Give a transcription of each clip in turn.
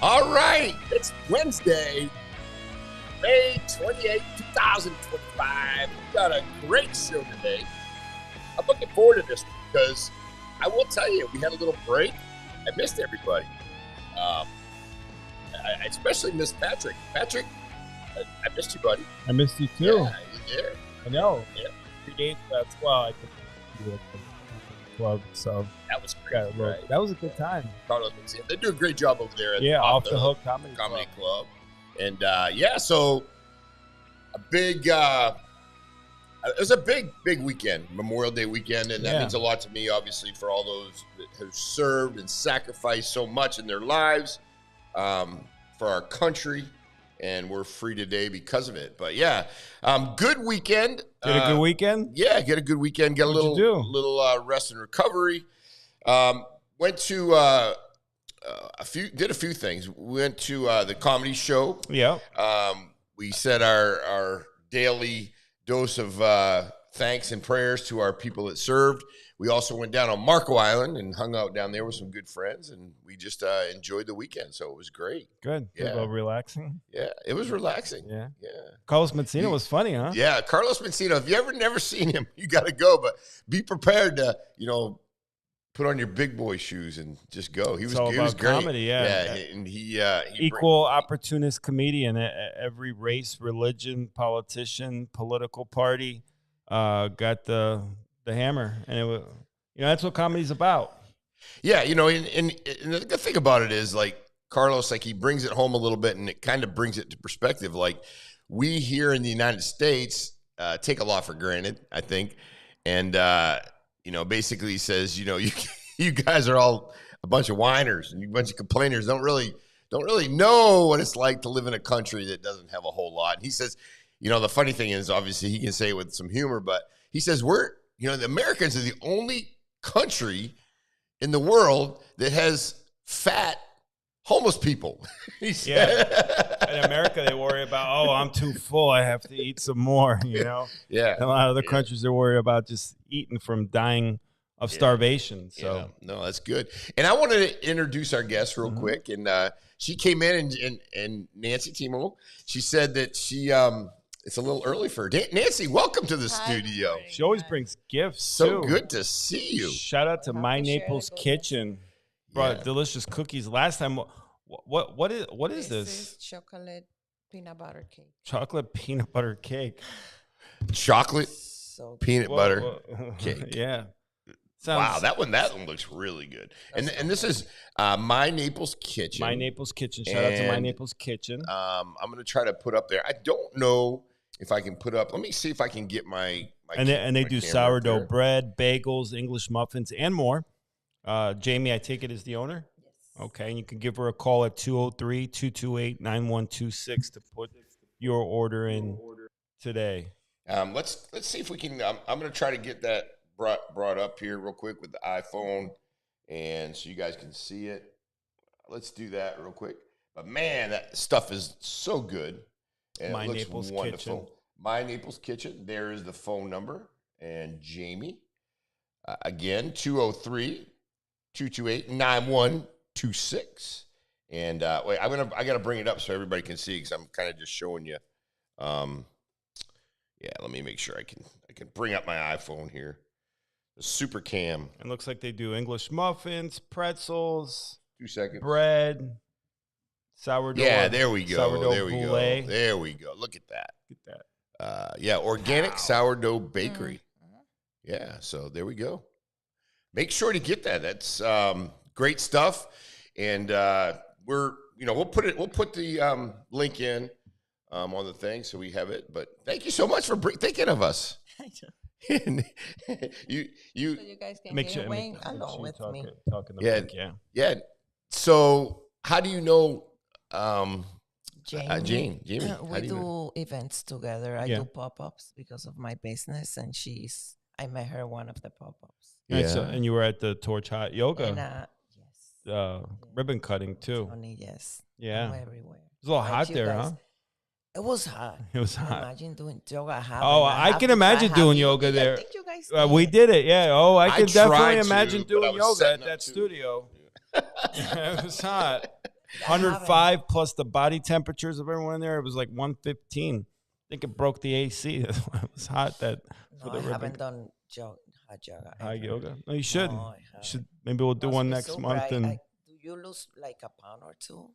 All right, it's Wednesday, May 28, 2025. We've got a great show today. I'm looking forward to this because I will tell you, we had a little break. I missed everybody. I especially missed Patrick. Patrick, I missed you, buddy. I missed you too. Yeah, you there. I know. Yeah. 3 days, that's well, I could do it. Club, so that was great. Right? That was a good time. Carlos, they do a great job over there at Off the Hook Comedy Club. And so a big it was a big weekend, Memorial Day weekend, and that means a lot to me, obviously, for all those that have served and sacrificed so much in their lives for our country. And we're free today because of it. But good weekend. Get a good weekend? Yeah, get a good weekend. Get a little rest and recovery. Went to did a few things. We went to the comedy show. Yeah. We said our daily dose of thanks and prayers to our people that served. We also went down on Marco Island and hung out down there with some good friends, and we just enjoyed the weekend. So it was great. Good. Yeah. A little relaxing. Yeah, it was relaxing. Yeah. Carlos Mencino was funny, huh? Yeah, Carlos Mencino. If you ever never seen him, you got to go. But be prepared to, put on your big boy shoes and just go. He was great. Comedy, yeah. And he equal opportunist comedian. Every race, religion, politician, political party got the hammer, and it was, that's what comedy's about. Yeah, and the good thing about it is, like, Carlos, like, he brings it home a little bit, and it kind of brings it to perspective. Like, we here in the United States take a lot for granted, I think, and basically says, you guys are all a bunch of whiners and you bunch of complainers. Don't really know what it's like to live in a country that doesn't have a whole lot. And he says, the funny thing is, obviously, he can say it with some humor, but he says the Americans are the only country in the world that has fat homeless people. He said. Yeah. In America, they worry about, I'm too full, I have to eat some more, Yeah. And a lot of other countries are worried about just eating from dying of starvation. So no, that's good. And I wanted to introduce our guest real quick. And she came in and Nancy Timo, she said that she it's a little early for her. Nancy, welcome to the studio. She always brings gifts. So good to see you. Shout out to My Naples Kitchen. Brought delicious cookies last time. What is this? This is chocolate peanut butter cake. Chocolate peanut butter cake. Chocolate peanut butter cake. Yeah. Wow, that one looks really good. And this is My Naples Kitchen. My Naples Kitchen. Shout out to My Naples Kitchen. I'm going to try to put up there. I don't know if I can put up. Let me see if I can get my and they do sourdough bread, bagels, English muffins, and more. Jamie, I take it, is the owner? Yes. Okay, and you can give her a call at 203-228-9126 to put your order in today. Let's see if we can. I'm going to try to get that brought up here real quick with the iPhone, and so you guys can see it. Let's do that real quick. But man, that stuff is so good, and My it looks Naples wonderful. Kitchen. My Naples Kitchen. There is the phone number, and Jamie, again, 203-228-9126. And wait, I got to bring it up so everybody can see, because I'm kind of just showing you. Let me make sure I can bring up my iPhone here. The Super Cam. It looks like they do English muffins, pretzels, 2 seconds. bread, sourdough. Yeah, there we go. Sourdough There we boulet. go. There we go. Look at that. Get that. Organic sourdough bakery. Yeah, so there we go. Make sure to get that. That's great stuff. And we'll put the link in on the thing so we have it. But thank you so much for thinking of us. So you guys can Make get sure away along with me. Talking about yeah. So how do you know Jane? Jamie, we do events together. I do pop-ups because of my business, and I met her one of the pop-ups. And you were at the Torch Hot Yoga. And, yes. Ribbon cutting too. Tony, yes. Yeah. I'm everywhere. It was a little hot there, huh? It was hot. It was hot. Imagine doing yoga hot. Oh, I can imagine doing yoga there. I think you guys did. We did it, yeah. Oh, I can definitely tried to, imagine but I doing was yoga at setting up that too. studio. It was hot. 105 plus the body temperatures of everyone in there. It was like 115. I think it broke the AC. That's why it was hot. That No, I haven't done hot yoga. High yoga. No, you should. No, You should. Maybe we'll do one next month. And do you lose like a pound or two?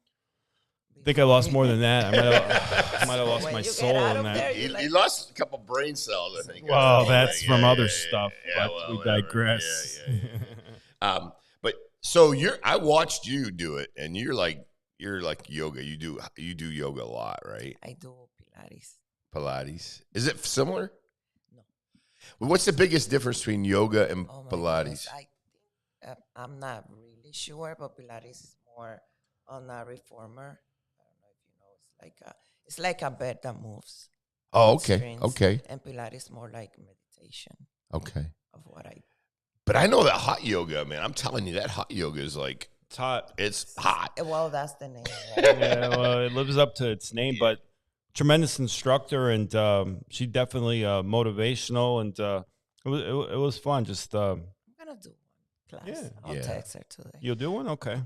I think I lost more than that. I might have lost my soul in that. He lost a couple brain cells, I think. Well, that's from other stuff. But we digress. But so I watched you do it, and you're like yoga. You do yoga a lot, right? I do Pilates. Pilates. Is it similar? No. Well, what's the biggest difference between yoga and Pilates? I'm not really sure, but Pilates is more on a reformer. I don't know if you know. It's like a bed that moves. Oh, okay. Okay. And Pilates more like meditation. Okay. Of what I. But I know that hot yoga, man. I'm telling you, that hot yoga is like it's hot. It's hot. Well, that's the name. Right? Yeah. Well, it lives up to its name, but. Tremendous instructor, and she definitely motivational, and it was fun. Just I'm gonna do one class. Yeah. I'll text her today. You'll do one, okay?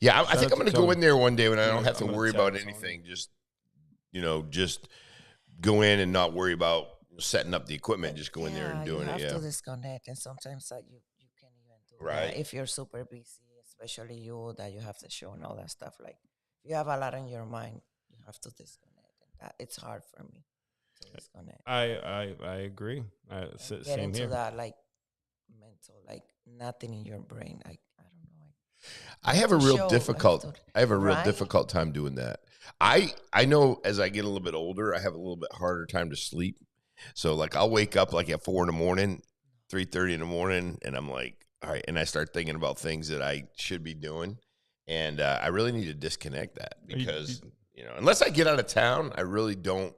Yeah, I think I'm gonna go in there one day when I don't have to worry about anything. Just just go in and not worry about setting up the equipment. Just go in there and doing it. You have to disconnect, and sometimes you can't even do that if you're super busy, especially you that you have to show and all that stuff. Like if you have a lot on your mind, you have to disconnect. It's hard for me to disconnect. I agree. Get same into here. that like mental, like nothing in your brain. I don't know. I have a real difficult time doing that. I know as I get a little bit older, I have a little bit harder time to sleep. So like I'll wake up like at 4 a.m, 3:30 in the morning, and I'm like, all right, and I start thinking about things that I should be doing, and I really need to disconnect that because. Unless I get out of town, I really don't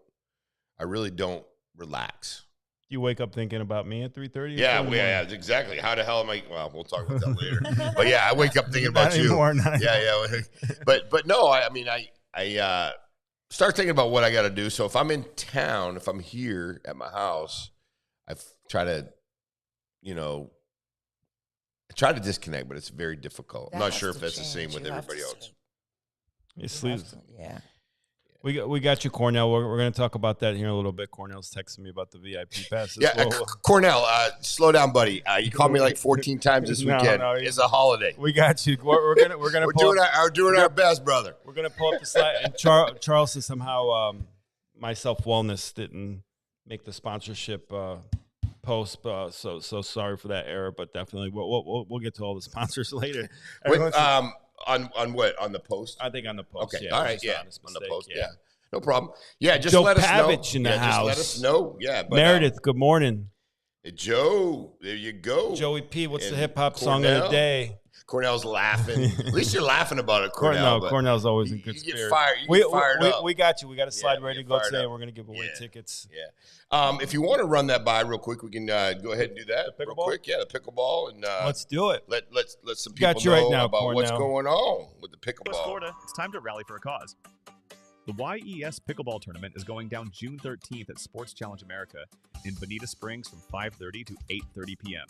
relax. You wake up thinking about me at 3:30? Yeah, exactly. How the hell am I? Well, we'll talk about that later. But yeah, I wake up thinking about you. Yeah. But no, I start thinking about what I got to do. So if I'm in town, if I'm here at my house, I try to disconnect, but it's very difficult. I'm not sure if that's the same with everybody else. It sleeps. Yeah. We got you, Cornell. We're going to talk about that here in a little bit. Cornell's texting me about the VIP passes. Yeah, Cornell, slow down, buddy. You called me like 14 times this weekend. No, it's a holiday. We got you. We're doing our best, brother. We're going to pull up the slide. And Charles says somehow my self-wellness didn't make the sponsorship post. So sorry for that error, but definitely we'll get to all the sponsors later. On what? On the post? I think on the post. Okay. Yeah, all right. Yeah. On the post. Yeah. No problem. Yeah. Just Joe let us know. Pavich in the house. Just let us know. Yeah. But, Meredith, good morning. Joe, there you go. Joey P, what's the hip hop song of the day? Cornell's laughing. At least you're laughing about it, Cornell. Cornell's always in good spirit. You get fired up. We got you. We got a slide ready to go today, and we're going to give away tickets. Yeah. If you want to run that by real quick, we can go ahead and do that real quick. Yeah, the pickleball. And let's do it. Let some people know right now, about Cornell. What's going on with the pickleball. West Florida, it's time to rally for a cause. The YES Pickleball Tournament is going down June 13th at Sports Challenge America in Bonita Springs from 5:30 to 8:30 p.m.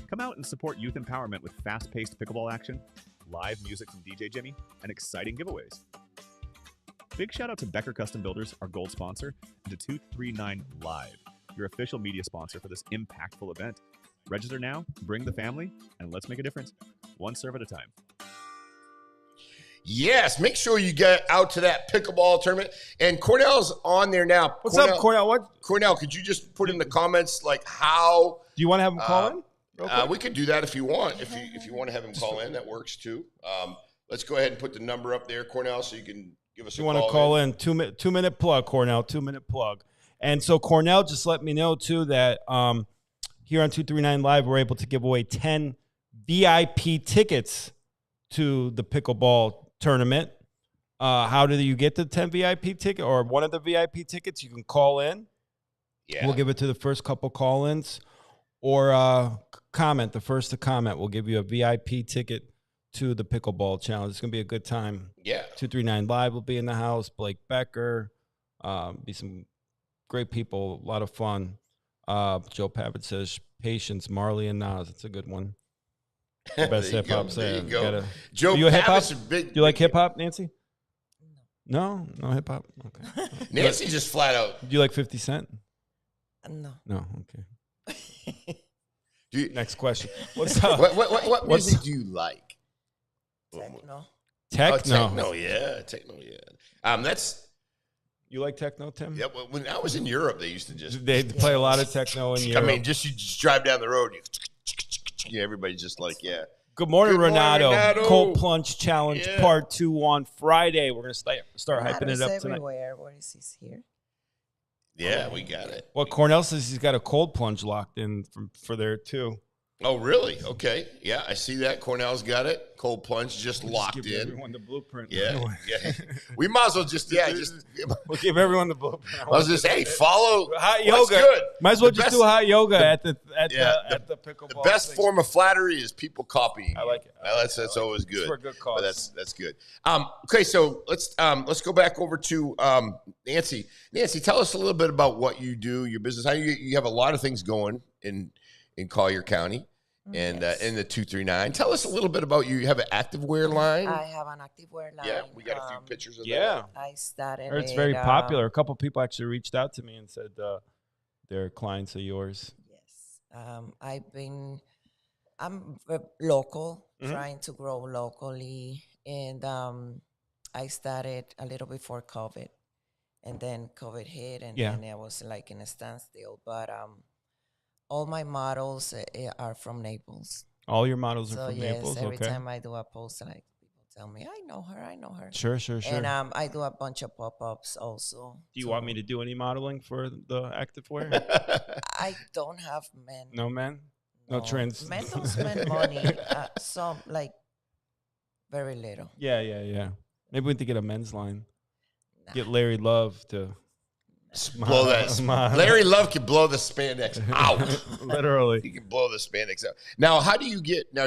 Come out and support youth empowerment with fast-paced pickleball action, live music from DJ Jimmy, and exciting giveaways. Big shout out to Becker Custom Builders, our gold sponsor, and to 239 Live, your official media sponsor for this impactful event. Register now, bring the family, and let's make a difference, one serve at a time. Yes, make sure you get out to that pickleball tournament. And Cornell's on there now. What's up, Cornell? Cornell, could you just put in the comments like how? Do you want to have him call in? We could do that if you want. If you want to have him call in, that works too. Let's go ahead and put the number up there, Cornell, so you can give us a call. You want to call in? 2 minute plug, Cornell. 2 minute plug. And so Cornell just let me know too that here on 239 Live we're able to give away 10 VIP tickets to the pickleball tournament. How do you get the 10 VIP ticket or one of the VIP tickets? You can call in. Yeah, we'll give it to the first couple call-ins. Or comment, the first to comment, we'll give you a VIP ticket to the Pickleball Challenge. It's going to be a good time. Yeah. 239 Live will be in the house. Blake Becker, be some great people, a lot of fun. Joe Pavich says, Patience, Marley and Nas. It's a good one. The best There you hip hop go. There set. you go. Do Joe you hip hop? Pavis is big. Do you like hip hop, Nancy? No, no hip hop. Okay. Nancy just flat out. Do you like 50 Cent? No. No. Okay. Do you, Next question. What's up? what music do you like? Techno. Techno. Techno, yeah. Techno, yeah. That's. You like techno, Tim? Yeah, when I was in Europe, they used to just. They play a lot of techno in Europe. I mean, you just drive down the road. Everybody's just like, yeah. Good morning, Good morning, Renato. Renato. Cold Plunge Challenge Part 2 on Friday. We're going to start hyping it up tonight. Everywhere. Where is he here? Yeah, we got it. Well, Cornell says he's got a cold plunge locked in for there, too. Oh, really? Okay. Yeah, I see that. Cornell's got it. Cold plunge just locked give in. Everyone the blueprint. Yeah. Yeah. We might as well just we'll give everyone the blueprint. I was just follow hot what's yoga. Good. Might as well just do hot yoga at the pickleball. The best thing. Form of flattery is people copying. I like it. That's always good. It's for a good cause. But that's good. Okay, so let's go back over to Nancy. Nancy, tell us a little bit about what you do, your business. How you have a lot of things going in Collier County. And in the 239, tell us a little bit about you. You have an activewear line. I have an activewear line. Yeah, we got a few pictures of that. Yeah, I started. it's very popular. A couple people actually reached out to me and said they're clients of yours. Yes, I'm local, trying to grow locally, and I started a little before COVID, and then COVID hit, and then I was like in a standstill. But all my models are from Naples. All your models are from Naples? Every time I do a post, like people tell me, I know her. Sure. And I do a bunch of pop-ups also. Do you want me to do any modeling for the activewear? I don't have men. No men? No trends? Men don't spend money. Some, like, very little. Yeah. Maybe we need to get a men's line. Nah. Get Larry Love to... blow that. Larry Love can blow the spandex out. Literally. He can blow the spandex out. Now,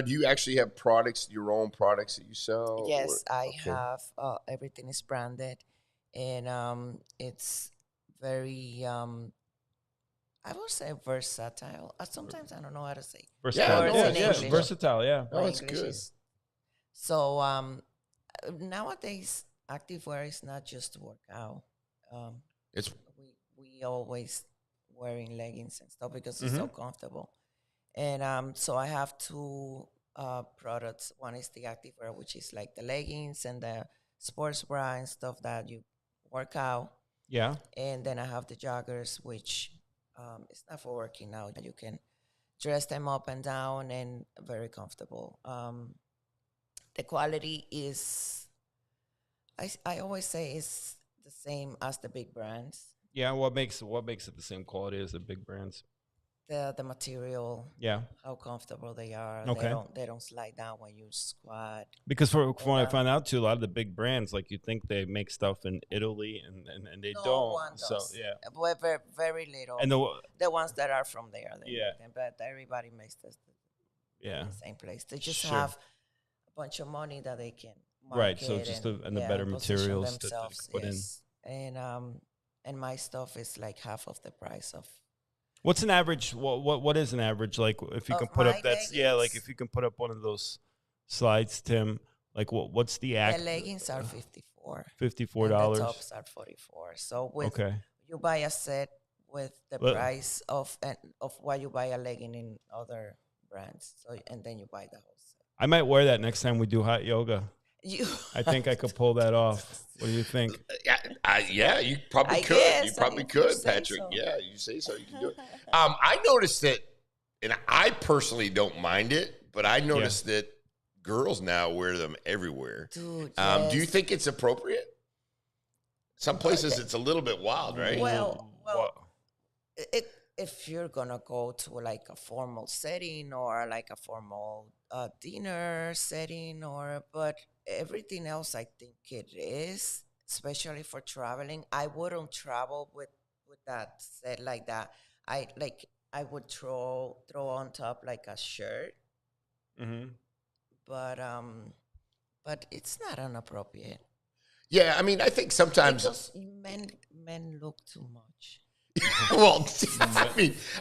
do you actually have products, your own products that you sell? Yes, I have. Everything is branded. And it's very, I would say versatile. Sometimes I don't know how to say. Versatile. Yeah, versatile, yeah. Oh, that's good. So nowadays, activewear is not just to work out. We always wearing leggings and stuff because it's so comfortable. And so I have two products. One is the activewear, which is like the leggings and the sports bra and stuff that you work out. Yeah. And then I have the joggers, which it's not for working out. You can dress them up and down and very comfortable. The quality is, I always say, is the same as the big brands. Yeah, what makes it the same quality as the big brands? The material. Yeah. How comfortable they are. Okay. They don't slide down when you squat. Because from what I found out too, a lot of the big brands, like you think they make stuff in Italy and they don't. One does. So yeah. Very, very little. And the ones that are from there. Yeah. But everybody makes this. Yeah. The same place. They just have a bunch of money that they can market. Right. So just the better materials to put in. And my stuff is like half of the price of. What's an average? What is an average? Like if you can put up like if you can put up one of those slides, Tim. Like what's the The leggings are $54. $54. The tops are $44. So you buy a set with the price of what you buy a legging in other brands. So and then you buy the whole set. I might wear that next time we do hot yoga. I think I could pull that off. What do you think? Yeah, you probably could. Guess, you probably could, Patrick. So. Yeah, you say so. You can do it. I noticed that, and I personally don't mind it, but I noticed that girls now wear them everywhere. Dude, yes. Do you think it's appropriate? Some places it's a little bit wild, right? Well, if you're gonna go to like a formal setting or like a formal dinner setting, but everything else, I think it is, especially for traveling. I wouldn't travel with that set like that. I would throw on top like a shirt, but it's not inappropriate. Yeah, I mean, I think sometimes because men look too much. Well,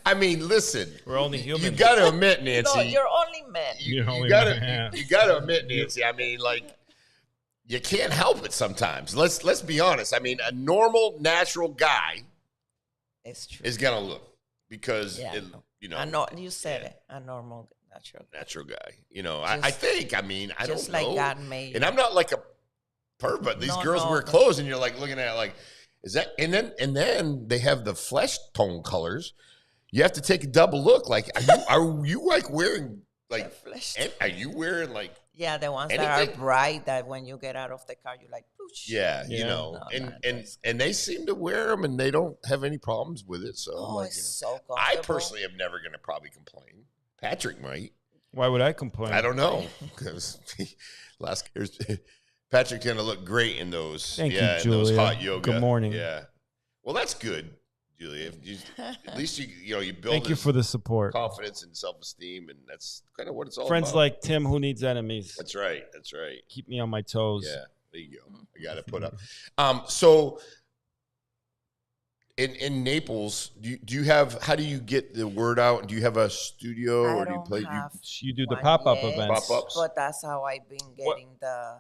I mean, listen. We're only human. You got to admit, Nancy. No, you're only men. You got to admit, Nancy. I mean, like, you can't help it sometimes. Let's be honest. I mean, a normal, natural guy is gonna look because I know you said it. A normal, natural guy. You know, I think. I mean, I don't know. Just like God made. And I'm not like a pervert, but these girls wear clothes, and you're like looking at it like, is that? And then they have the flesh tone colors. You have to take a double look. Like, are you like wearing like? Are you wearing like? Yeah, the ones that are bright. That when you get out of the car, you're like, poosh. Yeah, you know, and they seem to wear them, and they don't have any problems with it. So, it's so comfortable. I personally am never going to probably complain. Patrick might. Why would I complain? I don't know because Patrick's going to look great in those. Thank you, Julia. Those hot yoga. Good morning. Yeah. Well, that's good, Julia. At least you build. Thank you for the support, confidence, and self-esteem, and that's kind of what it's all Friends about. like Tim, who needs enemies. That's right. That's right. Keep me on my toes. Yeah. There you go. I got to put up. So in Naples, do you have? How do you get the word out? Do you have a studio, or do you play? You do the pop-up events. Pop-ups. But that's how I've been getting the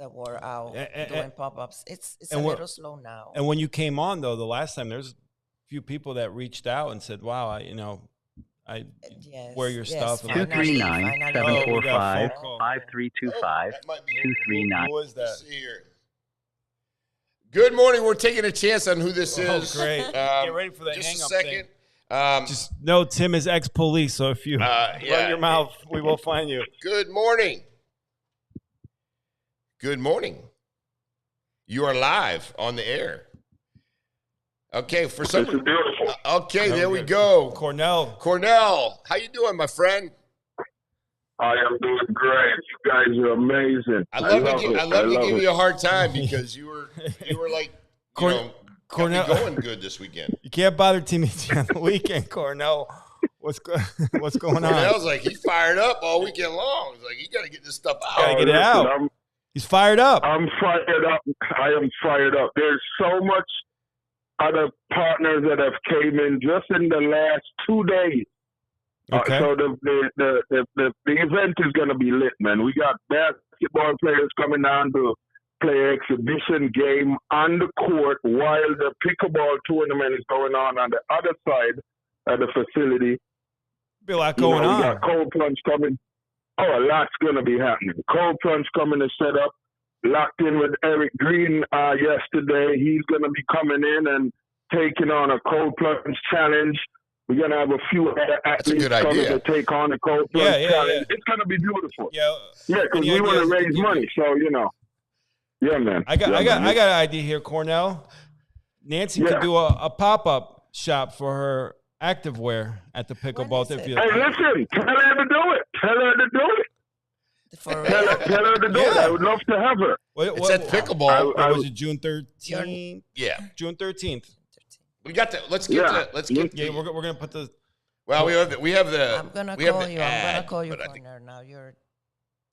word out, doing pop-ups. It's a little slow now. And when you came on, though, the last time, there's a few people that reached out and said, "Wow, I wear your stuff." 239-745-5325. 239. Who is that? Good morning. We're taking a chance on who this is. Great. Get ready for the just hang-up a second. thing. Just know Tim is ex-police, so if you run your mouth, we will find you. Good morning. Good morning. You are live on the air. Okay, for some. Okay, there we go. Cornell, how you doing, my friend? I am doing great. You guys are amazing. I love to give you a hard time because you were like, Cornell going good this weekend. You can't bother Timmy on the weekend, Cornell. What's going on? Cornell's like, he's fired up all weekend long. He's like, you got to get this stuff out. Got to get it out. He's fired up. I'm fired up. I am fired up. There's so much other partners that have came in just in the last 2 days. Okay. So the event is going to be lit, man. We got basketball players coming down to play an exhibition game on the court while the pickleball tournament is going on the other side of the facility. Be a lot going on. We got cold plunge coming. Oh, a lot's going to be happening. Cold plunge coming to set up. Locked in with Eric Green yesterday. He's going to be coming in and taking on a cold plunge challenge. We're going to have a few other athletes coming to take on the cold plunge challenge. Yeah. It's going to be beautiful. Yeah, because we want to raise money. So, yeah, man. I got an idea here, Cornell. Nancy could do a pop-up shop for her activewear at the pickleball. Hey, listen, tell her to do it. Tell her to do it. Tell her to do it. I would love to have her. It's at pickleball. Was it June 13th? Yeah. June 13th. We got that. Let's get we're gonna put the. Well, we have the. I'm gonna call you. I'm gonna call you, Corner. Now you're.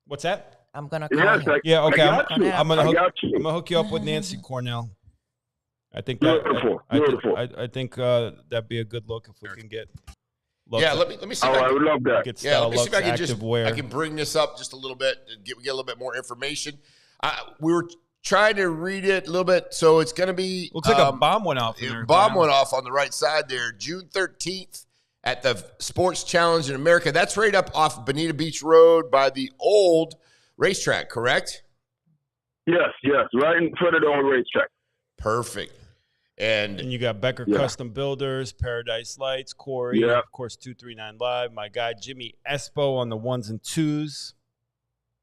What's that? I'm gonna call you. Yeah. Okay. I'm gonna hook you up with Nancy Cornell. I think beautiful. I think that'd be a good look if we can get. Let me see. I would love that. Let me see if I can bring this up just a little bit and get a little bit more information. We were trying to read it a little bit, so it's going to be. Looks like a bomb went off. Went off on the right side there, June 13th at the Sports Challenge in America. That's right up off Bonita Beach Road by the old racetrack, correct? Yes, right in front of the old racetrack. Perfect. And you got Becker Custom Builders, Paradise Lights, Corey, of course, 239 Live, my guy Jimmy Espo on the 1s and 2s.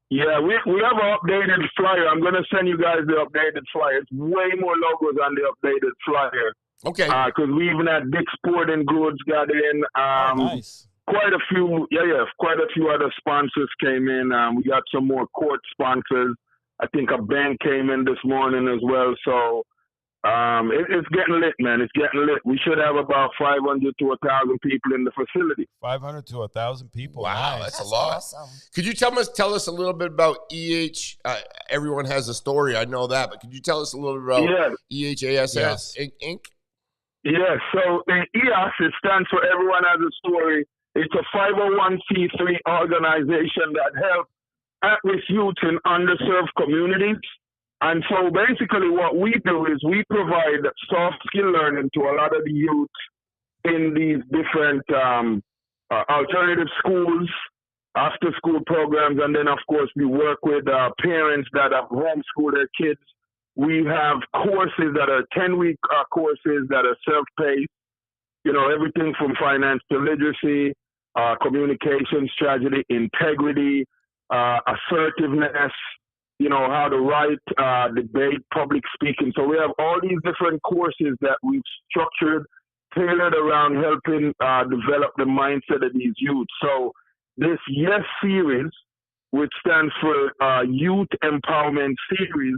Yeah, we have an updated flyer. I'm going to send you guys the updated flyer. It's way more logos on the updated flyer. Okay. Because we even had Dick's Sporting Goods got in. Nice. Quite a few, quite a few other sponsors came in. We got some more court sponsors. I think a bank came in this morning as well. So it's getting lit, man. It's getting lit. We should have about 500 to 1,000 people in the facility. 500 to 1,000 people. Wow, nice. that's a lot. Awesome. Could you tell us a little bit about EH? Everyone has a story. I know that, but could you tell us a little bit about EHASS Inc.? Yes, so the EOS, it stands for Everyone Has a Story. It's a 501c3 organization that helps at-risk youth in underserved communities. And so basically what we do is we provide soft skill learning to a lot of the youth in these different alternative schools, after-school programs, and then, of course, we work with parents that have homeschooled their kids. We have courses that are 10-week courses that are self-paced, everything from finance to literacy, communication strategy, integrity, assertiveness, how to write, debate, public speaking. So we have all these different courses that we've structured, tailored around helping develop the mindset of these youth. So this YES series, which stands for Youth Empowerment Series,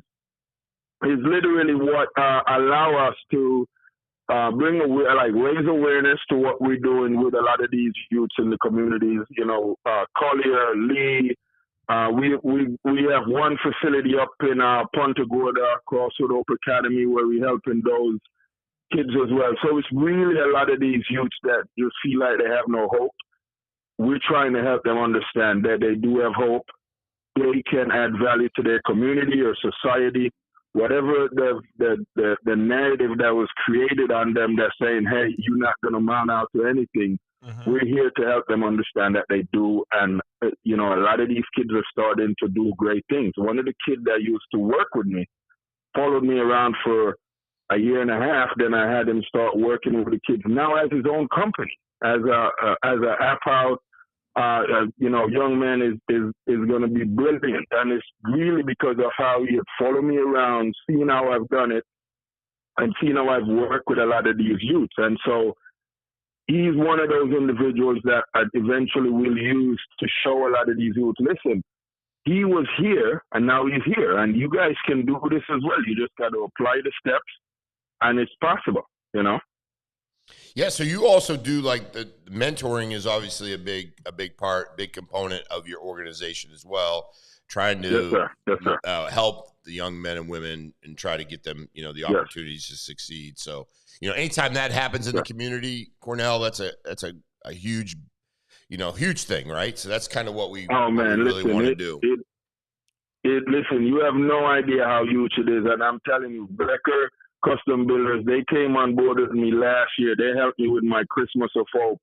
is literally what allow us to raise awareness to what we're doing with a lot of these youths in the communities. Collier, Lee. We have one facility up in Punta Gorda, Crossroad Hope Academy, where we're helping those kids as well. So it's really a lot of these youths that just feel like they have no hope. We're trying to help them understand that they do have hope. They can add value to their community or society. Whatever the narrative that was created on them that's saying, hey, you're not going to amount out to anything, we're here to help them understand that they do. And, a lot of these kids are starting to do great things. One of the kids that used to work with me followed me around for a year and a half. Then I had him start working with the kids. Now has his own company as a app out. Young man is going to be brilliant. And it's really because of how he had followed me around, seeing how I've done it, and seeing how I've worked with a lot of these youths. And so he's one of those individuals that I eventually will use to show a lot of these youths, listen, he was here and now he's here. And you guys can do this as well. You just got to apply the steps and it's possible, Yeah, so you also do the mentoring is obviously a big component of your organization as well. Trying to Yes, sir. Help the young men and women and try to get them, the opportunities to succeed. So, anytime that happens in the community, Cornell, that's a huge, huge thing, right? So that's kind of what we really want to do. Listen, you have no idea how huge it is, and I'm telling you, Becker Custom Builders, they came on board with me last year. They helped me with my Christmas of Hope.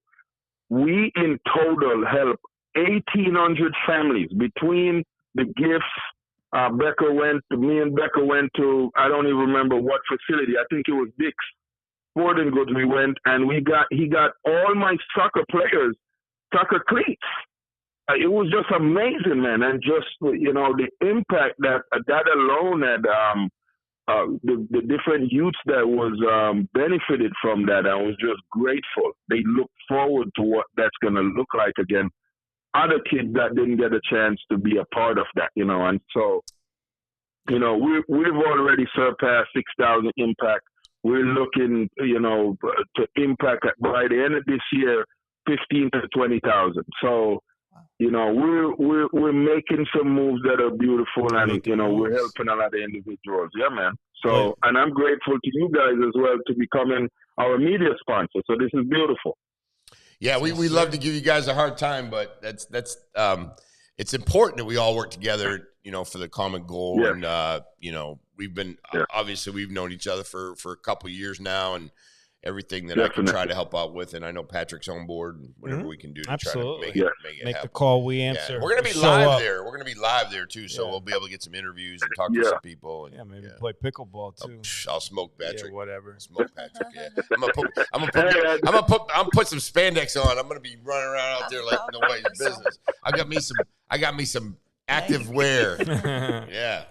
We in total help 1,800 families between the gifts. Me and Becker went to, I don't even remember what facility. I think it was Dick's Sporting Goods. We went and he got all my soccer players soccer cleats. It was just amazing, man. And just, the impact that alone had, the different youths that was benefited from that. I was just grateful. They look forward to what that's going to look like again. Other kids that didn't get a chance to be a part of that, and so, we've already surpassed 6,000 impact. We're looking, to impact by the end of this year, 15 to 20,000. So, we're making some moves that are beautiful, and we're helping a lot of individuals. Yeah, man. So, and I'm grateful to you guys as well to becoming our media sponsor. So this is beautiful. Yeah, we love to give you guys a hard time, but that's it's important that we all work together, for the common goal. Yeah. And we've been obviously we've known each other for a couple of years now, and everything that I can try to help out with, and I know Patrick's on board, and whatever we can do to try to make it happen. The call, we answer. Yeah. We're going to be live there. We're going to be live there too, so we'll be able to get some interviews and talk to some people. And, maybe play pickleball too. I'll smoke Patrick. Yeah, whatever. Smoke Patrick. Yeah, I'm gonna put some spandex on. I'm going to be running around out there like nobody's business. I got me some activewear. Yeah.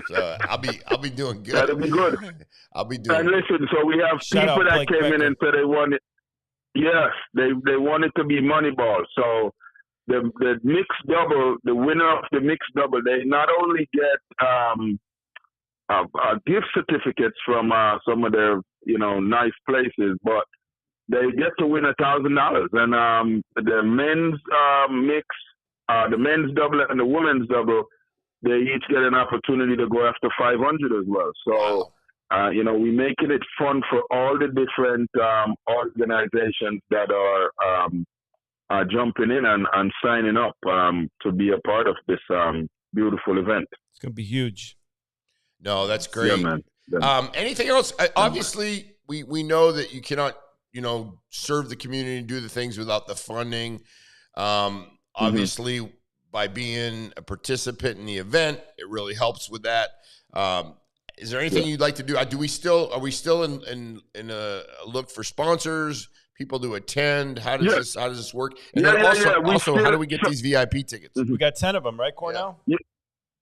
So I'll be doing good. That'll be good. I'll be doing. And listen, so we have people that came in and said they wanted. Yes, they wanted to be Moneyball. So the mixed double, the winner of the mixed double, they not only get gift certificates from some of their nice places, but they get to win $1,000. And the men's mix, the men's double and the women's double, they each get an opportunity to go after 500 as well. So, We're making it fun for all the different organizations that are jumping in and signing up to be a part of this beautiful event. It's going to be huge. No, that's great. Yeah, man. Yeah. Anything else? Obviously, we know that you cannot, serve the community and do the things without the funding. Obviously, by being a participant in the event, it really helps with that. Is there anything you'd like to do? Are we still in a look for sponsors, people to attend? How does this work? And then also, how do we get these VIP tickets? We got 10 of them, right, Cornell? Yeah.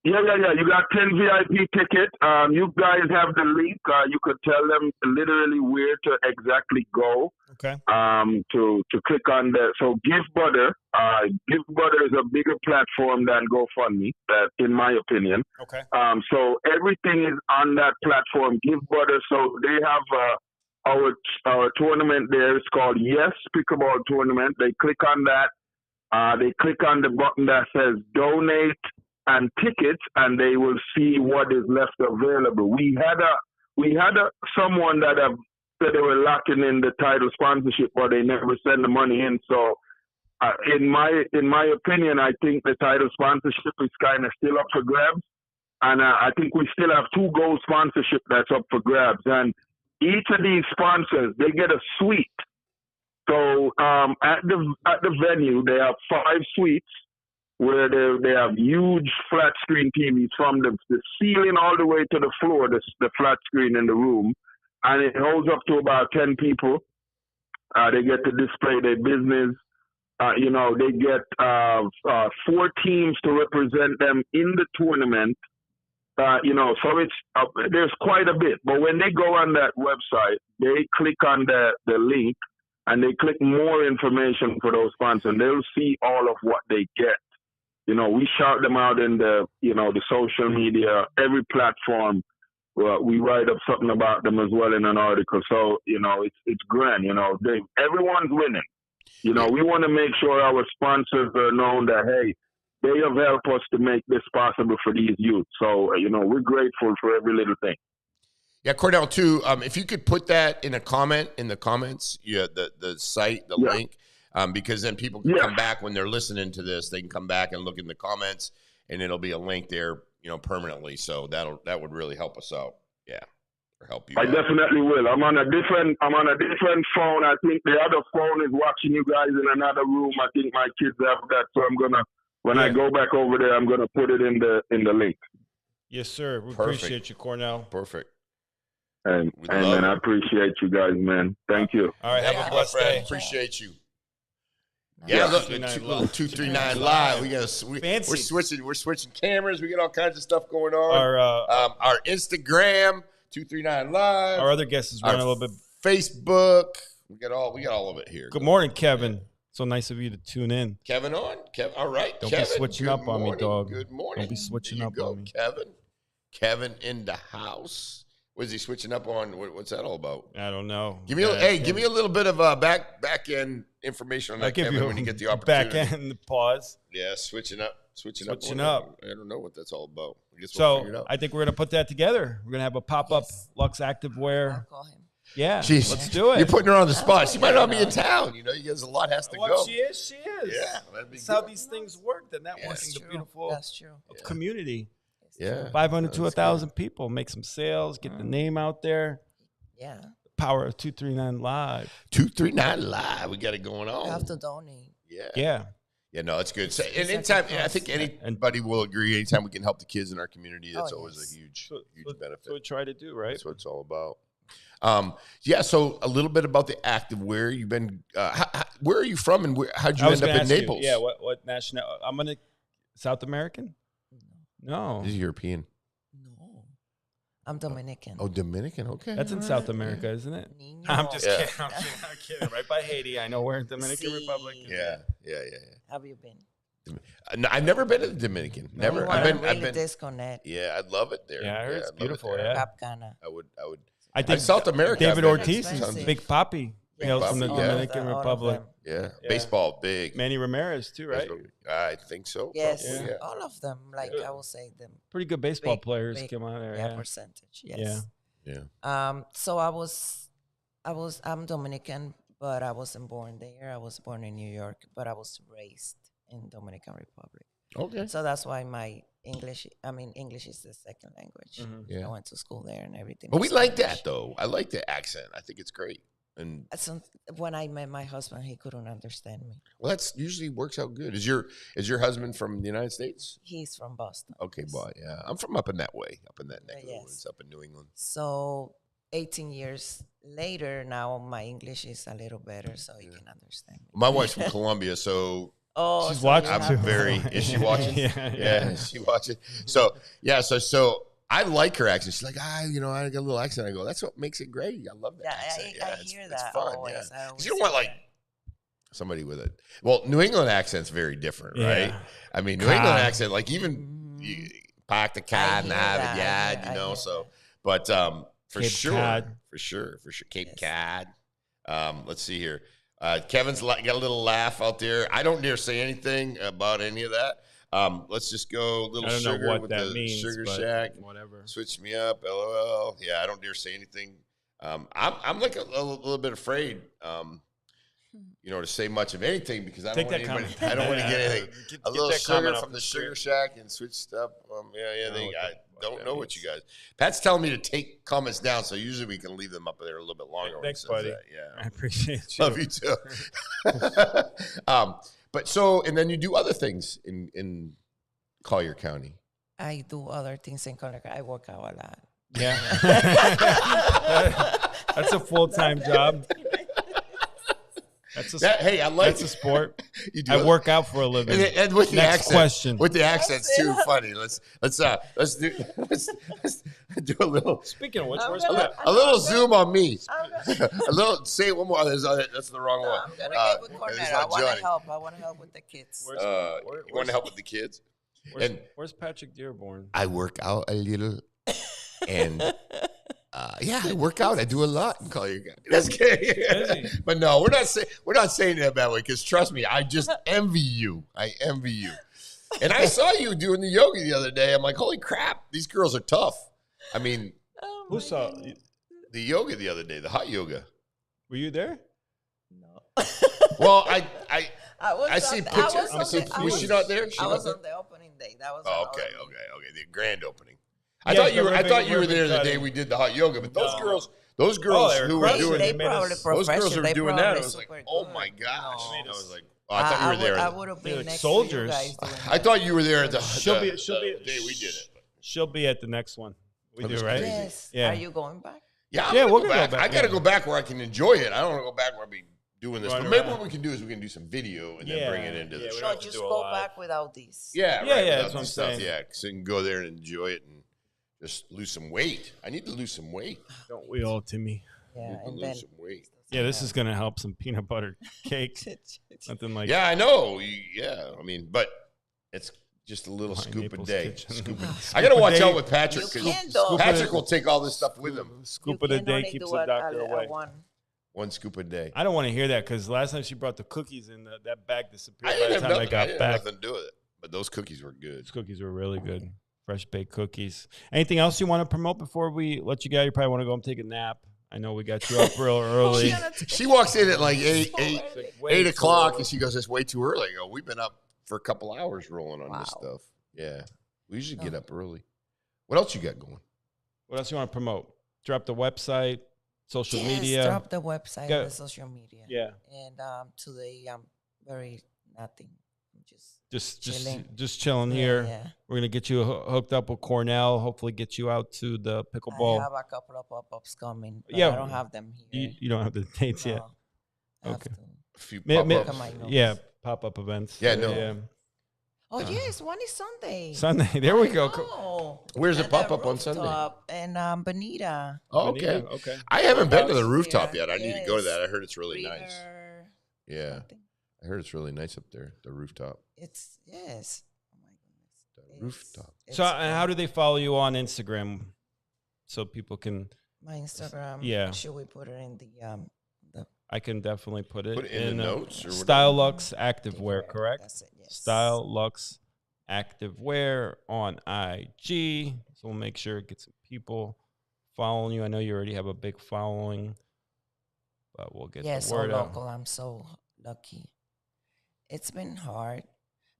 You got 10 VIP tickets. You guys have the link. You could tell them literally where to exactly go. Okay. To click on that. So Give Butter is a bigger platform than GoFundMe, in my opinion. Okay. So everything is on that platform, Give Butter. So they have our tournament there. It's called Yes Pickleball Tournament. They click on that. They click on the button that says Donate and Tickets, and they will see what is left available. We had someone that said they were locking in the title sponsorship, but they never send the money in. So, in my opinion, I think the title sponsorship is kind of still up for grabs, and I think we still have 2 gold sponsorship that's up for grabs. And each of these sponsors, they get a suite. So at the venue, they have 5 suites where they have huge flat screen TVs from the ceiling all the way to the floor, the flat screen in the room. And it holds up to about 10 people. They get to display their business. They get 4 teams to represent them in the tournament. So there's quite a bit. But when they go on that website, they click on the link and they click more information for those sponsors. They'll see all of what they get. We shout them out in the social media, every platform. We write up something about them as well in an article. So, it's grand. Everyone's winning. We want to make sure our sponsors are known that, hey, they have helped us to make this possible for these youth. So, we're grateful for every little thing. Yeah, Cornell, too, if you could put that in the comments, the site, the link, because then people can come back when they're listening to this. They can come back and look in the comments, and it'll be a link there, permanently. So that would really help us out. Yeah, or help you. I definitely will. I'm on a different phone. I think the other phone is watching you guys in another room. I think my kids have that, so I'm gonna when I go back over there, I'm gonna put it in the link. Yes, sir. We appreciate you, Cornell. Perfect. And man, I appreciate you guys, man. Thank you. All right, have a blessed day. Appreciate you. Yeah, look, 239 live. We're switching cameras. We got all kinds of stuff going on. Our Instagram, 239 live. Our other guests is running a little bit. Facebook. We got all of it here. Good morning, Kevin. So nice of you to tune in. Kevin on. All right. Don't be switching up on me, dog. Good morning. Don't be switching up on me. Kevin in the house. Was he switching up on? What's that all about? I don't know. Give me a little bit of back end information on that, Kevin, when you get the opportunity. Back end pause. Yeah, switching up. I don't know what that's all about. I guess we'll figure it out. I think we're gonna put that together. We're gonna have a pop-up Lux Activewear. I'll call him. Yeah, Jeez, let's do it. You're putting her on the spot. She might not be in town. You guys, a lot has to go. She is. Yeah, that's how these things work. The networking, the beautiful community. Yeah, 500 to 1,000 people. Make some sales. Get the name out there. Yeah. The power of 239 Live. 239 Live. We got it going on. You have to donate. Yeah. No, it's good. So, and anytime, I think anybody will agree. Anytime we can help the kids in our community, that's always a huge benefit. That's what we try to do, right? That's what it's all about. So a little bit about the activewear. You've been, where are you from, and how'd you end up in Naples? What national? I'm gonna South American. No, this is European. No, I'm Dominican. Oh, Dominican. Okay, that's in South America, isn't it? I'm just kidding. I'm kidding. Right by Haiti. I know we're in Dominican Republic. Yeah. Have you been? No, I've never been to the Dominican. Never. I've been. Disconnect. Yeah, I'd love it there. Yeah, I heard it's beautiful. Cap Cana. I would. I think South America. David Ortiz is Big Papi. Hails from the Papi, Dominican Republic. Yeah, baseball big. Manny Ramirez too, right? I think so. Yes, probably, all of them. I will say them. Pretty good baseball players come out there. Yeah, percentage. Yes. Yeah. So I'm Dominican, but I wasn't born there. I was born in New York, but I was raised in Dominican Republic. Okay. So that's why English is the second language. Yeah. I went to school there and everything. But was we like Spanish. that though. I like the accent. I think it's great. And When I met my husband, he couldn't understand me. well, that's usually works out good. Is your husband from the United States? He's from Boston. Okay, boy. Yeah, I'm from up in that way, up in that neck of the Yes. woods, up in New England. So 18 years later, now my English is a little better, so he can understand me. My wife's from Colombia, so Oh, She's so watching you I'm have- very. Is she watching? Yeah. Is she watching? So yeah, so I like her accent. She's like, I got a little accent. I go, that's what makes it great. I love that Yeah, accent. I it's, hear it's that fun. always. Yeah. I 'Cause always you don't want say like somebody with it. Well, New England accent's very different, right? Yeah. I mean, New Cod. England accent, like even park the cod and hear have that. it, I yeah, hear- I hear so. that. But for Cape sure, Cod. for sure, Cape Yes. Cod. Let's see here. Kevin's got a little laugh out there. I don't dare say anything about any of that. Let's just go little I don't know sugar what with that the means. Sugar but Shack. Whatever. Switch me up, LOL. Yeah, I don't dare say anything. I'm like a little bit afraid, to say much of anything because I Take don't that want anybody. comment. I don't want to get anything. Get A little that sugar comment from off the screen. Sugar Shack and switched up. I don't that know what you means. guys. Pat's telling me to take comments down, so usually we can leave them up there a little bit longer. when Thanks, it says buddy. that. Yeah, I appreciate you. love you too. But and then you do other things in Collier County. I do other things in Colorado. I work out a lot. Yeah. That's a full-time job. That's a Hey, I like that's a sport. You do I it. work out for a living. And with the Next accent, question. with the accent's That's too it. funny. Let's do a little Speaking of which, I'm where's gonna- Pat? a little zoom on me. I'm gonna, A little say it one more. That's the wrong one. I'm gonna get with it's Cornell. not I want Johnny. to help. I want to help with the kids. Where's, You want to help with the kids? And where's Patrick Dearborn? I work out a little, and I work out. I do a lot in Collier County. That's good. But no, we're not saying that that way because trust me, I just envy you. I envy you. And I saw you doing the yoga the other day. I'm like, holy crap, these girls are tough. I mean, Oh Who my saw? goodness. the yoga the other day, the hot yoga. Were you there? No. Well, I I see on the- pictures. I I see. on the- Was she not there? She I not was there? on the opening day. That was. Oh, on okay. opening. The grand opening. I Yeah, thought you the were. I thought you were ribbon there the day cutting. we did the hot yoga. But those No. girls they were who were crushing doing it. They made probably us- those girls professional. who were They doing that, I probably was like, super oh good. my gosh! No. I was like, oh, I thought you were there. I would have They're been like next soldiers. to you guys doing I thought you were there at the She'll be. She'll the be. day we did it. She'll be at the next one. We That do was right. crazy. Yes. Yeah. Are you going back? Yeah, Yeah, we're we're gonna gonna go go back. I back, got to yeah. go back where I can enjoy it. I don't want to go back where I'll be doing this. Right But maybe around. what we can do is we can do some video and then Yeah. bring it into the Yeah, we show. don't No, have to just do a go live. back without this. Yeah, Yeah, right, yeah, without that's what the I'm stuff, saying. yeah, so you can go there and enjoy it and just lose some weight. I need to lose some weight. Don't we all, Timmy? I Yeah, need to and lose then. some weight. Yeah, this is gonna help some peanut butter cake. Nothing like Yeah, I know. Yeah, I mean, but it's just a little Pine scoop a Naples day. Kitchen. Scoop a- Scoop I got to a watch day. out with Patrick You because can't, though. Patrick will take all this stuff with him. Scoop of the can day only keeps do the doctor away. one. One scoop a day. I don't want to hear that because last time she brought the cookies in, that bag I disappeared by didn't the have time I nothing, got didn't have back. nothing to do with it. But those cookies were good. Those cookies were really good. Fresh baked cookies. Anything else you want to promote before we let you go? You probably want to go and take a nap. I know we got you up real early. She walks in at like It's 8 o'clock, and she goes, "It's way too early." I go, "We've been up for a couple hours rolling on this Wow. stuff." Yeah, we usually get up early. What else you got going? What else you want to promote? Drop the website, social Yes, media. drop the website, Go. the social media. Yeah. And today I'm very nothing. I'm just Just chilling here. Yeah. We're gonna get you hooked up with Cornell. Hopefully, get you out to the I pickleball. have a couple of pop-ups coming. But Yeah. I don't have them here. You don't have the dates yet. No, I have Okay. to. A few Ma- ma- pop-ups. Look at my notes. Yeah, pop up events. Yeah, no. Oh yes, one is Sunday. Sunday. There we go. Oh, Where's the pop-up on Sunday? And Bonita. Oh, okay. Okay. I haven't been to the House rooftop here. yet. I need to go to Yes. that. I heard it's really nice. River Yeah, something. I heard it's really nice up there. The rooftop. It's yes. Oh my goodness. The It's- rooftop. So, it's how do they follow you on Instagram, so people can? my Instagram? Yeah. Should we put it in the I can definitely put it, Put it in the notes or whatever. Style Lux Activewear, correct? That's it. Yes. Style Lux Activewear on IG. So we'll make sure it gets some people following you. I know you already have a big following, but we'll get the word out. Local. I'm so lucky. It's been hard.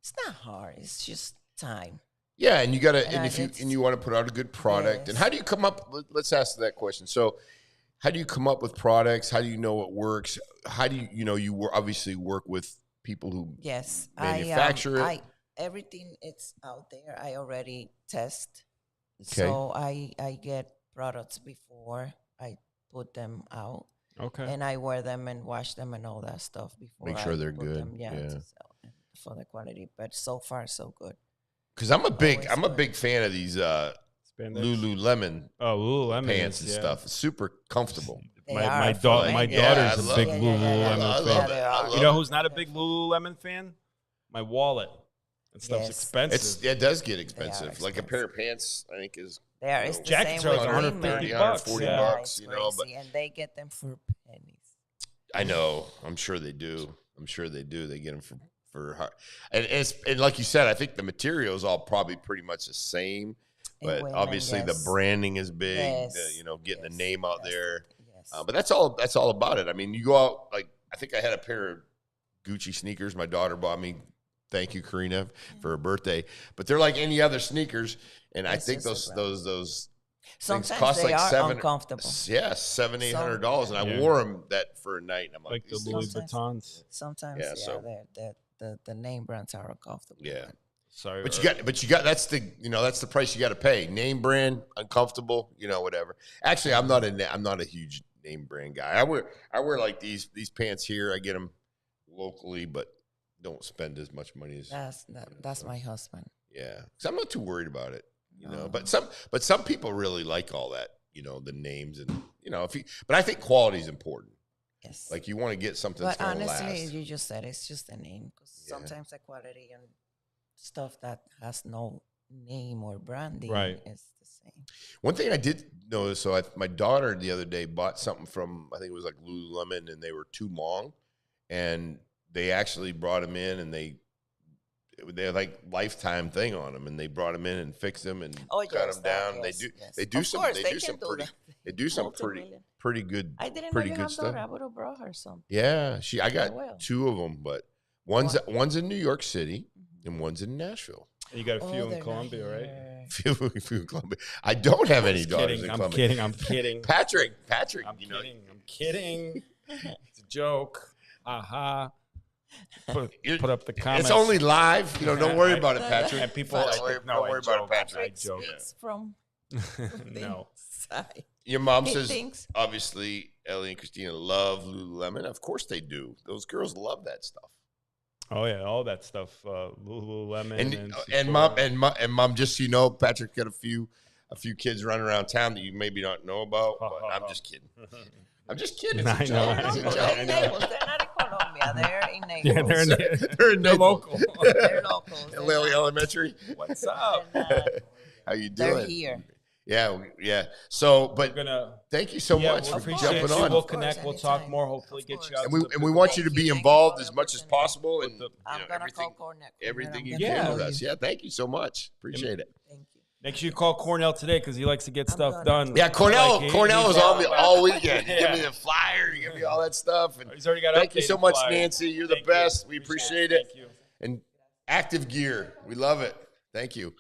It's not hard. It's just time. Yeah, and you gotta, and if you want to put out a good product, and how do you come up? Let's ask that question. So, how do you come up with products? How do you know what works? How do you obviously work with people who manufacture it. Everything it's out there. I already test, okay. So I get products before I put them out. Okay, and I wear them and wash them and all that stuff before. Make sure they're put good. Them, to sell for the quality. But so far, so good. Because I'm a big fan of these Lululemon pants and stuff. It's super comfortable. My daughter's a big Lululemon fan. I You know who's not a big Lululemon fan? My wallet. That stuff's expensive. It does get expensive. Like a pair of pants, I think is. It's the jackets same are like with $130, $140, you know. But and they get them for pennies. I know. I'm sure they do. They get them for hard. And like you said, I think the material is all probably pretty much the same. But obviously the branding is big. Getting the name out there. But that's all about it. I mean, you go out, like, I think I had a pair of Gucci sneakers my daughter bought me. Thank you, Karina, for her birthday. But they're like any other sneakers, and I think those sometimes things cost they like are uncomfortable. Yeah, $700-800, and I wore them that for a night. And I'm like the Louis Vuittons. Sometimes, the name brands are uncomfortable. Yeah. Sorry, but you got that's the price you got to pay. Name brand, uncomfortable, whatever. Actually, I'm not a huge name brand guy. I wear like these pants here. I get them locally, but don't spend as much money as that's my husband. Yeah, because I'm not too worried about it, But some people really like all that, the names and but I think quality is important. Yes, like you want to get something. But that's honestly, last. you just said it's just a name because sometimes the quality and stuff that has no name or branding is the same. One thing I did notice, so my daughter the other day bought something from, I think it was like Lululemon, and they were too long, and they actually brought them in, and they had like lifetime thing on them, and they brought them in and fixed them and cut them down. They do some pretty good. I didn't pretty know you good have stuff. daughter. I would have brought her some. Yeah, I got two of them, but one's in New York City and one's in Nashville. And you got a few in Colombia, right? Few in Colombia. I don't have any daughters in Colombia. I'm kidding. Patrick. I'm kidding. It's a joke. Aha. Put up the comments. It's only live. Don't worry about it, Patrick. And people don't worry about it, Patrick. I joke. From No. Side. Your mom says, obviously, Ellie and Christina love Lululemon. Of course they do. Those girls love that stuff. Oh yeah, all that stuff. Lululemon and mom. Just so you know, Patrick got a few kids running around town that you maybe not know about. But I'm just kidding. I'm just kidding. It's a joke. They're in Naples. They're not in Colombia. They're in Naples. Yeah, they're Naples. Local. They're locals. Lily Elementary. What's up? How you doing? They're here. Yeah. So, but thank you so much for jumping on. We'll connect. We'll talk more. Hopefully, get you out. And we want you to be involved as much as possible. And I'm gonna call Cornell. Everything you can with us. Yeah, thank you so much. Appreciate it. Thank you. Make sure you call Cornell today because he likes to get stuff done. Yeah, Cornell was on me all weekend. He gave me the flyer. He gave me all that stuff. And he's already got. Thank you so much, Nancy. You're the best. We appreciate it. Thank you. And Active Gear, we love it. Thank you.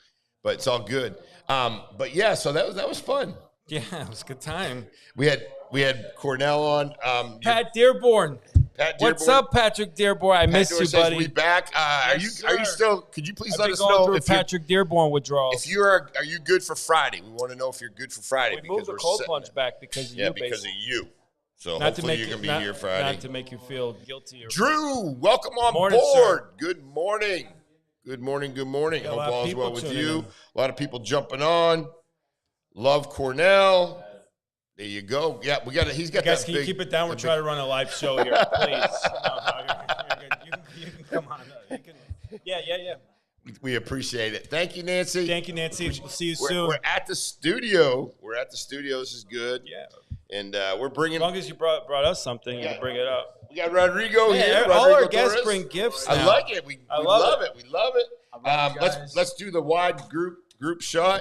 But it's all good. But yeah, so that was fun. Yeah, it was a good time. We had Cornell on. Pat Dearborn. What's up, Patrick Dearborn? I miss you, buddy. We back. Are you still? Could you please let us know if Patrick Dearborn withdrawals? If are you good for Friday? We want to know if you're good for Friday. We moved the cold plunge back because of you. Yeah, because of you. So not hopefully you're gonna be here Friday. Not to make you feel guilty. Drew, welcome on board. Sir. Good morning. Good morning. Hope all is well with you. In. A lot of people jumping on. Love Cornell. There you go. Yeah, we got it. He's got that. Can you keep it down? We're trying to run a live show here, please. You can come on. Yeah. We appreciate it. Thank you, Nancy. We'll see you soon. We're at the studio. This is good. Yeah. And we're bringing. As long as you brought us something, you can bring it up. We got Rodrigo here. All Rodrigo our guests Torres. bring gifts. I like it. We love it. We love it. Let's Let's do the wide group shot.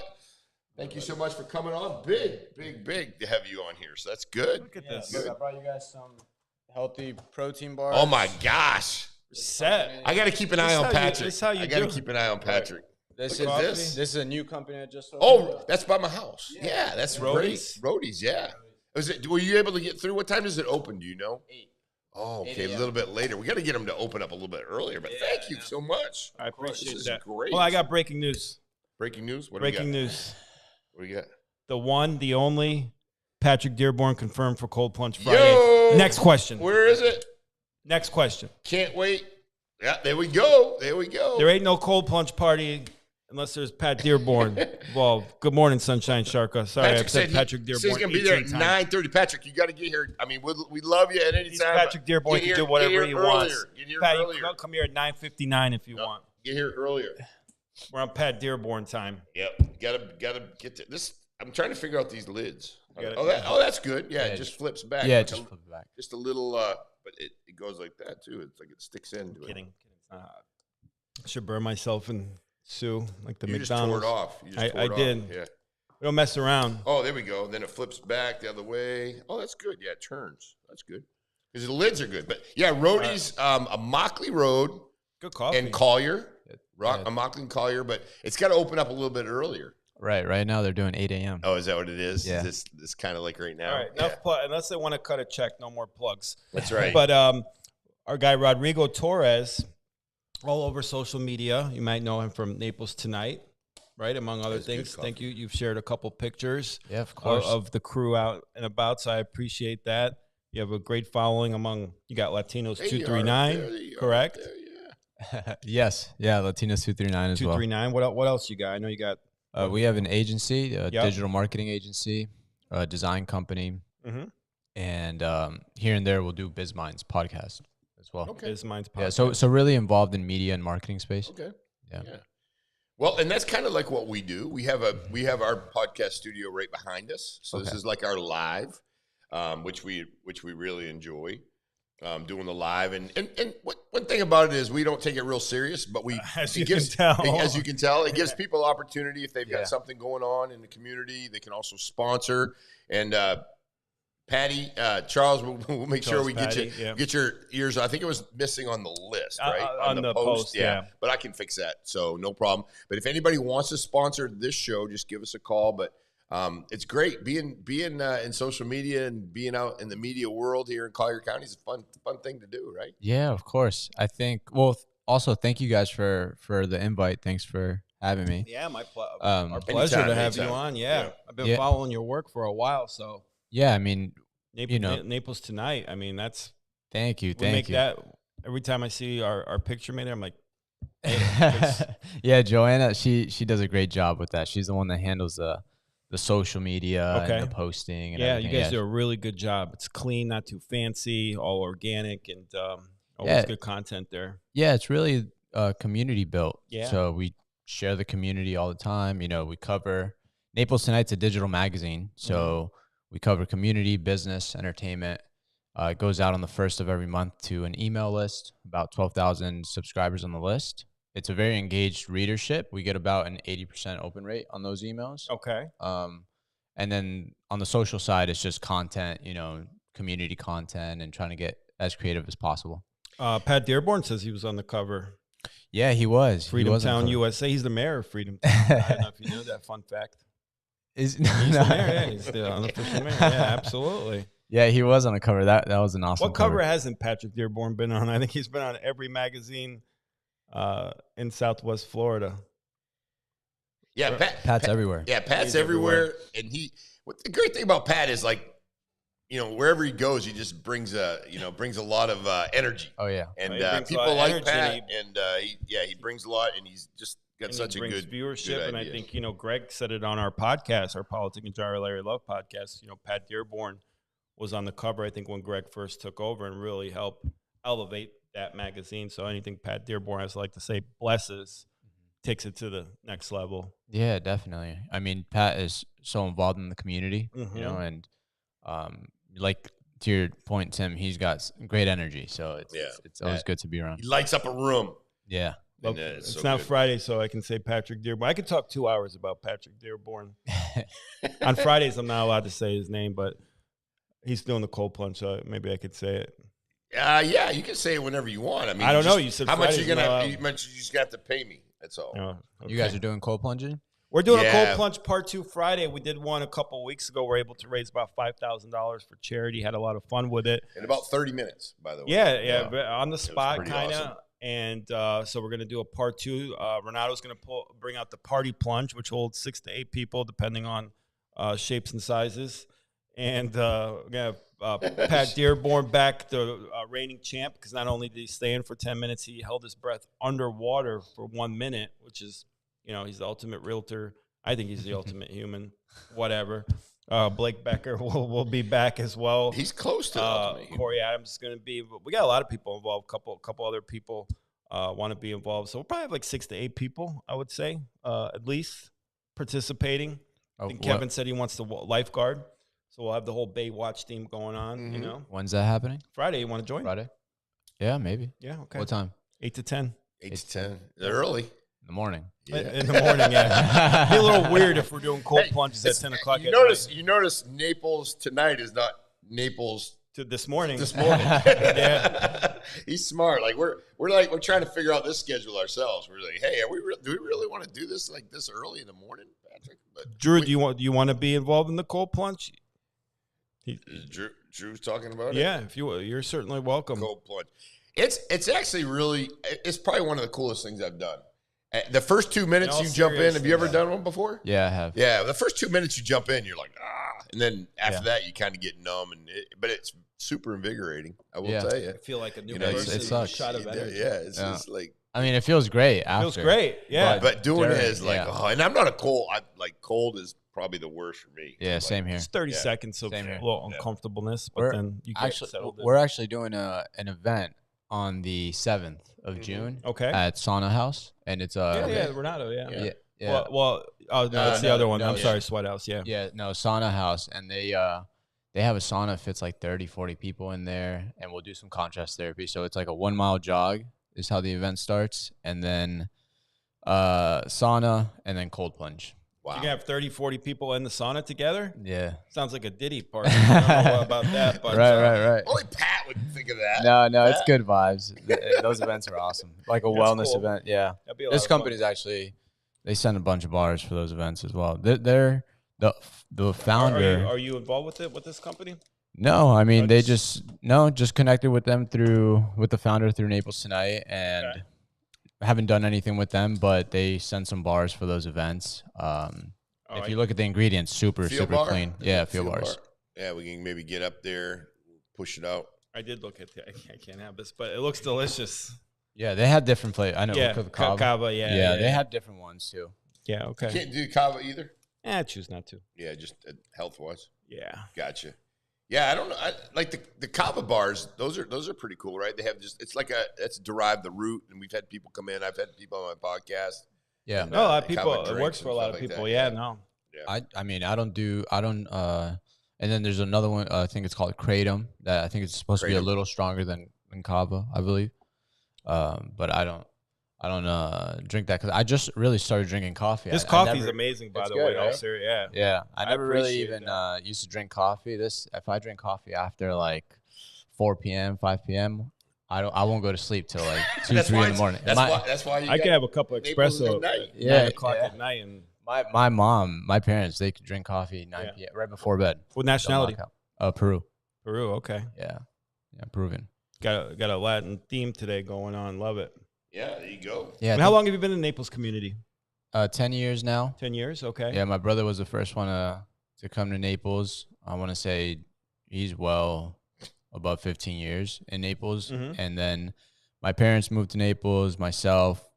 Thank you so much for coming on. Big to have you on here. So that's good. Look at this. I brought you guys some healthy protein bars. Oh my gosh. Set. I got to keep an eye on Patrick. This how you I got to do keep an eye on Patrick. This Look is at this is a new company I just opened. Oh, that's by my house. Yeah, that's Roadies? great. Roadies, yeah. Were you able to get through? What time does it open? Do you know? 8. Oh, 8 okay, a a.m. little bit later. We got to get them to open up a little bit earlier. But thank you so much. I appreciate This is that. great. Well, I got breaking news. Breaking news. What Breaking do we got? news. What do you got? The one, the only, Patrick Dearborn confirmed for Cold Plunge Friday. Yo! Next question. Where is it? Next question. Can't wait. Yeah, there we go. There we go. There ain't no Cold Plunge party unless there's Pat Dearborn involved. Good morning, Sunshine Sharka. Sorry, I said Patrick Dearborn. He's going to be there at 9:30. Patrick, you got to get here. I mean, we love you at any time. Patrick Dearborn can do whatever he wants. Get here Pat, earlier. you can come here at 9:59 if you want. Get here earlier. We're on Pat Dearborn time. Yep. Gotta get to this. I'm trying to figure out these lids. That's good. Yeah, it just flips back. Yeah, Like just flip it back. just a little, but it goes like that too. It's like it sticks into it. Kidding. It's not hot. I should burn myself and sue like the You McDonald's. just tore it off. You just I tore it did. off. Yeah. We don't mess around. Oh, there we go. Then it flips back the other way. Oh, that's good. Yeah, it turns. That's good. Because the lids are good. But yeah, Roadies, a Mockley Road Good coffee. and Collier. Yeah. A Mockley and Collier, but it's got to open up a little bit earlier. Right now they're doing 8 a.m. Oh, is that what it is? Yeah. Is this kind of like right now? All right, Yeah. enough unless they want to cut a check, no more plugs. That's right. But our guy Rodrigo Torres, all over social media. You might know him from Naples Tonight, right? Among other That's good things. coffee. Thank you. You've shared a couple pictures Yeah, of course. of the crew out and about, so I appreciate that. You have a great following among, you got Latinos There you 239, are. There you are. correct? There, yeah. Yes, yeah, Latinos 239 as well. 239. What else you got? I know you got. We have an agency, a Yep. digital marketing agency, a design company, Mhm. and here and there we'll do BizMinds podcast as well. Okay. Biz Minds Yeah, podcast. so really involved in media and marketing space. Okay. Yeah. Well, and that's kind of like what we do. We have our podcast studio right behind us. So this Okay. is like our live, which we really enjoy. Doing the live, and one thing about it is we don't take it real serious, but As it you gives, can tell. as you can tell, it gives people opportunity if they've Yeah. got something going on in the community. They can also sponsor. And Patty, Charles, we'll make sure Charles we Patty, yeah. get your ears. I think it was missing on the list, right? on the post, yeah. But I can fix that, so no problem. But if anybody wants to sponsor this show, just give us a call. But it's great being in social media and being out in the media world here in Collier County is a fun thing to do, right? Yeah, of course. I think. Well, also thank you guys for the invite. Thanks for having me. Yeah, Um, our pleasure to have you anytime. on. Yeah. I've been Yeah. following your work for a while, so Yeah, I mean, Naples, You know. Naples Tonight. I mean, that's thank you, we thank make you. that every time I see our picture made there. I'm like, Yeah, Joanna, she does a great job with that. She's the one that handles the social media Okay. and the posting. And yeah, you everything. guys do a really good job. It's clean, not too fancy, all organic, and always good content there. Yeah, it's really community built. Yeah. So we share the community all the time. You know, we cover Naples Tonight's a digital magazine, so we cover community, business, entertainment. It goes out on the 1st of every month to an email list, about 12,000 subscribers on the list. It's a very engaged readership. We get about an 80% open rate on those emails. Okay. And then on the social side, it's just content, you know, community content and trying to get as creative as possible. Pat Dearborn says he was on the cover. Yeah, he was. Freedom He was on Town, cover. USA. He's the mayor of Freedom Town. I don't know if you knew that fun fact. Is, He's the mayor. Yeah, he's the unofficial mayor. Yeah, absolutely. Yeah, he was on the cover. That was an awesome What cover hasn't Patrick Dearborn been on? I think he's been on every magazine in Southwest Florida. Yeah, Pat's everywhere. Yeah, Pat's He's everywhere. And the great thing about Pat is, like, you know, wherever he goes, he just brings a lot of energy. Oh, yeah. And He brings a lot people of like energy, Pat, and he brings a lot, and he's just got And such he a brings good viewership. good And I idea. think, Greg said it on our podcast, our Politics and Jira Larry Love podcast. Pat Dearborn was on the cover, I think, when Greg first took over and really helped elevate that magazine. So anything Pat Dearborn has like to say blesses, takes it to the next level. Yeah, definitely. I mean, Pat is so involved in the community, Mhm. you know, and like to your point, Tim, he's got great energy. So it's always good to be around. He lights up a room. Yeah. Well, it's so not good. Friday, so I can say Patrick Dearborn. I could talk 2 hours about Patrick Dearborn. On Fridays, I'm not allowed to say his name, but he's doing the cold plunge, so maybe I could say it. Yeah, you can say it whenever you want. I mean, I don't know. You said how Fridays much you gonna? You just got to pay me. That's all. Oh, okay. You guys are doing cold plunging? We're doing a cold plunge part 2 Friday. We did one a couple of weeks ago. We're able to raise about $5,000 for charity. Had a lot of fun with it. In about 30 minutes, by the way. Yeah, on the spot, kind of. Awesome. And so we're going to do a part 2. Renato's going to bring out the party plunge, which holds 6 to 8 people, depending on shapes and sizes. And we're going to have Pat Dearborn back, the reigning champ, because not only did he stay in for 10 minutes, he held his breath underwater for 1 minute, which is, he's the ultimate realtor. I think he's the ultimate human, whatever. Blake Becker will be back as well. He's close to ultimate human. Corey Adams is going to be. But we got a lot of people involved. Couple other people want to be involved. So we'll probably have like 6 to 8 people, I would say, at least participating. I think Kevin said he wants the lifeguard. So we'll have the whole Baywatch theme going on, Mm-hmm. When's that happening? Friday. You want to join? Friday? Yeah, maybe. Yeah, okay. What time? 8 to 10. 8 to 10. They're early. In the morning. Yeah. In the morning, yeah. It'd be a little weird if we're doing cold plunges at 10 o'clock at night. You notice Naples tonight is not Naples to this morning. Yeah. He's smart. Like we're trying to figure out this schedule ourselves. We're like, hey, do we really want to do this like this early in the morning, Patrick? But Drew, do you want to be involved in the cold plunge? Drew's talking about it. Yeah, if you're certainly welcome. Cold plunge. It's actually it's probably one of the coolest things I've done. The first 2 minutes you jump in. Have you ever done one before? Yeah, I have. Yeah, the first 2 minutes you jump in, you're like, and then after that you kind of get numb, but it's super invigorating. I will tell you. I feel like a new person. It sucks. Shot of energy. Yeah, it's just like. I mean, it feels great after. Feels great, yeah. But doing it is like, and I'm not a cold. Cold is probably the worst for me. Yeah, same here. It's 30 seconds of a little uncomfortableness, but then you get settled in. We're actually doing an event on the 7th of June. Okay. At Sauna House, and it's Renato. Yeah. Well, no, it's the other one. I'm sorry, Sweat House. Yeah. Yeah, no, Sauna House, and they have a sauna fits like 30, 40 people in there, and we'll do some contrast therapy. So it's like a 1 mile jog is how the event starts, and then sauna, and then cold plunge. Wow. You can have 30, 40 people in the sauna together? Yeah. Sounds like a Diddy party. I don't know about that. But, right. Only Pat would think of that. No, it's good vibes. Those events are awesome. Like a wellness event, yeah. This company's actually, they send a bunch of bars for those events as well. They're the founder. Are you involved with this company? No, I mean, just connected with them with the founder through Naples Tonight, and haven't done anything with them, but they send some bars for those events. If you look at the ingredients, super clean. Yeah, fuel bars. Yeah, we can maybe get up there, push it out. I did look at I can't have this, but it looks delicious. Yeah, they have different flavors. I know. Yeah, Cava, yeah, they have different ones too. Yeah, okay. You can't do Cava either? I choose not to. Yeah, just health-wise. Yeah. Gotcha. Yeah, I don't know. I like the Cava bars. Those are pretty cool, right? They have it's derived the root, and we've had people come in. I've had people on my podcast. Yeah, a lot of people. It works for a lot of people. Yeah, no. Yeah. I mean, I don't. And then there's another one. I think it's called Kratom. That I think it's supposed to be a little stronger than Cava, I believe. But I don't drink that because I just really started drinking coffee. This coffee is amazing, by the way. Right? Yeah. I never really even used to drink coffee. If I drink coffee after like 4 p.m., 5 p.m., I won't go to sleep till like 2, 3 in the morning. That's why I can have a cup of espresso at 9 o'clock at night. And my mom, my parents, they could drink coffee 9 p.m. right before bed. What nationality? Peru. Peru. Okay. Yeah, Peruvian. Got a Latin theme today going on. Love it. Yeah, there you go. Yeah. How long have you been in the Naples community? 10 years now. 10 years. Okay. Yeah, my brother was the first one to come to Naples. I want to say he's well above 15 years in Naples. Mm-hmm. And then my parents moved to Naples, myself,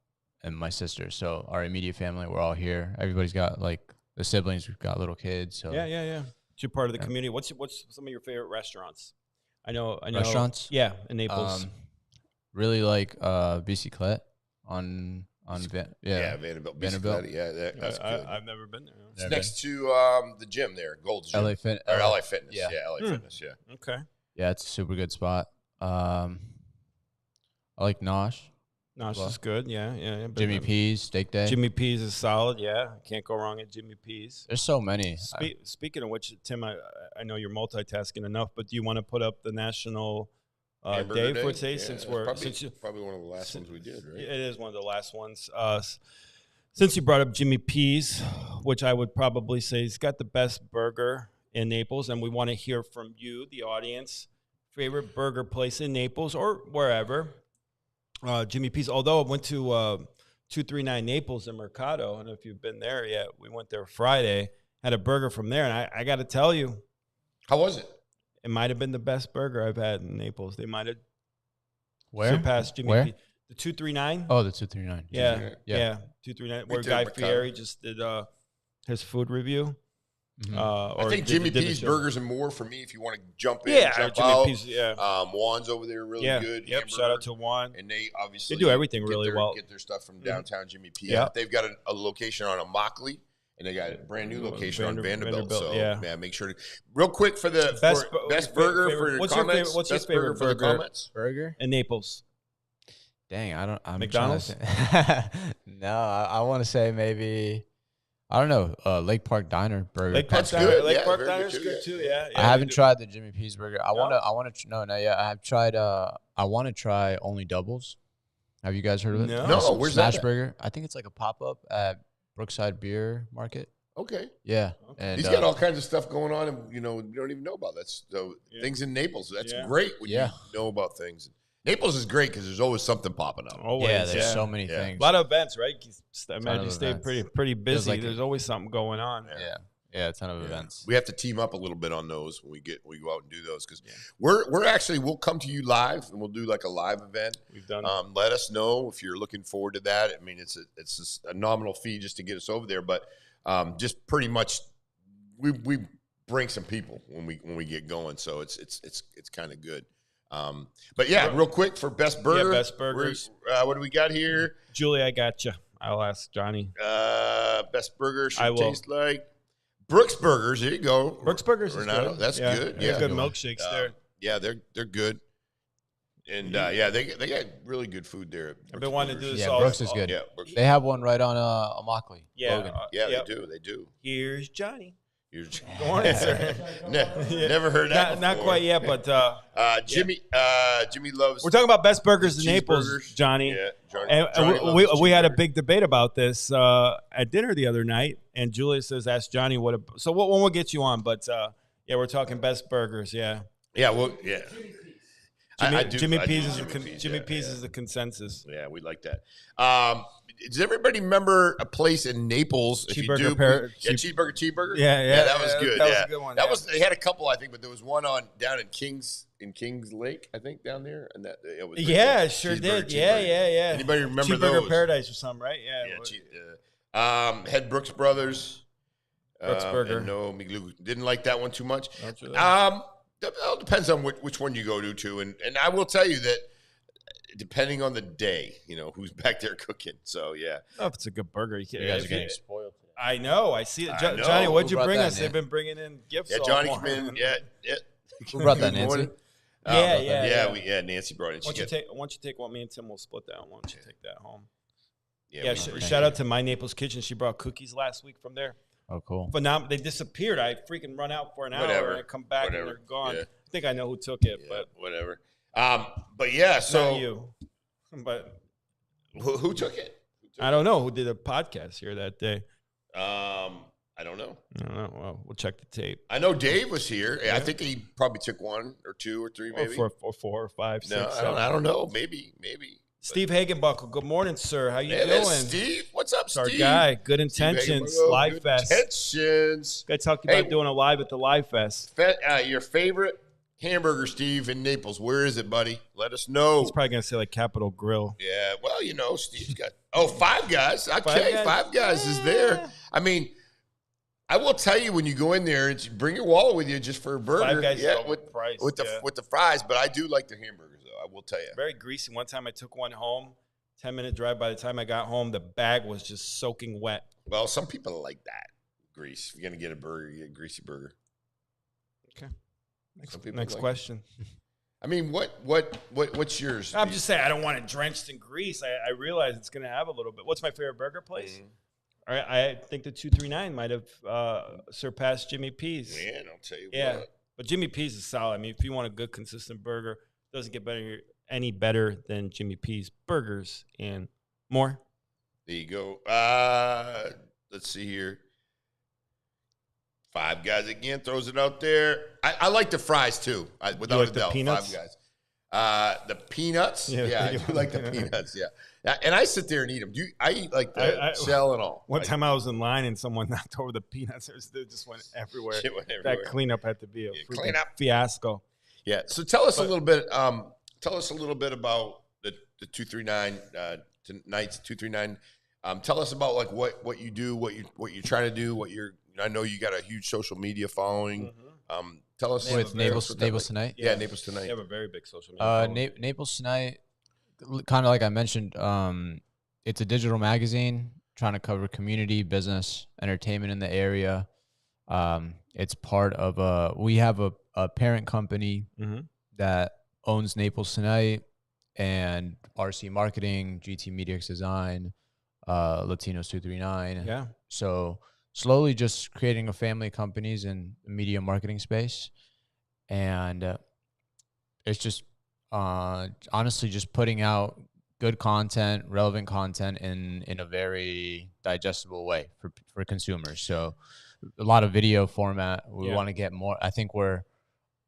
and my sister. So our immediate family, we're all here. Everybody's got like the siblings. We've got little kids. So yeah. You're part of the community. What's some of your favorite restaurants? I know. Restaurants? Yeah, in Naples. Really like Bicyclette on Vanderbilt. Bicyclette. Yeah, that's good. I've never been there. It's next to the gym there, Gold's Gym. LA Fitness. Yeah, LA Fitness. Yeah. Okay. Yeah, it's a super good spot. I like Nosh. Nosh is good. Yeah. But Jimmy P's, Steak Day. Jimmy P's is solid. Yeah, can't go wrong at Jimmy P's. There's so many. Speaking of which, Tim, I know you're multitasking enough, but do you want to put up the national day for today? Since probably one of the last ones we did, right? It is one of the last ones. Since you brought up Jimmy P's, which I would probably say he's got the best burger in Naples, and we want to hear from you, the audience, favorite burger place in Naples or wherever. Jimmy P's, although I went to 239 Naples in Mercado. I don't know if you've been there yet. We went there Friday, had a burger from there, and I got to tell you. How was it? It might have been the best burger I've had in Naples. They might have surpassed Jimmy Where? P's. The 239? Oh, the 239. Yeah. 239, where Guy Fieri just did his food review. Mm-hmm. I think Jimmy P's Burgers and More for me, if you want to jump in, jump Jimmy out. P's, Juan's over there, really good. Yep, shout out to Juan. And they obviously do everything really well. Get their stuff from downtown Jimmy P. Yeah. They've got a location on Immokalee, and they got a brand new location on Vanderbilt. So yeah, make sure to real quick for the best burger for your comments. What's your favorite burger for the comments? Burger in Naples? Dang, I'm McDonald's. No, I want to say maybe. I don't know. Lake Park Diner burger. Lake Park Diner. Lake Park Diner's good too. Yeah. I haven't tried the Jimmy P's burger. I want to. No, not yet. I have tried. I want to try Only Doubles. Have you guys heard of it? No. Where's Smash that? Burger. I think it's like a pop up at Brookside Beer Market. Okay. Yeah. And he's got all kinds of stuff going on, and you don't even know about that. So things in Naples. That's great when you know about things. Naples is great because there's always something popping up. Always, there's so many things. A lot of events, right? I imagine you stay pretty busy. Like there's always something going on. Yeah, a ton of events. We have to team up a little bit on those when we go out and do those because we'll come to you live and we'll do like a live event. We've done. Let us know if you're looking forward to that. I mean, it's a nominal fee just to get us over there, but just pretty much we bring some people when we get going, so it's kind of good. But real quick for best burger. Yeah, best burgers. What do we got here? Julie, I got you. I'll ask Johnny. Best burger should taste like Brooks Burgers. There you go. Brooks Burgers is good. That's good. Yeah, good milkshakes there. Yeah, they're good. And they got really good food there. I've been wanting to do this. Brooks is good. Yeah, Brooks. They have one right on Immokalee. Yeah, They do. Here's Johnny. Good morning, sir. Never heard that. Not quite yet, but Jimmy loves. We're talking about best burgers in Naples, Johnny. Yeah, Johnny we had a big debate about this at dinner the other night, and Julia says, "Ask Johnny what." So when we'll get you on, but we're talking best burgers. Yeah. Yeah. Well, yeah. Jimmy P's is the consensus. Yeah, we like that. Does everybody remember a place in Naples? Cheeseburger. Cheeseburger. Yeah, that was good. That was a good one. They had a couple, I think, but there was one down in Kings Lake, I think, down there, and that it was. Yeah, sure did. Yeah. Anybody remember Cheeseburger those? Paradise or something, right? Yeah. Had Brooks Brothers. Brooks Burger. No, didn't like that one too much. It all depends on which one you go to too, and I will tell you that depending on the day, who's back there cooking. So yeah, if it's a good burger, you guys are getting spoiled today. I know. I see it, Johnny. What'd you bring us? They've been bringing in gifts. Yeah, Johnny came in. Yeah. Who brought that, Nancy? Nancy brought it. Why don't you take one? Me and Tim will split that. Why don't you take that home? Yeah. Shout out to My Naples Kitchen. She brought cookies last week from there. Oh, cool. But now they disappeared. I freaking run out for an hour and I come back and they're gone. Yeah. I think I know who took it, but whatever. But yeah, so not you. But who took it? I don't know who did a podcast here that day. I don't know. Well, we'll check the tape. I know Dave was here. Yeah. I think he probably took one or two or three, maybe. Or four or five, no, six. I don't know. Maybe. Steve Hagenbuckle, good morning, sir. How you doing? Steve, what's up, Steve? Our guy, Good Intentions, Live Fest. Intentions. I talked about doing a live at the Live Fest. Your favorite hamburger, Steve, in Naples. Where is it, buddy? Let us know. He's probably going to say like Capitol Grill. Yeah, well, Steve's got Five Guys. Okay, Five Guys is there. I mean, I will tell you when you go in there, bring your wallet with you just for a burger. Five Guys with the fries, but I do like the hamburgers. I will tell you. Very greasy. One time I took one home, 10-minute drive. By the time I got home, the bag was just soaking wet. Well, some people like that. Grease. If you're going to get a burger, you get a greasy burger. Okay. Next question. I mean, what's yours? I'm just saying I don't want it drenched in grease. I realize it's going to have a little bit. What's my favorite burger place? I think the 239 might have surpassed Jimmy P's. Man, I'll tell you what. But Jimmy P's is solid. I mean, if you want a good, consistent burger, it doesn't get any better than Jimmy P's burgers and more. There you go. Let's see here. Five Guys again throws it out there. I like the fries too. Without a doubt, peanuts? Five Guys. The peanuts. Yeah, I do like the peanuts. Yeah, and I sit there and eat them. I eat like the shell and all. One time I was in line and someone knocked over the peanuts. They just went everywhere. Shit went everywhere. That cleanup had to be a cleanup fiasco. Yeah. So tell us a little bit. Tell us a little bit about the 239 tonight's 239. Tell us about like what you do, what you're trying to do, I know you got a huge social media following. Tell us with Naples Tonight. Yeah, Naples Tonight. You have a very big social media. Naples Tonight, kind of like I mentioned, it's a digital magazine trying to cover community, business, entertainment in the area. It's part of we have a parent company that owns Naples Tonight and RC Marketing, GT Media Design, Latinos 239. Yeah. So slowly just creating a family of companies in the media marketing space. And it's just honestly just putting out good content, relevant content in a very digestible way for consumers. So a lot of video format. We want to get more. I think we're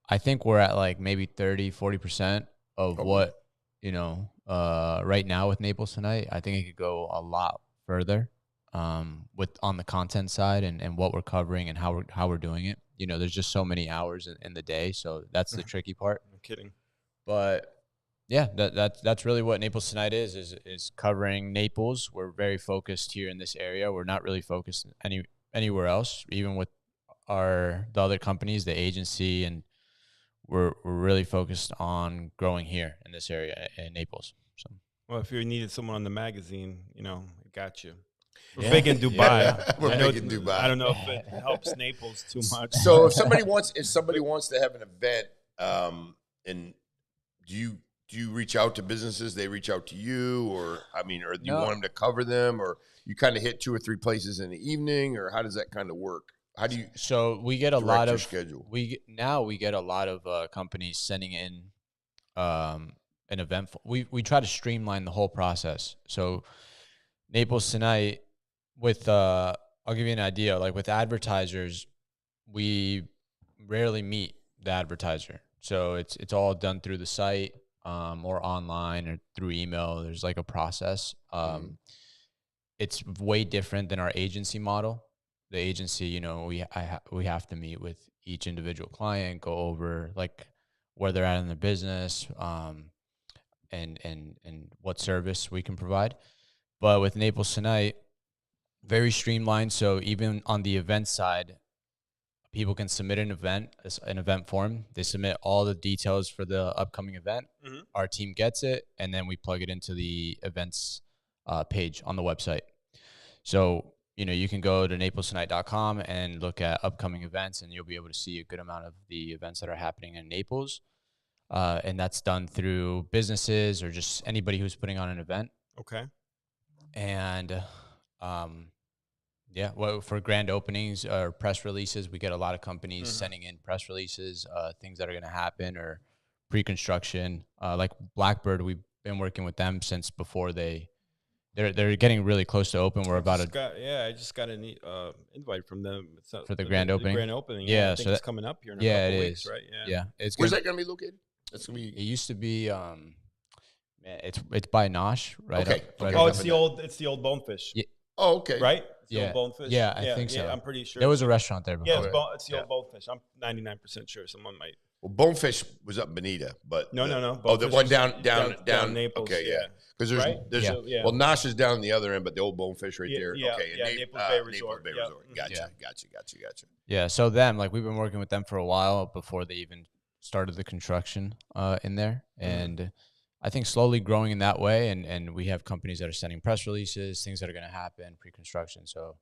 at like maybe 30-40% of what, right now with Naples Tonight. I think it could go a lot further. On the content side and what we're covering and how we're doing it. There's just so many hours in the day, so that's the tricky part. I'm kidding. But yeah, that's really what Naples Tonight is covering Naples. We're very focused here in this area. We're not really focused anywhere else, even with the other companies, the agency, and we're really focused on growing here in this area in Naples. So, well, if you needed someone on the magazine, I got you. We're big in Dubai. We're big in Dubai. I don't know if it helps Naples too much. So if somebody wants to have an event, and do you reach out to businesses? They reach out to you, or do you want them to cover them, or you kind of hit 2 or 3 places in the evening, or how does that kind of work? How do you? So we get a lot of schedule. We get a lot of companies sending in an event. We try to streamline the whole process. So Naples Tonight. I'll give you an idea. Like with advertisers, we rarely meet the advertiser. So it's all done through the site, or online or through email. There's like a process. It's way different than our agency model. The agency, we have to meet with each individual client, go over like where they're at in their business, and what service we can provide. But with Naples Tonight, very streamlined. So even on the event side, people can submit an event form. They submit all the details for the upcoming event. Our team gets it, and then we plug it into the events page on the website. So, you can go to naplestonight.com and look at upcoming events, and you'll be able to see a good amount of the events that are happening in Naples. And that's done through businesses or just anybody who's putting on an event. Okay. And for grand openings or press releases, we get a lot of companies sending in press releases, things that are going to happen, or pre-construction. Like Blackbird, we've been working with them since before they're getting really close to open. We're about I just got an invite from them for the grand opening. The grand opening, yeah. I think it's coming up here in a couple weeks, right? Yeah. Where's that going to be located? That's going to be. It used to be. It's by Nosh, right? Okay. It's the old Bonefish. Yeah. Oh, okay. Right? It's the old Bonefish. Yeah, I think so. I'm pretty sure. There was a restaurant there before. Yeah, it's the old Bonefish. I'm 99% sure someone might. Well, Bonefish was up Bonita, but no. The one down Naples. Okay, yeah. Because there's well, Nosh is down the other end, but the old Bonefish right there. Okay, Naples Bay Resort. Gotcha. Yeah, so we've been working with them for a while before they even started the construction in there, and I think slowly growing in that way, and we have companies that are sending press releases, things that are going to happen pre-construction. So,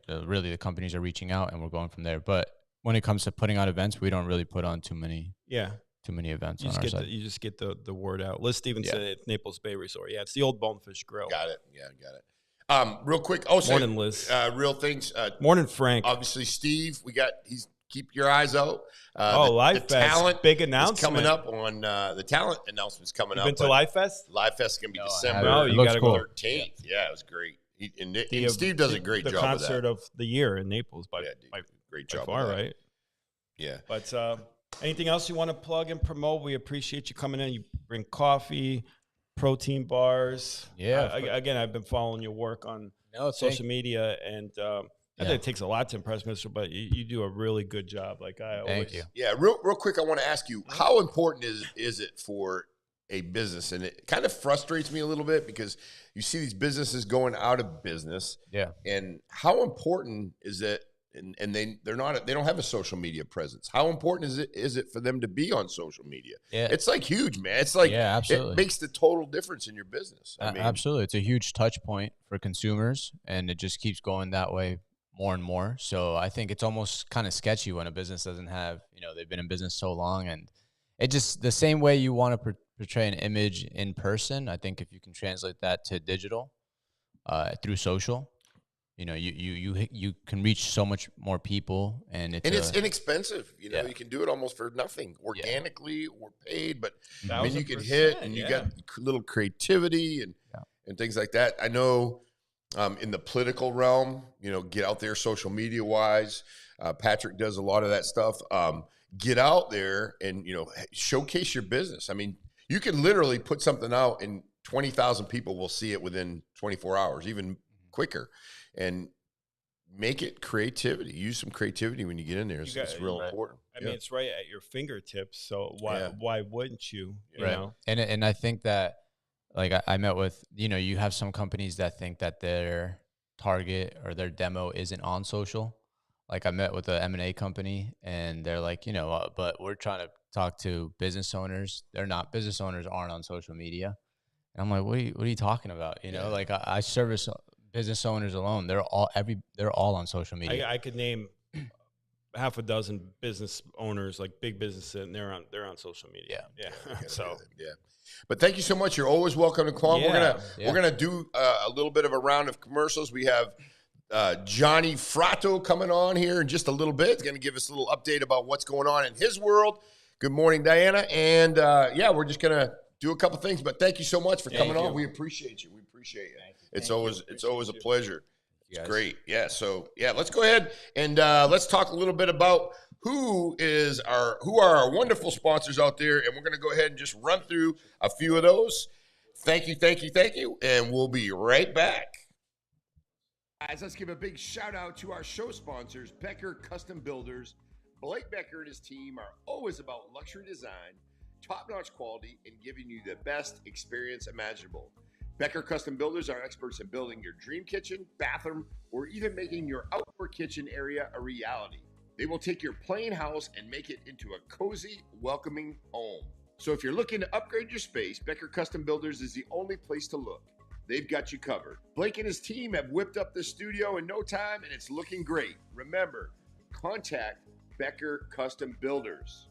really the companies are reaching out, and we're going from there. But when it comes to putting on events, we don't really put on too many Yeah. too many events You on just our get side. you just get the word out. Liz Stevens Yeah. said it's Naples Bay Resort. Yeah, it's the old Bonefish Grill. Got it. Yeah, got it. Real quick. Oh, so, Morning, Liz. real things. Morning, Frank. Obviously, Steve. Keep your eyes out. Live the Fest, talent big is announcement coming up on the talent announcement's coming You up. been to Live Fest? Live Fest is gonna be No, I December. haven't. No, It you looks gotta cool. go. 13th. Yeah, it was great. And Steve does a great the job concert of that. of the year in Naples by, Yeah, dude, by, great by job. far, of that. right? Yeah. But anything else you want to plug and promote? We appreciate you coming in. You bring coffee, protein bars. Yeah. Again, I've been following your work on social media, and I think it takes a lot to impress Mr. But you do a really good job. Like I always. Thank you. Yeah, real quick, I want to ask you, how important is it for a business? And it kind of frustrates me a little bit because you see these businesses going out of business. Yeah. And how important is it? And they don't have a social media presence. How important is it for them to be on social media? Yeah. It's like huge, man. It's like absolutely. it makes the total difference in your business. I mean, Absolutely. It's a huge touch point for consumers, and it just keeps going that way more and more. So I think it's almost kind of sketchy when a business doesn't have, they've been in business so long, and it just the same way you want to portray an image in person. I think if you can translate that to digital through social, you can reach so much more people, and it's inexpensive. You can do it almost for nothing, organically or paid. But I mean, you can 1,000%, hit, and you got little creativity and things like that. I know in the political realm, get out there social media wise. Patrick does a lot of that stuff. Get out there and showcase your business. I mean, you can literally put something out, and 20,000 people will see it within 24 hours, even quicker. And make it creativity. Use some creativity when you get in there. It's real important. I mean, it's right at your fingertips. So why wouldn't you? You know? And I think that, like, I met with, you have some companies that think that their target or their demo isn't on social. Like, I met with a M&A company, and they're like, but we're trying to talk to business owners. Business owners aren't on social media. And I'm like, what are you talking about? Like, I service business owners alone. They're all on social media. I could name half a dozen business owners, like big businesses, and they're on social media. Yeah. But thank you so much. You're always welcome to Kwame. We're gonna do a little bit of a round of commercials. We have Johnny Frotto coming on here in just a little bit. He's gonna give us a little update about what's going on in his world. Good morning, Diana. And we're just gonna do a couple things. But thank you so much for coming on. We appreciate you. We appreciate you. It's always a pleasure. It's great. Yeah. So let's go ahead and let's talk a little bit about who are our wonderful sponsors out there, and we're going to go ahead and just run through a few of those. Thank you, and we'll be right back. Guys, let's give a big shout out to our show sponsors, Becker Custom Builders. Blake Becker and his team are always about luxury design, top-notch quality, and giving you the best experience imaginable. Becker Custom Builders are experts in building your dream kitchen, bathroom, or even making your outdoor kitchen area a reality. They will take your plain house and make it into a cozy, welcoming home. So if you're looking to upgrade your space, Becker Custom Builders is the only place to look. They've got you covered. Blake and his team have whipped up the studio in no time, and it's looking great. Remember, contact Becker Custom Builders.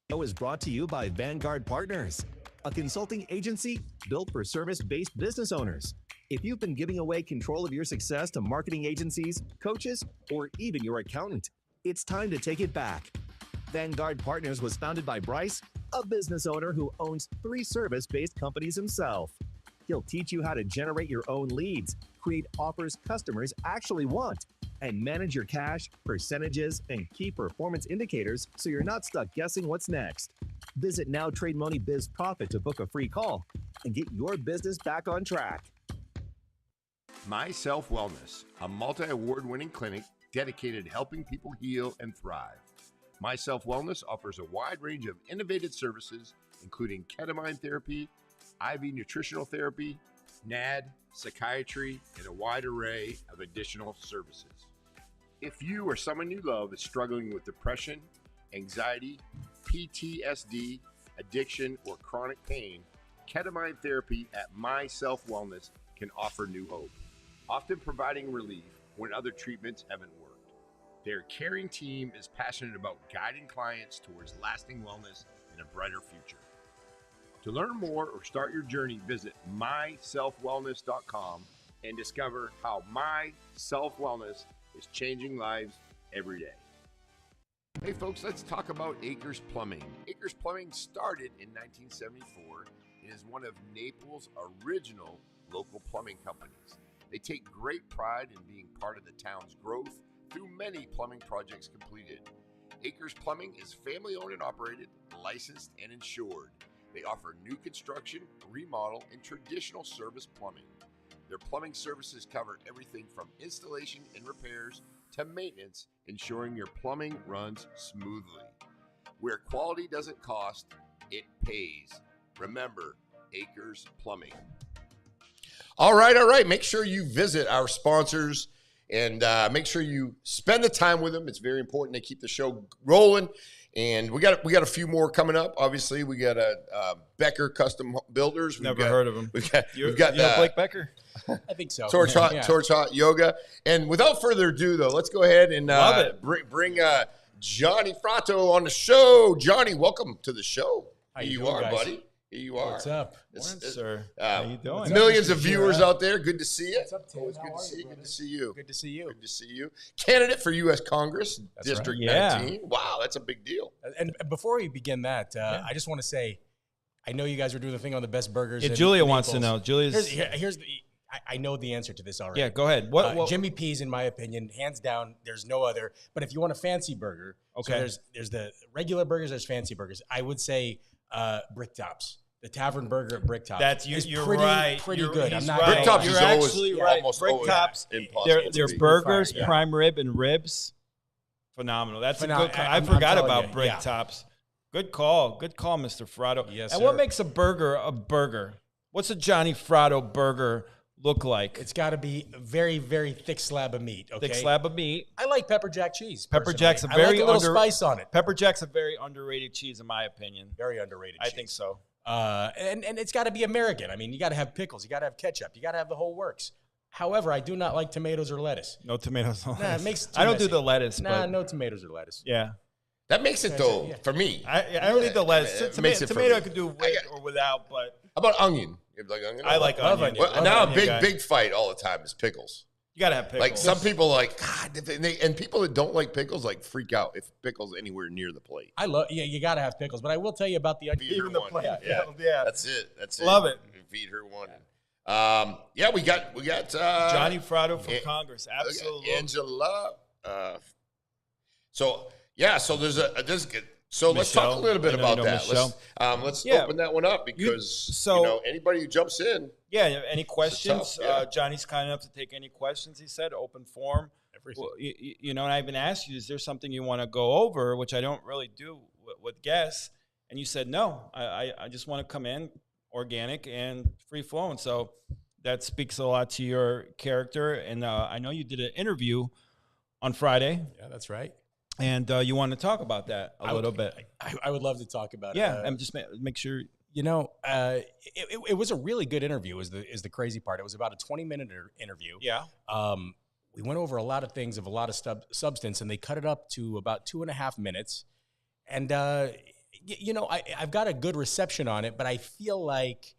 Show is brought to you by Vanguard Partners, a consulting agency built for service-based business owners. If you've been giving away control of your success to marketing agencies, coaches, or even your accountant, it's time to take it back. Vanguard Partners was founded by Bryce, a business owner who owns 3 service-based companies himself. He'll teach you how to generate your own leads, create offers customers actually want, and manage your cash, percentages, and key performance indicators so you're not stuck guessing what's next. Visit Now Trade Money Biz Profit to book a free call and get your business back on track. My Self Wellness, a multi-award-winning clinic dedicated to helping people heal and thrive. My Self Wellness offers a wide range of innovative services, including ketamine therapy, IV nutritional therapy, NAD, psychiatry, and a wide array of additional services. If you or someone you love is struggling with depression, anxiety, PTSD, addiction, or chronic pain, ketamine therapy at My Self Wellness can offer new hope, often providing relief when other treatments haven't worked. Their caring team is passionate about guiding clients towards lasting wellness and a brighter future. To learn more or start your journey, visit myselfwellness.com and discover how My Self Wellness is changing lives every day. Hey folks, let's talk about Acres Plumbing. Acres Plumbing started in 1974 and is one of Naples' original local plumbing companies. They take great pride in being part of the town's growth through many plumbing projects completed. Acres Plumbing is family owned and operated, licensed and insured. They offer new construction, remodel, and traditional service plumbing. Their plumbing services cover everything from installation and repairs to maintenance, ensuring your plumbing runs smoothly. Where quality doesn't cost, it pays. Remember, Acres Plumbing. All right. Make sure you visit our sponsors and make sure you spend the time with them. It's very important to keep the show rolling. And we got a few more coming up. Obviously, we got a Becker Custom Builders. Never heard of him. We've got you know Blake Becker. I think so. Torch Hot Yoga. And without further ado, though, let's go ahead and bring Johnny Frotto on the show. Johnny, welcome to the show. Here you are, buddy. Here you are. What's up? Morning, sir. How you doing? Millions of viewers out there. Good to see you. What's up, Tim? Always good to see you. Good to see you. Good to see you. Good to see you. Candidate for U.S. Congress, That's District right. 19. Wow, that's a big deal. And before we begin that, I just want to say, I know you guys are doing the thing on the best burgers. Yeah, in Julia wants to Naples. know. Julia's. Here's the. I know the answer to this already. Yeah, go ahead. What Jimmy P's, in my opinion, hands down, there's no other. But if you want a fancy burger, Okay. so there's the regular burgers, there's fancy burgers. I would say Brick Tops. The Tavern Burger at Brick Tops. That's is you're pretty, right. Pretty You're- good. he's I'm not right. gonna Brick Tops lie. is You're always actually right. almost Brick always Tops. impossible. Their to beat. burgers, Yeah. prime rib and ribs, phenomenal. That's a good. I I'm forgot telling about you, Brick yeah. Tops. Good call, Mr. Frotto. Yes, And what sir. makes a burger a burger? What's a Johnny Frotto burger look like? It's got to be a very, very thick slab of meat. Okay. Thick slab of meat. I like pepper jack cheese. Pepper personally. jack's a I very like a little spice on it. Pepper jack's a very underrated cheese, in my opinion. Very underrated. I cheese. think so. And it's got to be American. I mean, you got to have pickles. You got to have ketchup. You got to have the whole works. However, I do not like tomatoes or lettuce. No tomatoes. Nah, it makes it too I don't messy. do the lettuce. Nah, but no tomatoes or lettuce. Yeah. That makes it, though, for me. I don't need the lettuce. It makes it for Tomato me. I could do with or without, but How about onion? You like onion? I like Love onion. onion. Well, now a onion guy. big fight all the time is pickles. You gotta have pickles. Like some people like, God, and people that don't like pickles like freak out if pickles anywhere near the plate. I love. Yeah, you got to have pickles. But I will tell you about the onion. Feed her one. Yeah. That's it. Love it. Feed her one. Yeah, we got Johnny Frotto for Congress. Absolutely. Angela. So let's Michelle. talk a little bit I know about you know that. Michelle. Let's Yeah. open that one up because so- anybody who jumps in. Yeah. Any questions? tough, yeah. Johnny's kind enough to take any questions. He said open forum. Everything. Well, and I even asked you, is there something you want to go over, which I don't really do with guests? And you said no. I just want to come in organic and free flowing. So that speaks a lot to your character. And I know you did an interview on Friday. Yeah, that's right. And you want to talk about that a little bit. I would love to talk about it. Yeah, and just make sure. You know, it was a really good interview. Is the crazy part? It was about a 20-minute interview. Yeah. We went over a lot of things of a lot of substance, and they cut it up to about 2.5 minutes. And I've got a good reception on it, but I feel like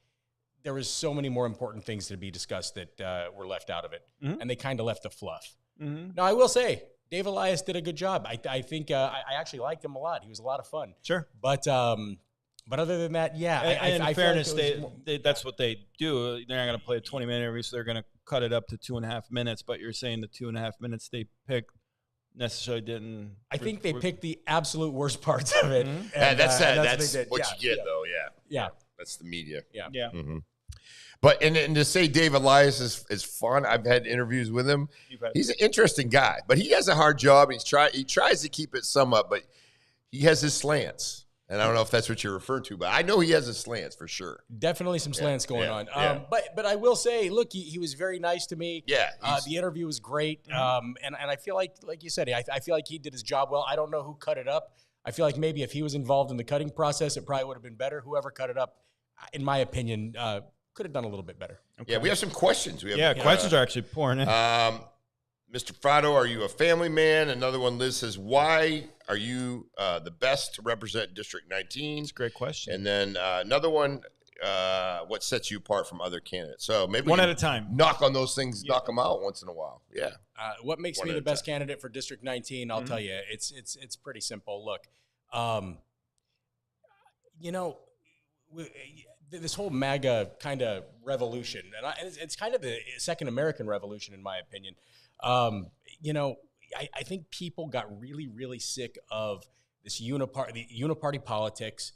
there was so many more important things to be discussed that were left out of it, and they kind of left the fluff. Mm-hmm. Now, I will say, Dave Elias did a good job. I think I actually liked him a lot. He was a lot of fun. Sure. But other than that, yeah. And I in feel fairness, like it was that's what they do. They're not going to play a 20-minute interview, so they're going to cut it up to 2.5 minutes. But you're saying the 2.5 minutes they picked necessarily didn't. I think they picked the absolute worst parts of it. Mm-hmm. And, That's what they did. what Yeah, you get, though. Yeah. Yeah. That's the media. Yeah. Yeah. Mm-hmm. But and to say Dave Elias is fun, I've had interviews with him. He's an interesting guy, but he has a hard job. He tries to keep it somewhat, but he has his slants. And I don't know if that's what you're referring to, but I know he has his slants for sure. Definitely some slants going on. Yeah. But I will say, look, he was very nice to me. Yeah. The interview was great. And I feel like you said, I feel like he did his job well. I don't know who cut it up. I feel like maybe if he was involved in the cutting process, it probably would have been better. Whoever cut it up, in my opinion, could have done a little bit better. Okay. Yeah, we have some questions. Questions are actually pouring in. Mr. Frotto, are you a family man? Another one, Liz says, why are you the best to represent District 19? That's a great question. And then another one, what sets you apart from other candidates? So maybe one at a time. Knock on those things, knock them out once in a while. Yeah. What makes me the best candidate for District 19? I'll tell you, it's pretty simple. Look, this whole MAGA kind of revolution, and it's kind of the second American revolution, in my opinion. I think people got really, really sick of this uniparty politics.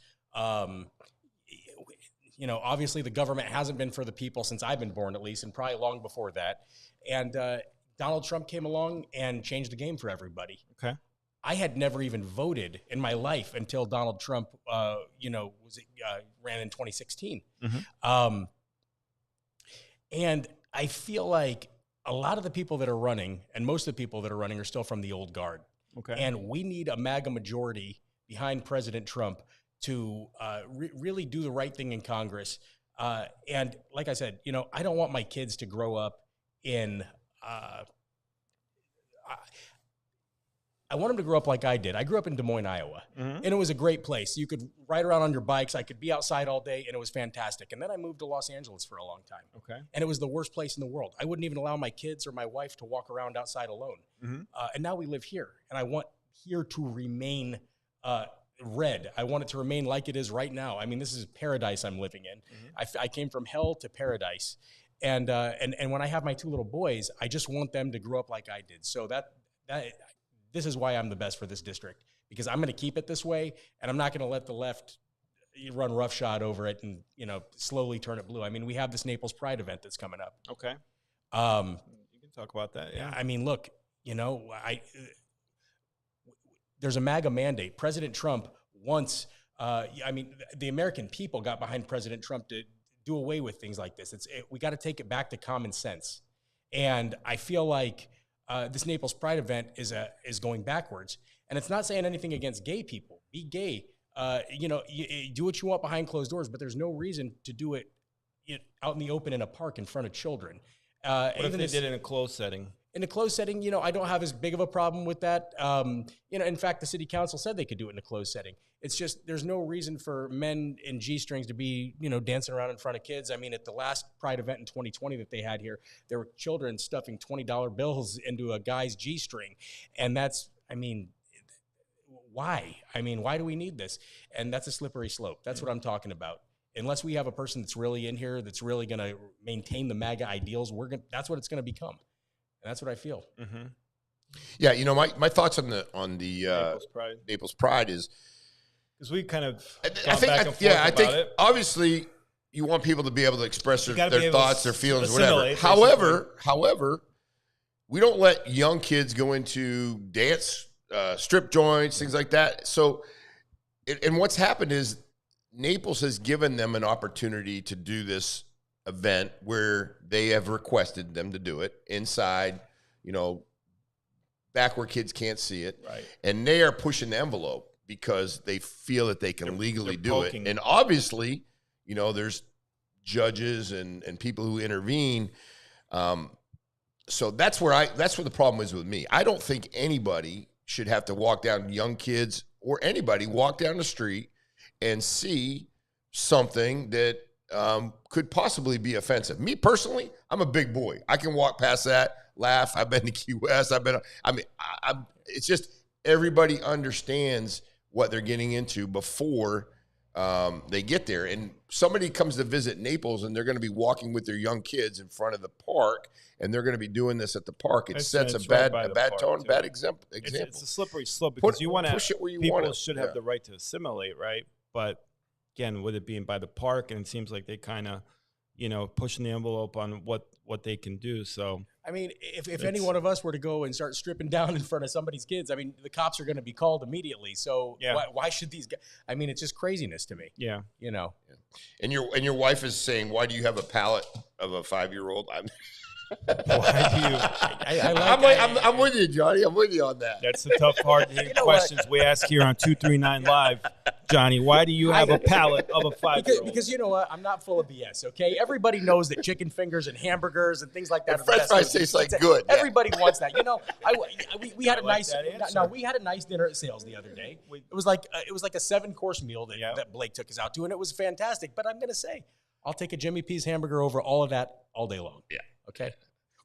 Obviously the government hasn't been for the people since I've been born, at least, and probably long before that. And Donald Trump came along and changed the game for everybody. Okay. I had never even voted in my life until Donald Trump, ran in 2016. Mm-hmm. And I feel like a lot of the people that are running, and most of the people that are running, are still from the old guard. Okay. And we need a MAGA majority behind President Trump to really do the right thing in Congress. And like I said, I don't want my kids to grow up in I want them to grow up like I did. I grew up in Des Moines, Iowa, and it was a great place. You could ride around on your bikes. I could be outside all day, and it was fantastic. And then I moved to Los Angeles for a long time. Okay. And it was the worst place in the world. I wouldn't even allow my kids or my wife to walk around outside alone. Mm-hmm. And now we live here, and I want here to remain red. I want it to remain like it is right now. I mean, this is paradise I'm living in. Mm-hmm. I came from hell to paradise. And when I have my two little boys, I just want them to grow up like I did. So this is why I'm the best for this district, because I'm going to keep it this way, and I'm not going to let the left run roughshod over it and slowly turn it blue. I mean, we have this Naples Pride event that's coming up. Okay. You can talk about that. Yeah. I mean, look, there's a MAGA mandate. President Trump wants. The American people got behind President Trump to do away with things like this. We got to take it back to common sense, and I feel like. This Naples Pride event is going backwards, and it's not saying anything against gay people. Be gay, you do what you want behind closed doors, but there's no reason to do it out in the open in a park in front of children. What if they did it in a closed setting? In a closed setting, I don't have as big of a problem with that. In fact, the city council said they could do it in a closed setting. It's just there's no reason for men in G-strings to be, dancing around in front of kids. I mean, at the last Pride event in 2020 that they had here, there were children stuffing $20 bills into a guy's G-string. And why? I mean, why do we need this? And that's a slippery slope. That's what I'm talking about. Unless we have a person that's really in here that's really going to maintain the MAGA ideals, that's what it's going to become. And that's what I feel. Mm-hmm. Yeah, my thoughts on the Naples Pride is because we kind of I think obviously you want people to be able to express their thoughts, their feelings, whatever. However, we don't let young kids go into dance, strip joints, things like that. So, and what's happened is Naples has given them an opportunity to do this event where they have requested them to do it inside, back where kids can't see it. Right. And they are pushing the envelope because they feel that they can legally do it. And obviously, there's judges and people who intervene. So that's where the problem is with me. I don't think anybody should have to walk down, young kids or anybody walk down the street and see something that could possibly be offensive. Me personally, I'm a big boy. I can walk past that, laugh. I've been to Key West. It's just everybody understands what they're getting into before they get there. And somebody comes to visit Naples and they're going to be walking with their young kids in front of the park and they're going to be doing this at the park. It sets a bad tone, bad example. It's a slippery slope because you want to push it where you people want it. should have the right to assimilate, right? But again, with it being by the park, and it seems like they kind of, pushing the envelope on what they can do. So, I mean, if any one of us were to go and start stripping down in front of somebody's kids, I mean, the cops are going to be called immediately. So why should these guys? I mean, it's just craziness to me. Yeah. And your wife is saying, why do you have a palate of a 5-year-old? I'm with you, Johnny. I'm with you on that. That's the tough, hard questions we ask here on 239 Live. Johnny? Why do you have a palate of a 5-year-old? Because you know what? I'm not full of BS, okay? Everybody knows that chicken fingers and hamburgers and things like that. French fries taste like good. Everybody wants that. You know, we had a nice we had a nice dinner at Sales the other day. It was like a 7-course meal that Blake took us out to, and it was fantastic. But I'm gonna say, I'll take a Jimmy P's hamburger over all of that all day long. Yeah. Okay.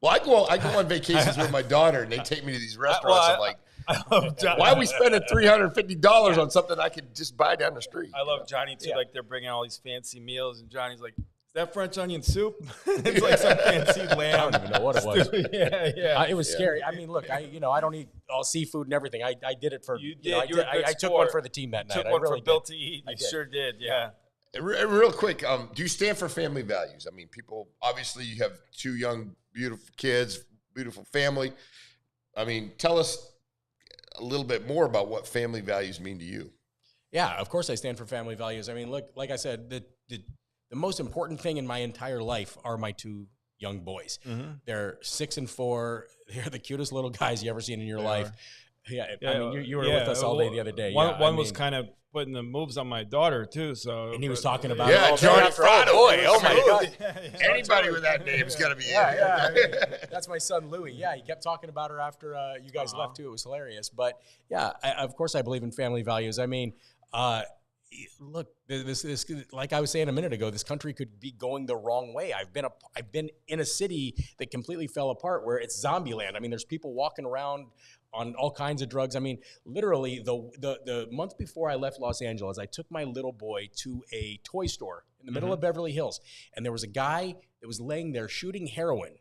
Well, I go on vacations with my daughter, and they take me to these restaurants. I'm like, why are we spending $350 on something I could just buy down the street? I love Johnny too. Like they're bringing all these fancy meals, and Johnny's like, "Is that French onion soup?" It's like some fancy lamb. I don't even know what it was. Yeah. It was scary. I mean, look, I don't eat all seafood and everything. I did it for you. I took one for the team that night. Took one for Bill to eat. You sure did. Yeah. Real quick, do you stand for family values? I mean, people, obviously you have 2 young, beautiful kids, beautiful family. I mean, tell us a little bit more about what family values mean to you. Yeah, of course I stand for family values. I mean, look, like I said, the most important thing in my entire life are my 2 young boys. Mm-hmm. They're 6 and 4. They're the cutest little guys you ever seen in your life. Yeah, I mean, you were with us all day the other day. One was kind of putting the moves on my daughter too. So and he was talking about Johnny Frotto. Boy, oh my God! Anybody with that name is gonna be I mean, that's my son Louis. Yeah, he kept talking about her after you guys left too. It was hilarious. But yeah, of course I believe in family values. I mean, look, this like I was saying a minute ago, this country could be going the wrong way. I've been in a city that completely fell apart where it's zombie land. I mean, there's people walking around on all kinds of drugs. I mean, literally the month before I left Los Angeles, I took my little boy to a toy store in the middle of Beverly Hills, and there was a guy that was laying there shooting heroin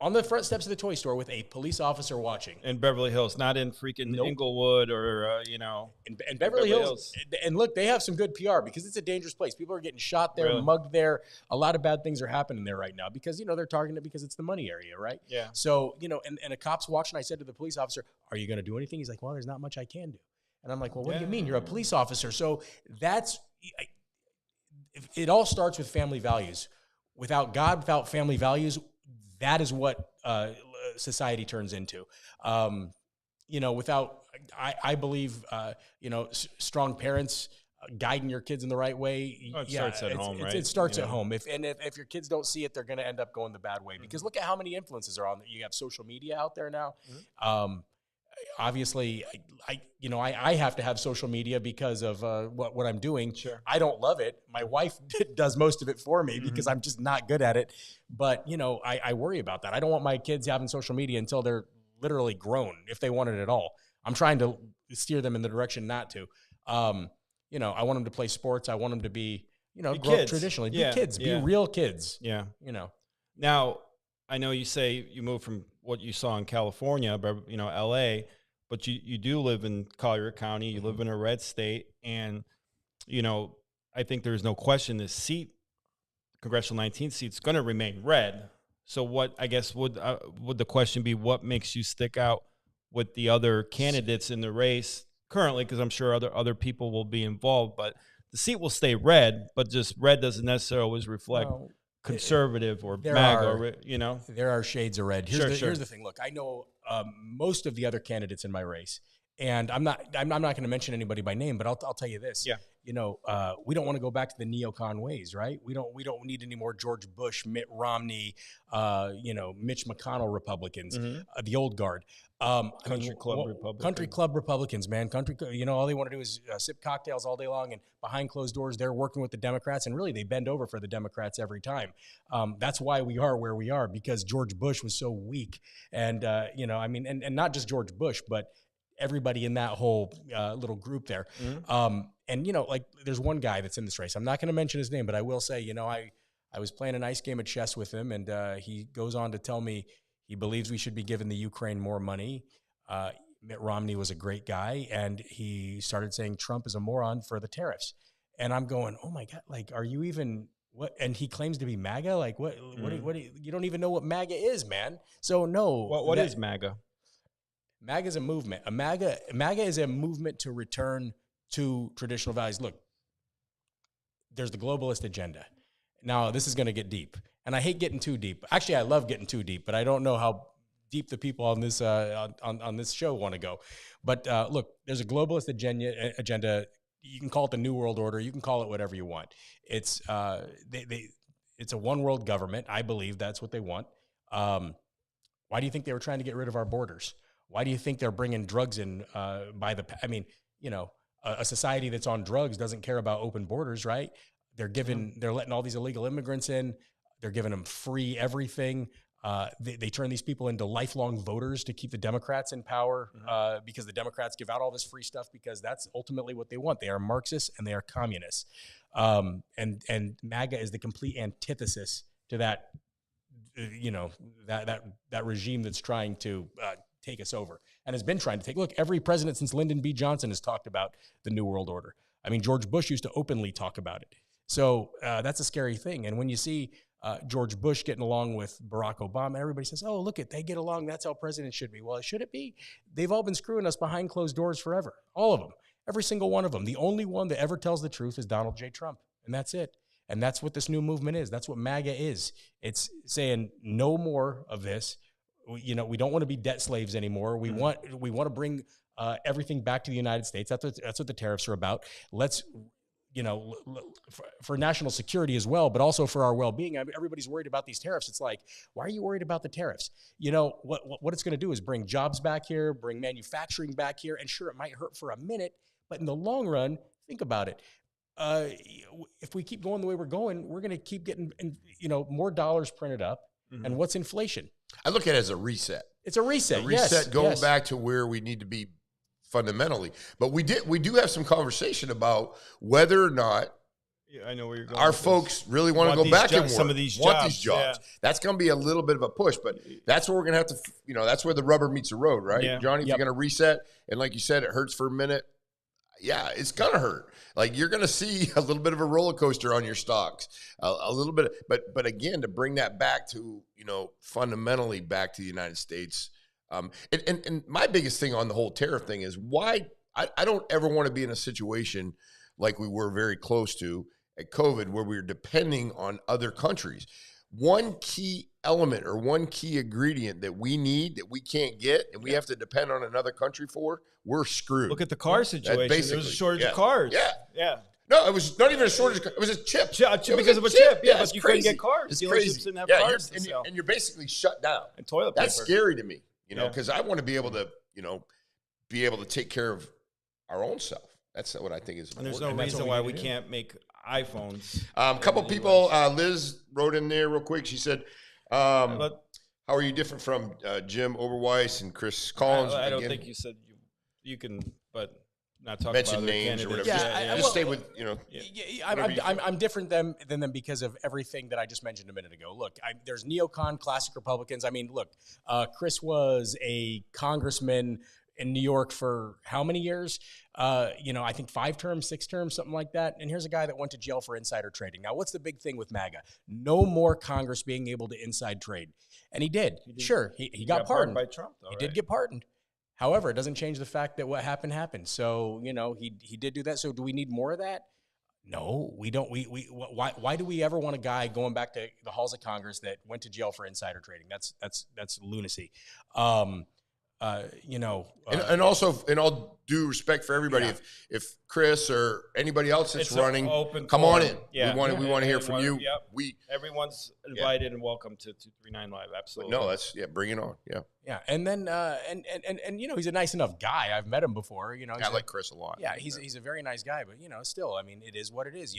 on the front steps of the toy store with a police officer watching. In Beverly Hills, not in freaking Inglewood or, In Beverly Hills. And look, they have some good PR because it's a dangerous place. People are getting shot there, mugged there. A lot of bad things are happening there right now because, they're targeting it because it's the money area, right? Yeah. So, and a cop's watching. I said to the police officer, are you going to do anything? He's like, well, there's not much I can do. And I'm like, well, what do you mean? You're a police officer. So it all starts with family values. Without God, without family values, that is what society turns into. I believe, strong parents guiding your kids in the right way. It starts at home, right? It starts at home. If your kids don't see it, they're going to end up going the bad way. Because look at how many influences are on there. You have social media out there now. Mm-hmm. Obviously, I have to have social media because of what I'm doing. Sure. I don't love it. My wife does most of it for me because I'm just not good at it. But, I worry about that. I don't want my kids having social media until they're literally grown, if they want it at all. I'm trying to steer them in the direction not to. I want them to play sports. I want them to be, grow up traditionally. Be kids. Be real kids. Yeah. Now, I know you say you moved from what you saw in California, but LA, but you do live in Collier County. You live in a red state, and I think there's no question this seat, Congressional 19th seat, is going to remain red. So what I guess would the question be? What makes you stick out with the other candidates in the race currently? Because I'm sure other people will be involved, but the seat will stay red. But just red doesn't necessarily always reflect. Conservative or MAGA, There are shades of red. Here's the thing. Look, I know most of the other candidates in my race, and I'm not going to mention anybody by name, but I'll tell you this. Yeah. We don't want to go back to the neocon ways, right? We don't need any more George Bush, Mitt Romney, Mitch McConnell Republicans, the old guard. Country club Republicans, man. All they want to do is sip cocktails all day long, and behind closed doors, they're working with the Democrats, and really they bend over for the Democrats every time. That's why we are where we are, because George Bush was so weak. And, and not just George Bush, but everybody in that whole little group there. There's one guy that's in this race. I'm not going to mention his name, but I will say, I was playing a nice game of chess with him, and he goes on to tell me he believes we should be giving the Ukraine more money. Mitt Romney was a great guy, and he started saying Trump is a moron for the tariffs. And I'm going, oh my God, are you even what? And he claims to be MAGA. What you don't even know what MAGA is, man. So no. What is MAGA? MAGA is a movement. MAGA is a movement to return to traditional values. Look, there's the globalist agenda. Now, this is going to get deep, and I hate getting too deep. Actually, I love getting too deep, but I don't know how deep the people on this on this show want to go. But look, there's a globalist agenda. you can call it the New World Order. You can call it whatever you want. It's it's a one world government. I believe that's what they want. Why do you think they were trying to get rid of our borders? Why do you think they're bringing drugs in a society that's on drugs doesn't care about open borders, right? They're letting all these illegal immigrants in. They're giving them free everything. They turn these people into lifelong voters to keep the Democrats in power because the Democrats give out all this free stuff because that's ultimately what they want. They are Marxists and they are communists. And MAGA is the complete antithesis to that, that regime that's trying to take us over and has been trying to take. Look, every president since Lyndon B. Johnson has talked about the New World Order. I mean, George Bush used to openly talk about it. So that's a scary thing. And when you see George Bush getting along with Barack Obama, everybody says, oh, look, they get along. That's how presidents should be. Well, should it be? They've all been screwing us behind closed doors forever. All of them. Every single one of them. The only one that ever tells the truth is Donald J. Trump. And that's it. And that's what this new movement is. That's what MAGA is. It's saying no more of this. We don't want to be debt slaves anymore. We want to bring everything back to the United States. That's what the tariffs are about. Let's, for national security as well, but also for our well-being. Everybody's worried about these tariffs. It's like, why are you worried about the tariffs? What it's going to do is bring jobs back here, bring manufacturing back here. And sure, it might hurt for a minute, but in the long run, think about it. If we keep going the way we're going, we're going to keep getting, more dollars printed up. Mm-hmm. And what's inflation? I look at it as a reset. It's a reset. A reset going back to where we need to be fundamentally. But we do have some conversation about whether or not I know where you're going. Our folks really want to go back and work. Some of these want jobs. These jobs. Yeah. That's going to be a little bit of a push, but that's where we're going to have to, that's where the rubber meets the road, right? Yeah. Johnny, if you're going to reset, and like you said, it hurts for a minute. Yeah, it's going to hurt. Like you're going to see a little bit of a roller coaster on your stocks, a little bit. But again, to bring that back to, fundamentally back to the United States. And my biggest thing on the whole tariff thing is why I don't ever want to be in a situation like we were very close to at COVID, where we were depending on other countries. One key element or one key ingredient that we need that we can't get and we have to depend on another country for, we're screwed. Look at the car situation. There was a shortage of cars. Yeah. No, it was not even a shortage. It was a chip. Because of a chip. Yeah, but you couldn't crazy. Get cars. It's Dealerships crazy. didn't have cars. And you're basically shut down. And toilet paper. That's scary to me, because I want to be able to, take care of our own self. That's what I think is important. And there's no reason why we can't make iPhones. A couple people, Liz wrote in there real quick. She said, how are you different from Jim Oberweis and Chris Collins? I don't think you said you can, but not talk mention about names or whatever. Yeah, just stay with, I'm different than them because of everything that I just mentioned a minute ago. Look, there's neocon, classic Republicans. I mean, look, Chris was a congressman in New York for how many years? I think 5 terms, 6 terms, something like that. And here's a guy that went to jail for insider trading. Now, what's the big thing with MAGA? No more Congress being able to inside trade. And he did. Sure, he got pardoned. By Trump, though, he did get pardoned. However, it doesn't change the fact that what happened. So, he did do that. So do we need more of that? No, we don't. Why do we ever want a guy going back to the halls of Congress that went to jail for insider trading? That's lunacy. And also, in all due respect for everybody, if Chris or anybody else that's running, come on in. Yeah. We want to hear from you. Yep. Everyone's invited and welcome to 239 Live. Absolutely. No, bring it on. Yeah. Yeah, and then he's a nice enough guy. I've met him before. I like Chris a lot. Yeah, he's a very nice guy, but still, I mean, it is what it is.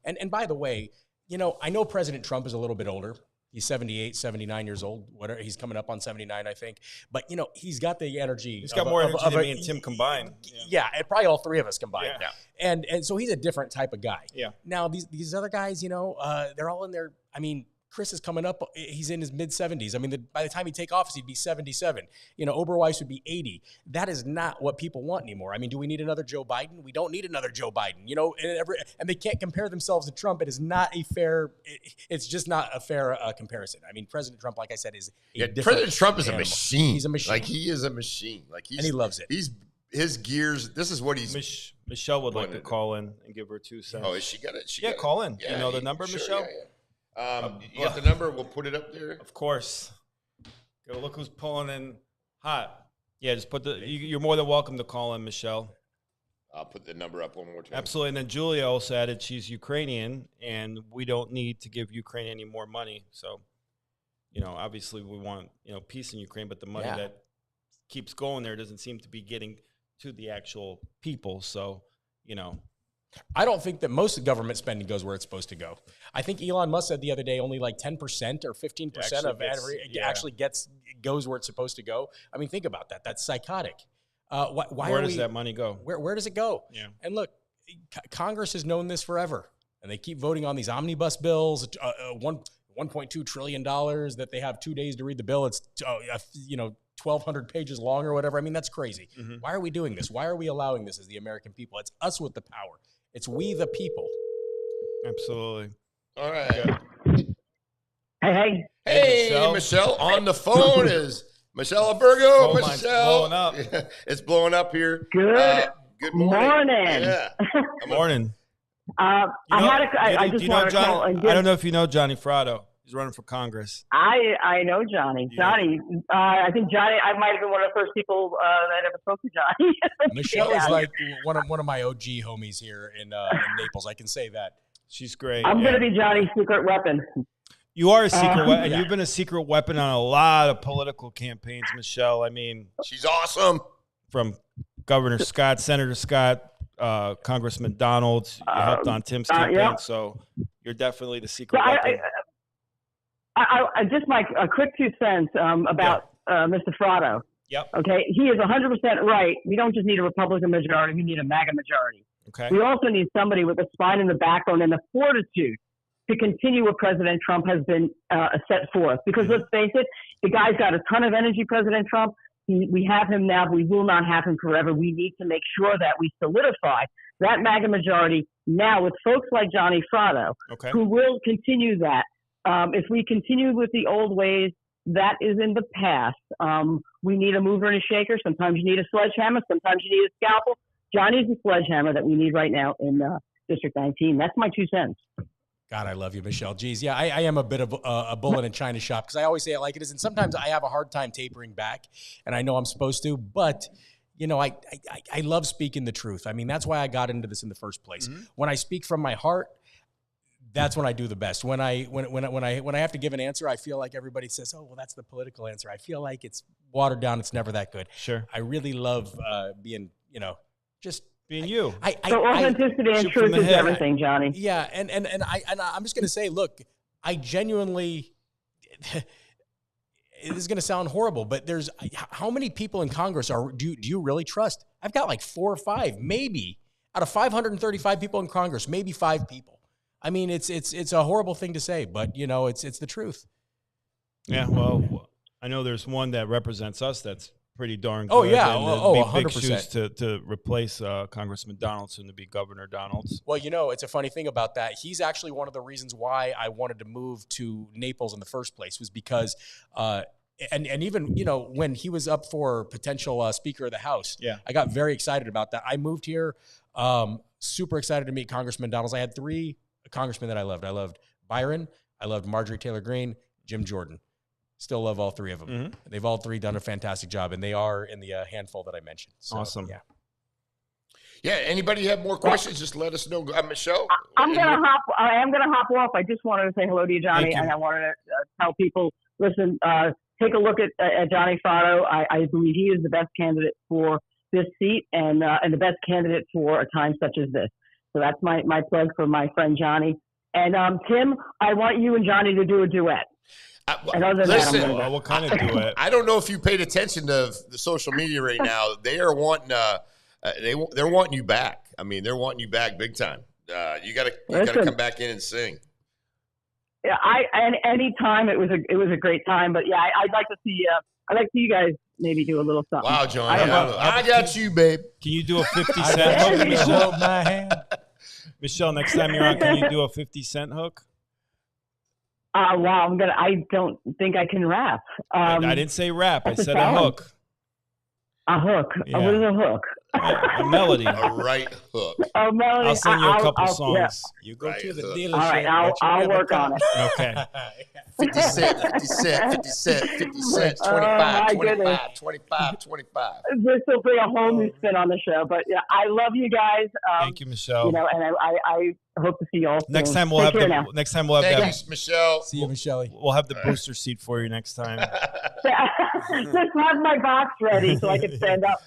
And by the way, I know President Trump is a little bit older. He's 78, 79 years old. Whatever, he's coming up on 79, I think. But, he's got the energy. He's got more energy than me and Tim combined. Yeah, and probably all 3 of us combined. Yeah. And so he's a different type of guy. Yeah. Now, these other guys, they're all in their, Chris is coming up. He's in his mid-70s. I mean, by the time he'd take office, he'd be 77. Oberweis would be 80. That is not what people want anymore. I mean, do we need another Joe Biden? We don't need another Joe Biden. And they can't compare themselves to Trump. It is not a fair. It's just not a fair comparison. I mean, President Trump, like I said, is a different President Trump is animal. a machine. He's a machine. Like he is a machine. And he loves it. His gears. This is what he's. Michelle would like to call in and give her 2 cents. Oh, is she got it? Call in. Yeah, you know the number, sure, Michelle. Yeah. You got the number? We'll put it up there. Of course. Gotta look who's pulling in hot. Yeah, just put you're more than welcome to call in, Michelle. I'll put the number up one more time. Absolutely. And then Julia also added she's Ukrainian, and we don't need to give Ukraine any more money. So, obviously we want, peace in Ukraine, but the money that keeps going there doesn't seem to be getting to the actual people. So, I don't think that most government spending goes where it's supposed to go. I think Elon Musk said the other day only like 10% or 15% of actually goes where it's supposed to go. I mean, think about that. That's psychotic. Where does that money go? Where does it go? Yeah. And look, Congress has known this forever, and they keep voting on these omnibus bills. $1.2 trillion that they have 2 days to read the bill. It's 1,200 pages long or whatever. I mean, that's crazy. Mm-hmm. Why are we doing this? Why are we allowing this as the American people? It's us with the power. It's we the people. Absolutely. All right. Hey, Michelle. On the phone is Michelle Albergo. Michelle. Blowing up. It's blowing up here. Good morning. Yeah. Good morning. I just want to call and I don't know if you know Johnny Frotto. He's running for Congress. I know Johnny. Yeah. I think Johnny. I might have been one of the first people that ever spoke to Johnny. Michelle is like one of my OG homies here in Naples. I can say that. She's great. I'm going to be Johnny's secret weapon. You are a secret weapon. You've been a secret weapon on a lot of political campaigns, Michelle. I mean, she's awesome. From Governor Scott, Senator Scott, Congressman Donald. You helped on Tim's campaign, so you're definitely the secret weapon. I just a quick 2 cents about Mr. Frotto. Yep. Okay, he is 100% right. We don't just need a Republican majority; we need a MAGA majority. Okay. We also need somebody with a spine in the backbone and the fortitude to continue what President Trump has been set forth. Because let's face it, the guy's got a ton of energy, President Trump. We have him now, but we will not have him forever. We need to make sure that we solidify that MAGA majority now with folks like Johnny Frotto, who will continue that. If we continue with the old ways, that is in the past. We need a mover and a shaker. Sometimes you need a sledgehammer. Sometimes you need a scalpel. Johnny's the sledgehammer that we need right now in District 19. That's my 2 cents. God, I love you, Michelle. Geez, yeah, I am a bit of a bull in a china shop because I always say it like it is, and sometimes I have a hard time tapering back, and I know I'm supposed to, but I love speaking the truth. I mean, that's why I got into this in the first place. Mm-hmm. When I speak from my heart, that's when I do the best. When I have to give an answer, I feel like everybody says, "Oh, well, that's the political answer." I feel like it's watered down. It's never that good. Sure. I really love being, just being you. So authenticity and truth is everything, Johnny. Yeah, and I'm just gonna say, look, I genuinely. It is going to sound horrible, but there's how many people in Congress do you really trust? I've got like 4 or 5, maybe out of 535 people in Congress, maybe 5 people. I mean, it's a horrible thing to say, but it's the truth. Yeah, well, I know there's one that represents us that's pretty darn good. Oh yeah, big shoes to replace Congressman Donaldson to be Governor Donalds. Well, it's a funny thing about that. He's actually one of the reasons why I wanted to move to Naples in the first place was because, and even when he was up for potential Speaker of the House, I got very excited about that. I moved here, super excited to meet Congressman Donalds. I had 3 congressmen that I loved. I loved Byron, I loved Marjorie Taylor Greene, Jim Jordan. Still love all 3 of them. Mm-hmm. They've all 3 done a fantastic job, and they are in the handful that I mentioned. So, awesome. Yeah. Anybody have more questions? Just let us know. Michelle, I am gonna hop off. I just wanted to say hello to you, Johnny, and I wanted to tell people, listen, take a look at Johnny Frotto. I believe he is the best candidate for this seat and the best candidate for a time such as this. So that's my plug for my friend Johnny. And Tim, I want you and Johnny to do a duet. Listen, what kind of duet? I don't know if you paid attention to the social media right now. They are wanting they're wanting you back. I mean, they're wanting you back big time. You got to come back in and sing. Yeah, any time it was a great time. But yeah, I'd like to see you guys maybe do a little something. Wow, John, I got you, babe. Can you do a 50 cent hook? Michelle, hold my hand. Michelle, next time you're on, can you do a 50 cent hook? Wow, I don't think I can rap. I didn't say rap. I said a hook. A hook. Yeah. What is a hook? A melody. A right hook. Oh, melody. I'll sing you a couple yeah. songs. You go Right, to the hook. dealership. All right, I'll work on it. Okay. 50 cent, 50 cent, 50 cent, 50 cent, Oh, 25, my 25, goodness. 25, 25. This will bring a whole new spin on the show. But yeah, I love you guys. Thank you, Michelle. You know, and I hope to see you all soon. Next time we'll Take have care the now. next time we'll have Thank that. you, Michelle. See you, Michelle. We'll have the booster seat for you next time. Just have my box ready so I can stand up.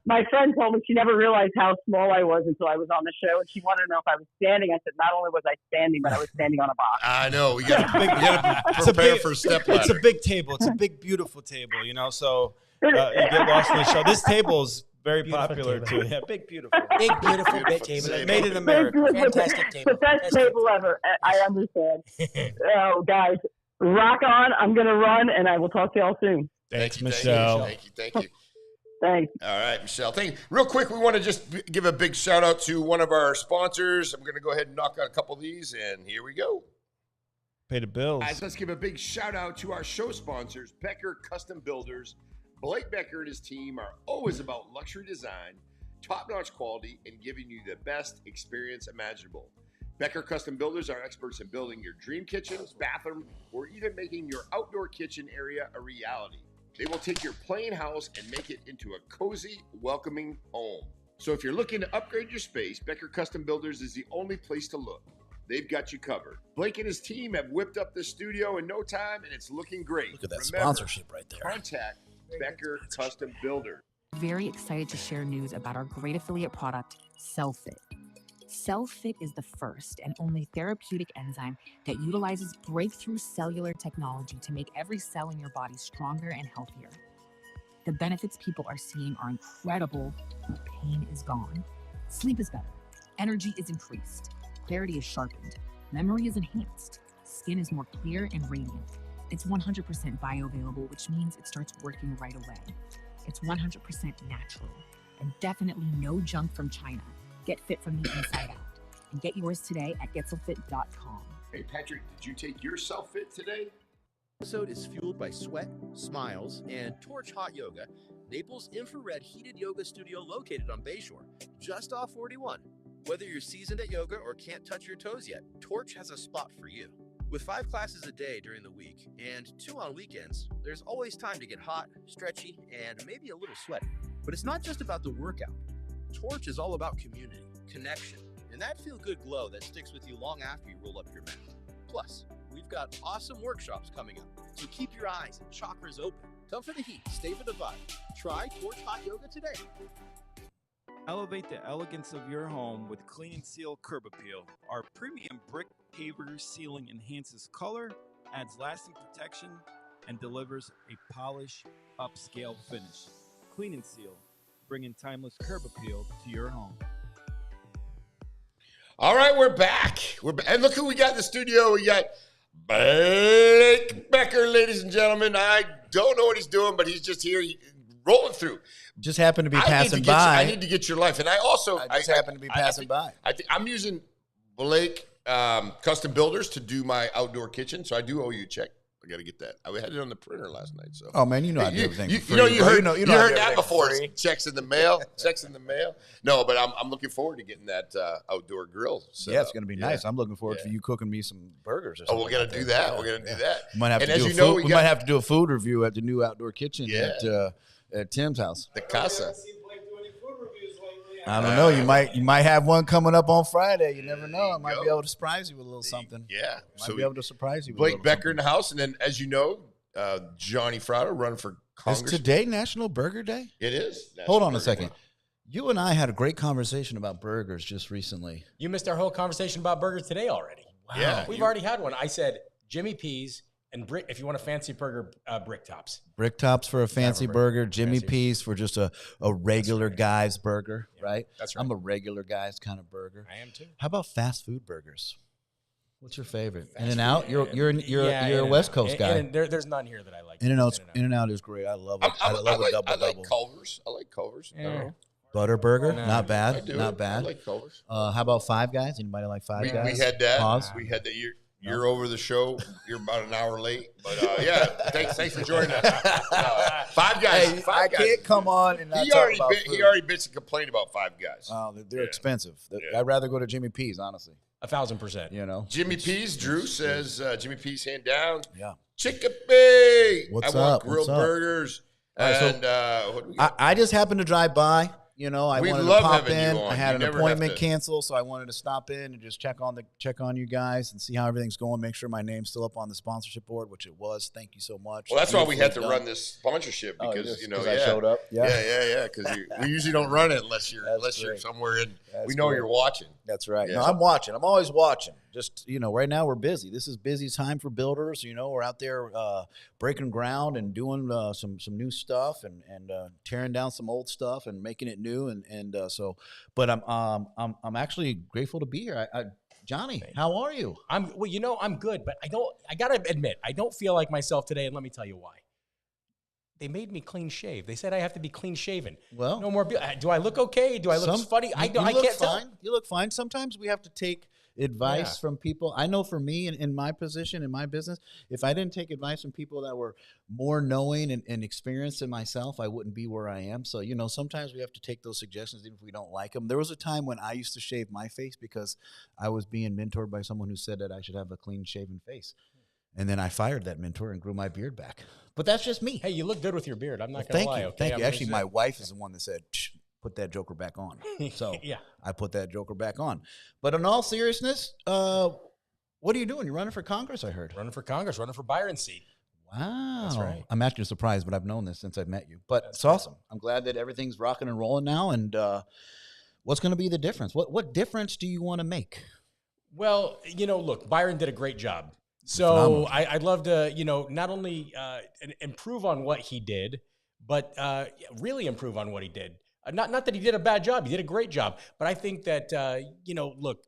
My friend told me she never realized how small I was until I was on the show, and she wanted to know if I was standing. I said, not only was I standing, but I was standing on a box. I know. We got to prepare for step ladder. It's a big table. It's a big, beautiful table. You know, so you get lost in the show. This table is very popular too. Yeah, big, beautiful. Big, beautiful big table. table. Made in America. Fantastic table. The best table ever. I understand. Oh, guys, rock on. I'm going to run, and I will talk to y'all soon. Thanks, Michelle. Thank you. Thanks. All right, Michelle. Thank you. Real quick, we want to just give a big shout out to one of our sponsors. I'm going to go ahead and knock out a couple of these, and here we go. Pay the bills. Guys, let's give a big shout out to our show sponsors, Becker Custom Builders. Blake Becker and his team are always about luxury design, top-notch quality, and giving you the best experience imaginable. Becker Custom Builders are experts in building your dream kitchens, bathroom, or even making your outdoor kitchen area a reality. They will take your plain house and make it into a cozy, welcoming home. So if you're looking to upgrade your space, Becker Custom Builders is the only place to look. They've got you covered. Blake and his team have whipped up the studio in no time, and it's looking great. Look at that Remember, sponsorship right there. Contact Becker Custom Builders. Very excited to share news about our great affiliate product, CellFit. CellFit is the first and only therapeutic enzyme that utilizes breakthrough cellular technology to make every cell in your body stronger and healthier. The benefits people are seeing are incredible. Pain is gone. Sleep is better. Energy is increased. Clarity is sharpened. Memory is enhanced. Skin is more clear and radiant. It's 100% bioavailable, which means it starts working right away. It's 100% natural and definitely no junk from China. Get fit from the inside out and get yours today at getselfit.com. Hey, Patrick, did you take your self-fit today? This episode is fueled by sweat, smiles, and Torch Hot Yoga, Naples' infrared heated yoga studio located on Bayshore, just off 41. Whether you're seasoned at yoga or can't touch your toes yet, Torch has a spot for you. With 5 classes a day during the week and 2 on weekends, there's always time to get hot, stretchy, and maybe a little sweaty. But it's not just about the workout. Torch is all about community, connection, and that feel-good glow that sticks with you long after you roll up your mat. Plus, we've got awesome workshops coming up, so keep your eyes and chakras open. Come for the heat, stay for the vibe. Try Torch Hot Yoga today. Elevate the elegance of your home with Clean and Seal Curb Appeal. Our premium brick paver sealing enhances color, adds lasting protection, and delivers a polished, upscale finish. Clean and Seal, bringing timeless curb appeal to your home. All right, we're back. And look who we got in the studio. We got Blake Becker, ladies and gentlemen. I don't know what he's doing, but he's just here rolling through. Just happened to be passing by. I need to get your life. And I also just happened to be passing by. I'm using Blake Custom Builders to do my outdoor kitchen, so I do owe you a check. I got to get that. I had it on the printer last night. So. Oh man, you know I do everything for free. You heard that before. Checks in the mail. Checks in the mail. No, but I'm looking forward to getting that outdoor grill. Yeah, it's going to be nice. I'm looking forward to you cooking me some burgers or something. Oh, we're going to do that. We're going to do that. We might have to do a food review at the new outdoor kitchen at Tim's house. The Casa. I don't know. You might have one coming up on Friday. You never know. I might be able to surprise you with a little something. Yeah. Might be able to surprise you with Blake Becker in the house. And then, as you know, Johnny Frotto running for Congress. Is today National Burger Day? It is. Hold on a second. You and I had a great conversation about burgers just recently. You missed our whole conversation about burgers today already. Wow. Yeah. We've already had one. I said Jimmy P's and brick, if you want a fancy burger, brick tops. Brick tops for a fancy burger, Jimmy P's for just a regular guy's burger, right? That's right. I'm a regular guy's kind of burger. I am too. How about fast food burgers? What's your favorite? In-N-Out? You're a West Coast guy. There's none here that I like. In-N-Out is great. I love it. I love a double. I like Culver's. Yeah. Butter burger, No, not bad. I do. Not bad. I like Culver's. How about Five Guys? Anybody like Five Guys? We had that. Pause. We had that. You're over the show. You're about an hour late, but yeah, thanks for joining us. Five Guys. Hey, Five I Guys. can't come on and not He talk already about he food. already bitched and complained about Five Guys. They're expensive. I'd rather go to Jimmy P's, honestly. 1,000%. You know, Jimmy P's. Drew says Jimmy P's hand down. Yeah. Chickapee. What's I want up? grilled What's up? burgers. All right, so And what do we got? I just happened to drive by. You know, I We wanted love to pop having you in. on. I had You an never appointment have to- canceled, so I wanted to stop in and just check on you guys and see how everything's going. Make sure my name's still up on the sponsorship board, which it was. Thank you so much. Well, that's why we had to Beautifully run this sponsorship Oh, because just you know, 'cause yeah, I showed up? yeah. Because we usually don't run it unless you're great. somewhere in. That's we know great. you're watching. That's right. Yeah. No, I'm watching. I'm always watching. Just, you know, right now we're busy. This is busy time for builders. You know, we're out there breaking ground and doing some new stuff and tearing down some old stuff and making it new. But I'm actually grateful to be here. Johnny, how are you? I'm good, but I gotta admit, I don't feel like myself today, and let me tell you why. They made me clean shave. They said I have to be clean shaven. Well, no more. Do I look okay? Do I look funny? I can't look tell. fine. You look fine. Sometimes we have to take advice from people. I know for me in my position, in my business, if I didn't take advice from people that were more knowing and experienced than myself, I wouldn't be where I am. So, you know, sometimes we have to take those suggestions even if we don't like them. There was a time when I used to shave my face because I was being mentored by someone who said that I should have a clean shaven face. And then I fired that mentor and grew my beard back. But that's just me. Hey, you look good with your beard. I'm not going to lie. Okay? Thank you. I'm Actually, gonna my say- wife is the one that said, put that joker back on. So Yeah. I put that joker back on. But in all seriousness, what are you doing? You're running for Congress, I heard. Running for Congress, running for Byron's seat. Wow. That's right. I'm actually surprised, but I've known this since I've met you. But it's awesome. I'm glad that everything's rocking and rolling now. And what's going to be the difference? What difference do you want to make? Well, you know, look, Byron did a great job. So Phenomenal. I'd love to, you know, not only improve on what he did, but really improve on what he did. Not that he did a bad job. He did a great job. But I think that, you know, look,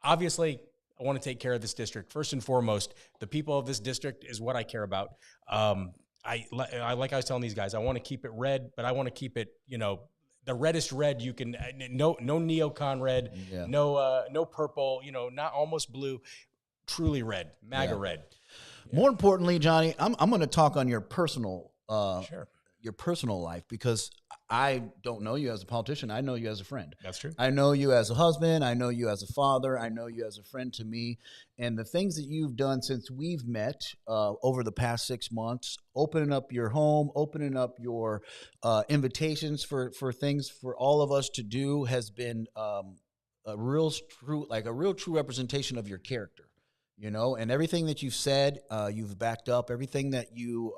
obviously I want to take care of this district. First and foremost, the people of this district is what I care about. Like I was telling these guys, I want to keep it red, but I want to keep it, you know, the reddest red you can. No neocon red, no purple. You know, not almost blue, truly red, MAGA red. More importantly, Johnny, I'm going to talk on your personal Sure. your personal life because I don't know you as a politician. I know you as a friend. That's true. I know you as a husband. I know you as a father. I know you as a friend to me. And the things that you've done since we've met over the past 6 months, opening up your home, opening up your invitations for things for all of us to do has been a real true representation of your character. You know, and everything that you've said, you've backed up. Everything that you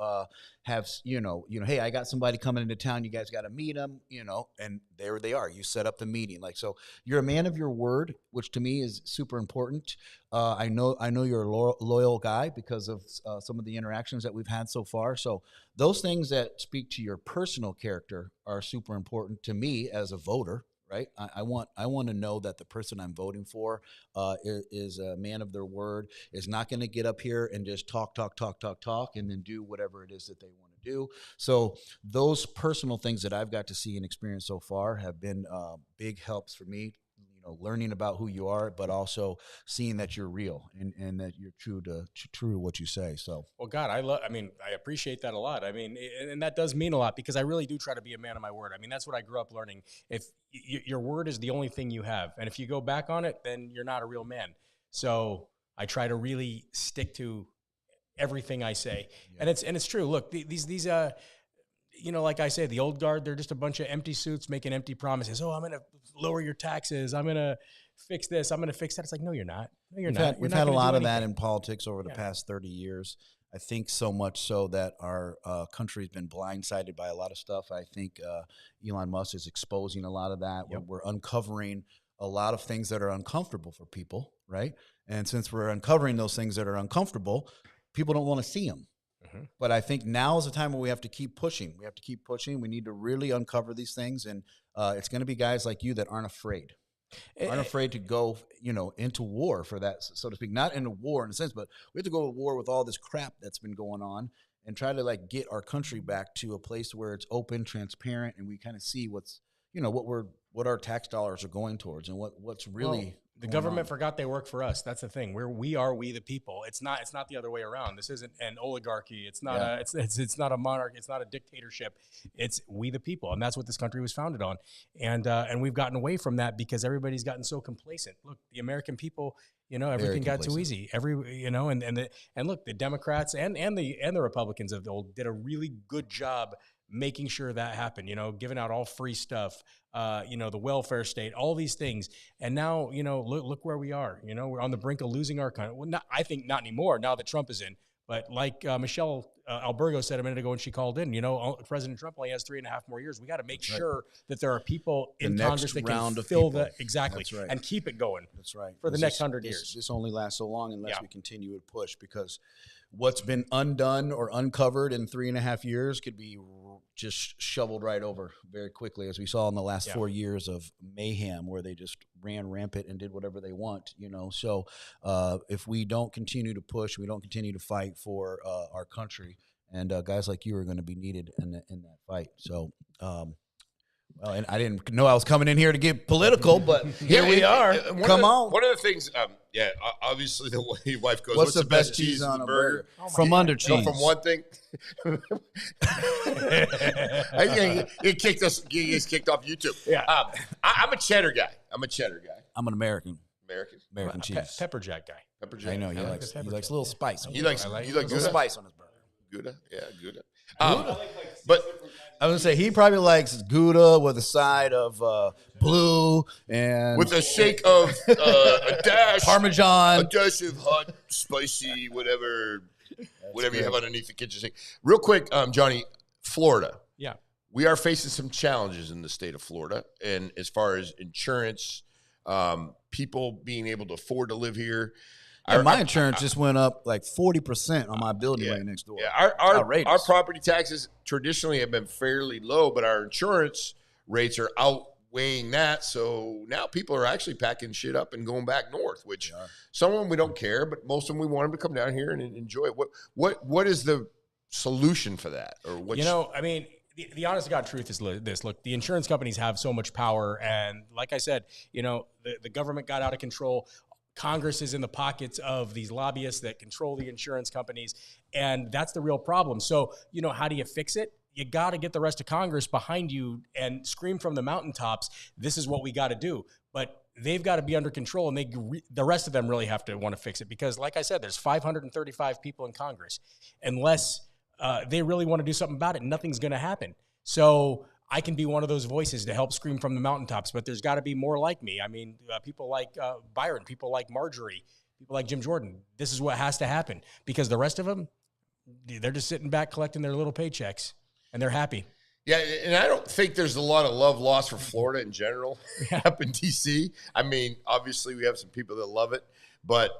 have, you know, hey, I got somebody coming into town. You guys got to meet them, you know, and there they are. You set up the meeting, like so. You're a man of your word, which to me is super important. I know you're a loyal guy because of some of the interactions that we've had so far. So those things that speak to your personal character are super important to me as a voter. Right. I want to know that the person I'm voting for is a man of their word, is not going to get up here and just talk, and then do whatever it is that they want to do. So those personal things that I've got to see and experience so far have been big helps for me. You know, learning about who you are, but also seeing that you're real and that you're true to what you say. So, well, God, I appreciate that a lot. I mean, and that does mean a lot because I really do try to be a man of my word. I mean, that's what I grew up learning. If your word is the only thing you have, and if you go back on it, then you're not a real man. So I try to really stick to everything I say. Yeah. And it's true. Look, these you know, like I say, the old guard, they're just a bunch of empty suits making empty promises. Oh, I'm going to lower your taxes. I'm going to fix this. I'm going to fix that. It's like, no, you're not. No, you're not. We've had a lot of that in politics over the past 30 years. I think so much so that our country has been blindsided by a lot of stuff. I think Elon Musk is exposing a lot of that. Yep. We're uncovering a lot of things that are uncomfortable for people, right? And since we're uncovering those things that are uncomfortable, people don't want to see them. But I think now is the time where we have to keep pushing. We have to keep pushing. We need to really uncover these things. And it's going to be guys like you that aren't afraid to go, you know, into war for that, so to speak. Not in a war in a sense, but we have to go to war with all this crap that's been going on and try to like get our country back to a place where it's open, transparent, and we kind of see what's, you know, what our tax dollars are going towards and what's really The government forgot they work for us. That's the thing. We the people. It's not the other way around. This isn't an oligarchy. It's not it's not a monarchy. It's not a dictatorship. It's we the people, and that's what this country was founded on. And we've gotten away from that because everybody's gotten so complacent. Look, the American people, everything got too easy. And look, the Democrats and the Republicans of the old did a really good job making sure that happened, giving out all free stuff, the welfare state, all these things. And now, look where we are. We're on the brink of losing our country. Well, I think not anymore now that Trump is in. But like Michelle Albergo said a minute ago when she called in, President Trump only has 3.5 more years. We got to make sure that there are people in Congress that can fill exactly and keep it going. That's right. For the next 100 years. This only lasts so long unless we continue to push, because what's been undone or uncovered in 3.5 years could be just shoveled right over very quickly, as we saw in the last 4 years of mayhem where they just ran rampant and did whatever they want, So if we don't continue to push, we don't continue to fight for our country, and guys like you are going to be needed in that fight. So, well, and I didn't know I was coming in here to get political, but here we are. Come on. One of the things, obviously the way your wife goes, what's the best cheese on a burger? From under cheese. From one thing. He kicked off YouTube. Yeah. I'm a cheddar guy. I'm an American cheese. Pepper Jack guy. Pepper Jack. I know, he likes a little spice. He likes Gouda spice on his burger. Gouda? Yeah, Gouda. But I was going to say, he probably likes Gouda with a side of blue and with a shake of a dash Parmesan, a dash of hot, spicy, whatever you have underneath the kitchen sink. Real quick, Johnny, Florida. Yeah, we are facing some challenges in the state of Florida, and as far as insurance, people being able to afford to live here. My insurance just went up like 40% on my building right next door. Yeah, our property taxes traditionally have been fairly low, but our insurance rates are outweighing that. So now people are actually packing shit up and going back north, which some of them we don't care, but most of them we want them to come down here and enjoy it. What is the solution for that? Or what? The honest to God truth is this. Look, the insurance companies have so much power, and like I said, the government got out of control. Congress is in the pockets of these lobbyists that control the insurance companies, and that's the real problem. So, how do you fix it? You got to get the rest of Congress behind you and scream from the mountaintops, this is what we got to do. But they've got to be under control, and the rest of them really have to want to fix it, because, like I said, there's 535 people in Congress. Unless they really want to do something about it, nothing's going to happen. So I can be one of those voices to help scream from the mountaintops, but there's got to be more like me. I mean, people like Byron, people like Marjorie, people like Jim Jordan. This is what has to happen, because the rest of them, they're just sitting back collecting their little paychecks, and they're happy. Yeah, and I don't think there's a lot of love lost for Florida in general up in D.C. I mean, obviously we have some people that love it, but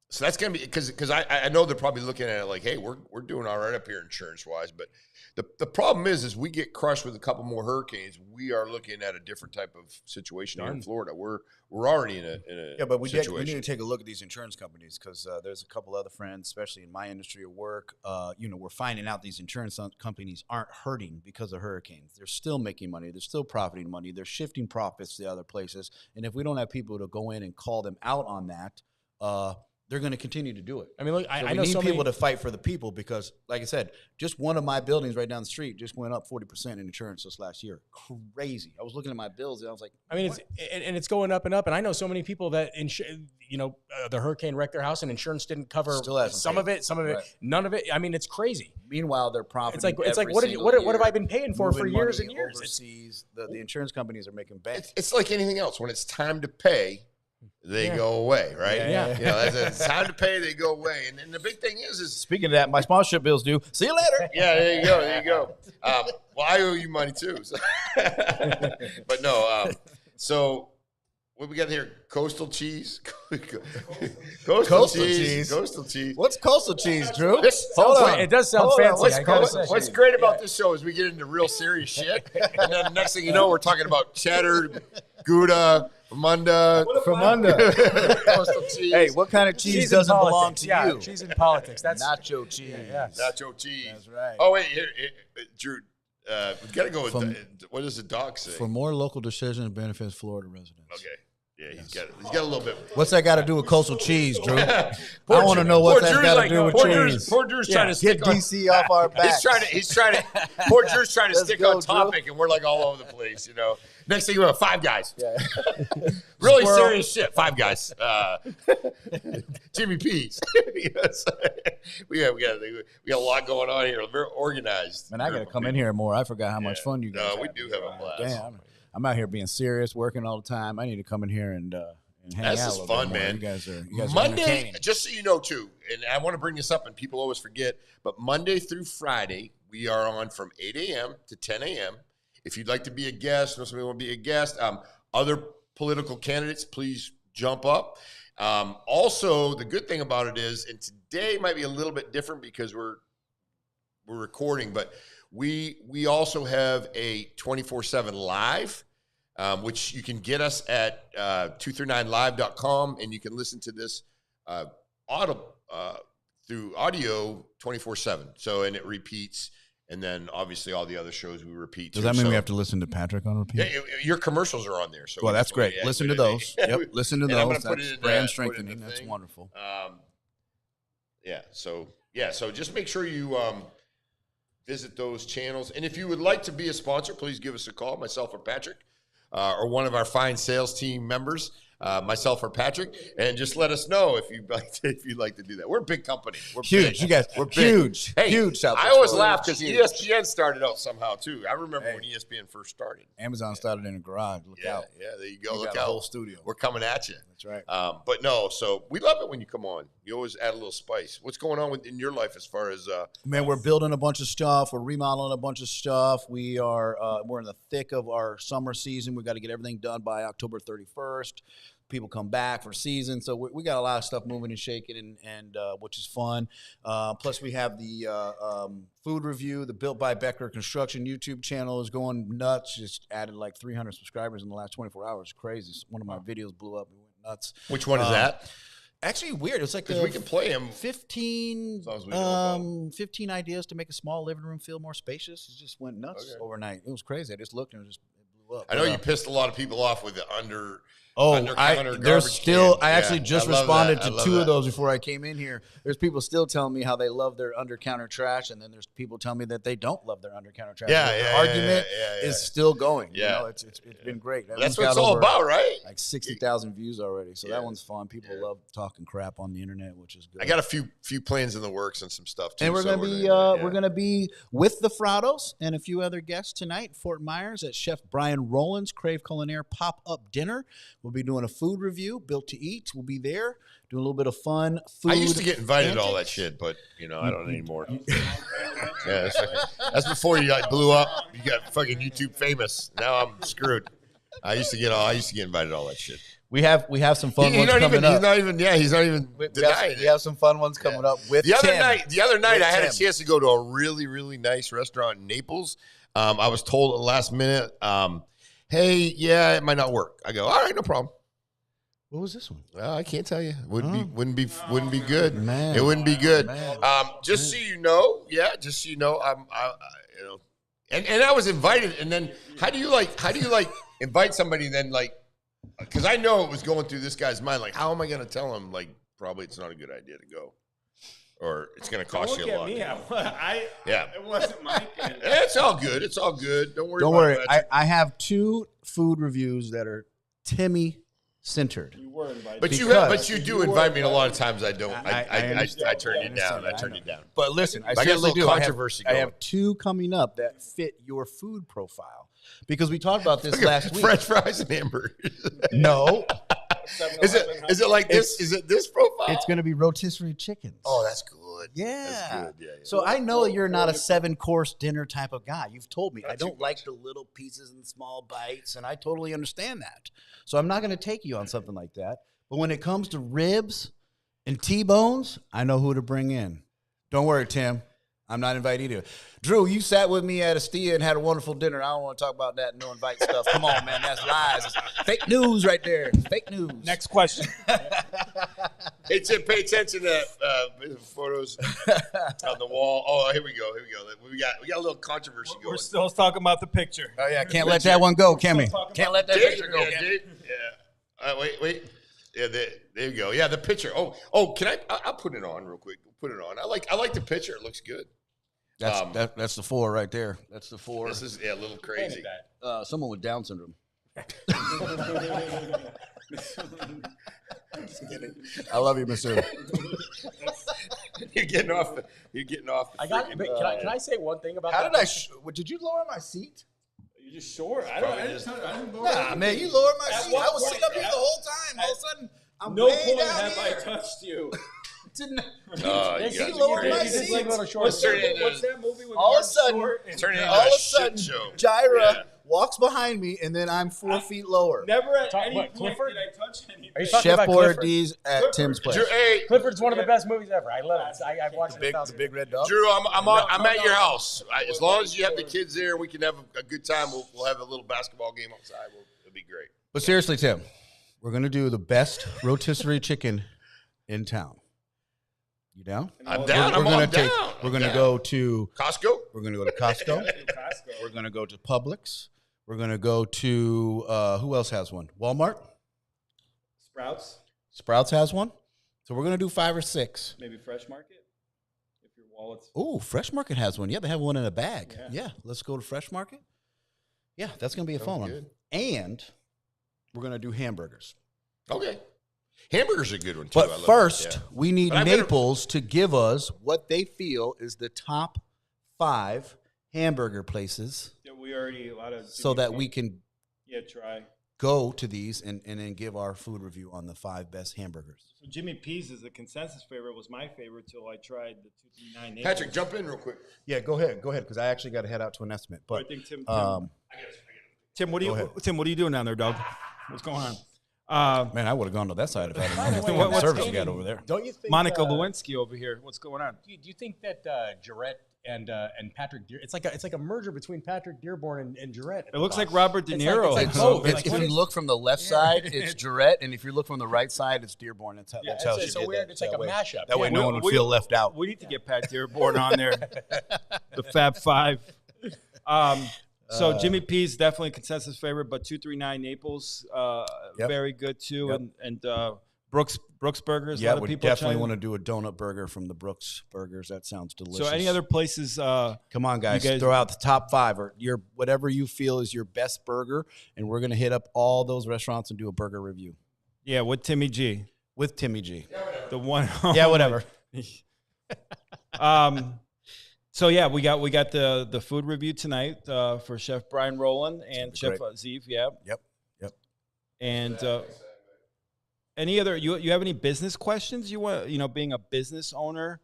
so that's going to be because I know they're probably looking at it like, hey, we're doing all right up here insurance-wise, but the problem is we get crushed with a couple more hurricanes. We are looking at a different type of situation here in Florida. We're already in a but we need to take a look at these insurance companies, because there's a couple other friends, especially in my industry of work. We're finding out these insurance companies aren't hurting because of hurricanes. They're still making money. They're still profiting money. They're shifting profits to other places. And if we don't have people to go in and call them out on that, they're going to continue to do it. I mean, look, I know we need people to fight for the people, because, like I said, just one of my buildings right down the street just went up 40% in insurance this last year. Crazy. I was looking at my bills and I was like, I mean, it's going up and up. And I know so many people that, the hurricane wrecked their house and insurance didn't cover some of it, none of it. I mean, it's crazy. Meanwhile, they're profiting. It's like what have I been paying for years and years? Overseas, the insurance companies are making bank. It's like anything else. When it's time to pay, they go away, right? Yeah. It's time to pay, they go away. And the big thing is speaking of that, my sponsorship bill's due. See you later. Yeah, there you go. Well, I owe you money too. So. But no, so what we got here? Coastal cheese? Coastal cheese. What's coastal cheese, Drew? Hold on. It does sound fancy. What's great about this show is we get into real serious shit. And then the next thing you know, we're talking about cheddar, Gouda, Famunda. Coastal cheese. Hey, what kind of cheese doesn't belong to you? Cheese in politics. That's nacho cheese. Nacho cheese. That's right. Oh, wait. Here, Drew, we've got to go with what does the dog say? For more local decisions benefits Florida residents. Okay. Yeah, he's got a little bit. What's that got to do with coastal cheese, Drew? I want to know what that's got to do with cheese. Poor Drew's trying to stick get DC off our back. He's trying to. Poor Drew's trying to stick go, on topic, and we're like all over the place, you know. Next thing you know, Five Guys. Yeah. Really serious shit. Five Guys. Jimmy P's. Yes. We got a lot going on here. We're organized. Man, I got to come in here more. I forgot how much fun you guys have. We do have a blast. Damn. I'm out here being serious, working all the time. I need to come in here and hang out. This is fun, man. You guys are Monday, just so you know, too, and I want to bring this up, and people always forget, but Monday through Friday, we are on from 8 a.m. to 10 a.m. If you'd like to be a guest, know somebody want to be a guest, other political candidates, please jump up. Also, the good thing about it is, and today might be a little bit different because we're recording, but we also have a 24/7 live, which you can get us at 239live.com, and you can listen to this through audio 24/7. So, and it repeats, and then obviously all the other shows we repeat. Does that mean we have to listen to Patrick on repeat? Yeah, your commercials are on there. So well, that's great. Listen to those. Yep, listen to those. I'm gonna put it in brand strengthening. That's wonderful. So just make sure you visit those channels. And if you would like to be a sponsor, please give us a call, myself or Patrick, or one of our fine sales team members, myself or Patrick, and just let us know if you'd like to do that. We're a big company. We're huge. Big. You guys, we're big. Huge. Hey, huge. I always laugh because ESPN started out somehow too. I remember when ESPN first started. Amazon started in a garage. Look out. Yeah, there you go. We Look got out. a whole studio. We're coming at you. That's right. But no, so we love it when you come on. You always add a little spice. What's going on in your life as far as man, we're building a bunch of stuff. We're remodeling a bunch of stuff. We're in the thick of our summer season. We got to get everything done by October 31st. People come back for season, so we got a lot of stuff moving and shaking, and which is fun. Plus, we have the food review. The Built by Becker Construction YouTube channel is going nuts. Just added like 300 subscribers in the last 24 hours. Crazy. One of my videos blew up. We went nuts. Which one is that? Actually, weird. It's like because we can play them. 15 ideas to make a small living room feel more spacious. It just went nuts overnight. It was crazy. I just looked and it blew up. I know you pissed a lot of people off with the under. There's still. I actually just responded to two of those before I came in here. There's people still telling me how they love their under counter trash, and then there's people telling me that they don't love their under counter trash. The argument is still going. Yeah, you know, it's been great. That's what it's all about, right? Like 60,000 views already, so that one's fun. People love talking crap on the internet, which is good. I got a few plans in the works and some stuff too. And we're gonna be with the Frottos and a few other guests tonight in Fort Myers at Chef Brian Rowland's Crave Culinaire pop-up dinner. We'll be doing a food review, Built to Eat. We'll be there doing a little bit of fun food. I used to get invited to all that shit, but I don't anymore. That's before you blew up. You got fucking YouTube famous. Now I'm screwed. I used to get invited to all that shit. We have some fun ones coming up. He's not even denying it. We have some fun ones coming up with the other night I had a chance to go to a really, really nice restaurant in Naples. I was told at the last minute, hey, it might not work. I go, all right, no problem. What was this one? I can't tell you. Wouldn't be good. Man, it wouldn't be good. Just so you know, and I was invited. And then how do you invite somebody then because I know it was going through this guy's mind. Like, how am I going to tell him? Like, probably it's not a good idea to go, or it's going to cost you a lot. It wasn't my thing. It's all good. It's all good. Don't worry. Don't worry. I have two food reviews that are Timmy centered. You were invited. But you do invite me, and a lot of times I don't. I turn you down. I turn you down. But listen, I got a little controversy. I have two coming up that fit your food profile because we talked about this last week. French fries and hamburgers. No. Is it like this? Is it this profile? It's going to be rotisserie chickens. Oh, that's good. Yeah. That's good. Yeah. So I know you're not a 7-course dinner type of guy. You've told me I don't like the little pieces and small bites, and I totally understand that. So I'm not going to take you on something like that. But when it comes to ribs and T-bones, I know who to bring in. Don't worry, Tim. I'm not invited either. Drew, you sat with me at Estia and had a wonderful dinner. I don't want to talk about that no invite stuff. Come on, man. That's lies. It's fake news right there. Fake news. Next question. Hey, Tim, pay attention to photos on the wall. Oh, here we go. We got a little controversy going. We're still talking about the picture. Oh, yeah. Can't let that one go, can we? Can't let that picture go, can we? Yeah. Wait. Yeah, there you go. Yeah, the picture. Oh, can I'll put it on real quick. Put it on. I like the picture. It looks good. That's the 4 right there. That's the 4. This is a little crazy. Someone with Down syndrome. I love you, Mr. You're getting off. Can I say one thing about How that? did you lower my seat? You just short. I didn't lower. Nah, man, you lowered my seat. I was sitting up here the whole time. All of a sudden, I'm no way point down have here. I touched you. Didn't You lowered my It's seat. like on a short What's that movie with All of Martin a sudden, Short and- turning into all a of a shit sudden, show. Jira walks behind me, and then I'm 4 feet lower. Never at Talk- any what, point Clifford? did I touch anything. Are you talking Chef about Clifford? Boyardee's at Tim's place. Hey, Clifford's one of the best movies ever. I love it. I've watched it The 1,000 big red dog. Drew, I'm at your house. As long as you have the kids there, we can have a good time. We'll have a little basketball game outside. It'll be great. But seriously, Tim, we're going to do the best rotisserie chicken in town. You down? I'm down. We're I'm down. down. We're going to go to Costco. We're going to go to Costco. We're going to go to Publix. We're going to go to who else has one? Walmart. Sprouts, Sprouts has one. So we're going to do 5 or 6. maybe Fresh Market. If your wallet's Oh, Fresh Market has one. Yeah, they have one in a bag. Yeah. Yeah, let's go to Fresh Market. Yeah, that's going to be a fun one. And we're going to do hamburgers. Okay. Hamburgers are a good one, too. I But love first, it. Yeah. we need But I better- Naples to give us what they feel is the top 5 hamburger places Yeah, we already a lot of so that we can try. go to these and then give our food review on the 5 best hamburgers. So Jimmy P's is the consensus favorite. Was my favorite till I tried the 239. Patrick, jump in real quick. Yeah, go ahead, because I actually got to head out to an estimate. I But think Tim. Tim, What are you doing down there, dog? What's going on? man, I would have gone to that side if I didn't know By the what way, kind of what's service you going got over there. Don't you think Monica Lewinsky over here. What's going on? Do you think that Guerrette and Patrick it's like a merger between Patrick Dearborn and Guerrette? It looks like Robert De Niro. It's like both. It's, Like, if what you is- look from the left side, it's Guerrette, and if you look from the right side, it's Dearborn. That's how she it's so did weird. that. It's like a way. mashup. That way, Yeah. no one would feel left out. We need to get Pat Dearborn on there. The Fab Five. So Jimmy P's definitely a consensus favorite, but 239 Naples, Yep. very good too, Yep. and Brooks Burgers. Yeah, a lot of we people definitely chime in. want to do a donut burger from the Brooks Burgers. That sounds delicious. So any other places? Come on, guys, throw out the top 5 or your whatever you feel is your best burger, and we're gonna hit up all those restaurants and do a burger review Yeah, with Timmy G, with Timmy G. the one. Yeah, whatever. So yeah, we got the food review tonight for Chef Brian Rowland and Chef Zeev. Yeah. Yep. And any other you have any business questions you want, being a business owner,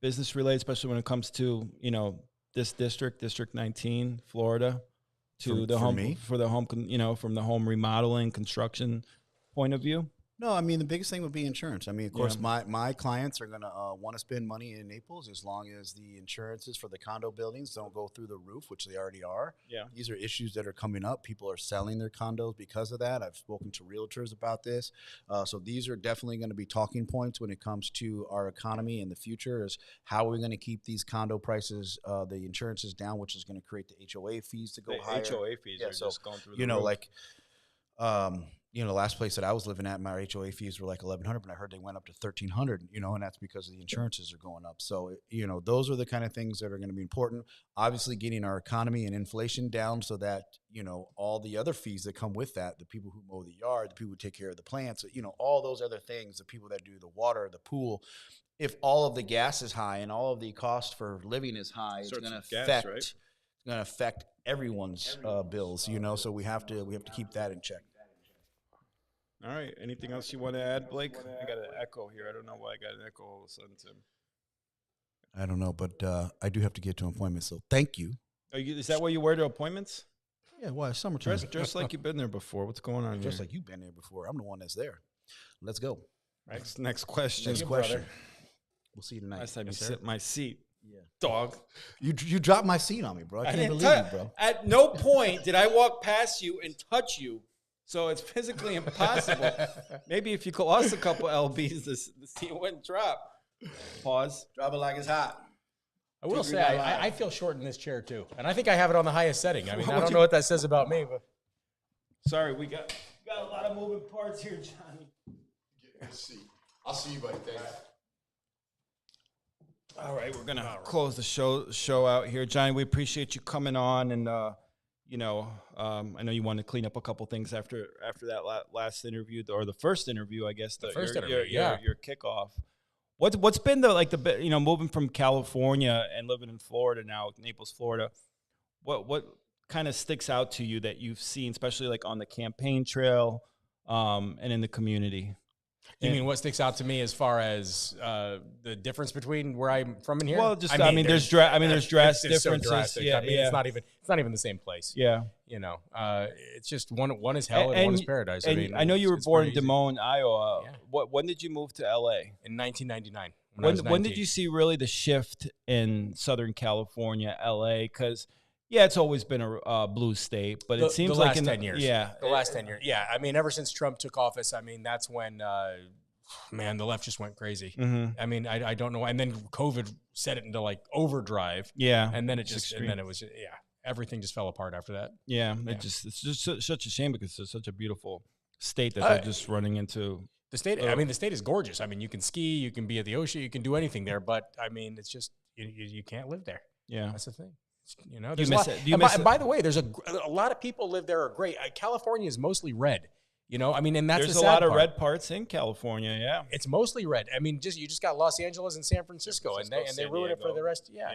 business related, especially when it comes to, this district 19, Florida, to the home me? for the home, from the home remodeling construction point of view? No, I mean, the biggest thing would be insurance. I mean, of course, Yeah. my clients are going to want to spend money in Naples as long as the insurances for the condo buildings don't go through the roof, which they already are. Yeah. These are issues that are coming up. People are selling their condos because of that. I've spoken to realtors about this. So these are definitely going to be talking points when it comes to our economy in the future, is how are we going to keep these condo prices, the insurances down, which is going to create the HOA fees to go The higher. HOA fees Yeah, are so, just going through the roof. The last place that I was living at, my HOA fees were like $1,100, but I heard they went up to $1,300. And that's because the insurances are going up. So those are the kind of things that are going to be important. Obviously, getting our economy and inflation down so that all the other fees that come with that, the people who mow the yard, the people who take care of the plants, all those other things, the people that do the water, the pool. If all of the gas is high and all of the cost for living is high, it's going to affect. right? It's going to affect everyone's bills. So we have to keep that in check. All right. Anything else you want to add, Blake? I got an echo here. I don't know why I got an echo all of a sudden, Tim. I don't know, but I do have to get to an appointment, so thank you. Is that what you wear to appointments? Yeah, why? Summertime. Dress like you've been there before. What's going on Just here? like you've been there before. I'm the one that's there. Let's go. Next question. Next question. We'll see you tonight. Last time you Yes, sir. sit in my seat, Yeah. dog. You dropped my seat on me, bro. I can't believe you, bro. At no point did I walk past you and touch you. So it's physically impossible. Maybe if you lost a couple LBs, the seat wouldn't drop. Pause. Drop it like it's hot. I will say, I feel short in this chair too, and I think I have it on the highest setting. I mean, I don't know what that says about me, but Sorry, we got Got a lot of moving parts here, Johnny. Let's see. I'll see you, buddy. Thanks. All right, we're gonna close the show out here, Johnny. We appreciate you coming on, and I know you wanted to clean up a couple things after that last interview, or the first interview, I guess. The first interview, your kickoff. What's been the moving from California and living in Florida now, Naples, Florida? What kind of sticks out to you that you've seen, especially like on the campaign trail, and in the community? You mean what sticks out to me as far as the difference between where I'm from and here? Well, just there's drastic differences. So drastic. Yeah, it's not even the same place. Yeah, it's just one is hell and one is paradise. I know you were born in Des Moines, Iowa. Yeah. When did you move to LA? In 1999. When did you see really the shift in Southern California, LA? Because it's always been a blue state, but it seems like in the last 10 years. Yeah, the last 10 years. Yeah, I mean, ever since Trump took office, I mean, that's when, the left just went crazy. Mm-hmm. I mean, I don't know. And then COVID set it into like overdrive. Yeah. And then everything just fell apart after that. Yeah. It's just such a shame because it's such a beautiful state that they're just running into. The state, the state is gorgeous. I mean, you can ski, you can be at the ocean, you can do anything there, but I mean, it's just, you can't live there. Yeah. That's the thing. By the way, there's a lot of people live there are great. California is mostly red. I mean, and that's there's the sad a lot of part. red parts in California. Yeah, it's mostly red. I mean, you just got Los Angeles and San Francisco, and they ruin it for the rest. Yeah,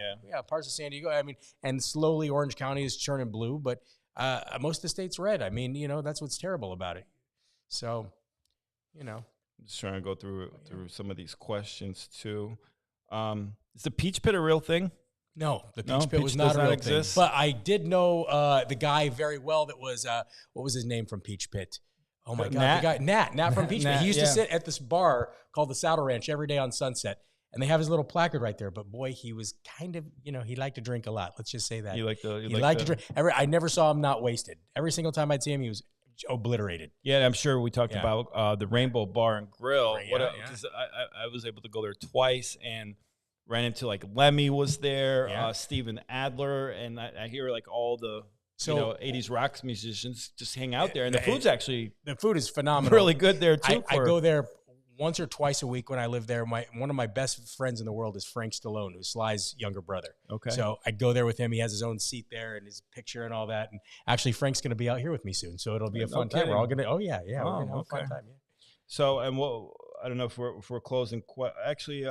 parts of San Diego. I mean, and slowly Orange County is turning blue, but most of the state's red. I mean, that's what's terrible about it. So, I'm just trying to go through some of these questions too. Is the Peach Pit a real thing? No, the Peach Pit was not a real thing. But I did know the guy very well that was, what was his name from Peach Pit? Oh, my God. The guy, Nat from Peach Pit. He used to sit at this bar called the Saddle Ranch every day on Sunset. And they have his little placard right there. But, boy, he was kind of, he liked to drink a lot. Let's just say that. He liked to drink. I never saw him not wasted. Every single time I'd see him, he was obliterated. Yeah, I'm sure we talked about the Rainbow Bar and Grill. I was able to go there twice and ran into like Lemmy was there, Steven Adler, and I hear like all the 80s rock musicians just hang out there, and the food is phenomenal, really good there too. I go there once or twice a week when I live there. One of my best friends in the world is Frank Stallone, who's Sly's younger brother. Okay, so I go there with him. He has his own seat there and his picture and all that. And actually, Frank's going to be out here with me soon, so it'll be a fun time. We're all gonna. We're gonna have a fun time. Yeah. So, and I don't know if we're closing. Actually,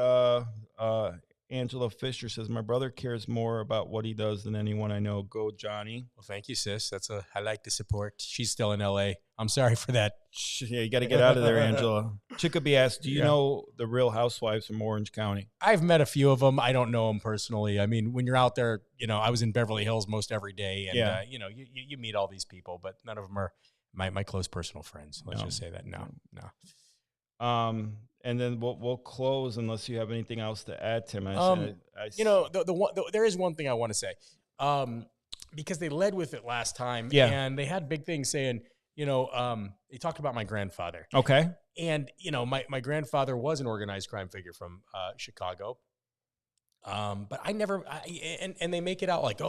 Angela Fisher says, my brother cares more about what he does than anyone I know. Go, Johnny. Well, thank you, sis. I like the support. She's still in LA. I'm sorry for that. Yeah, you got to get out of there, Angela. Chickaby asked, do you know the Real Housewives from Orange County? I've met a few of them. I don't know them personally. I mean, when you're out there, I was in Beverly Hills most every day. And, you meet all these people, but none of them are my close personal friends. Let's just say that. No. And then we'll close unless you have anything else to add, Tim. There is one thing I want to say, because they led with it last time, and they had big things saying, they talked about my grandfather. Okay. And, my grandfather was an organized crime figure from Chicago. But I never, and they make it out like,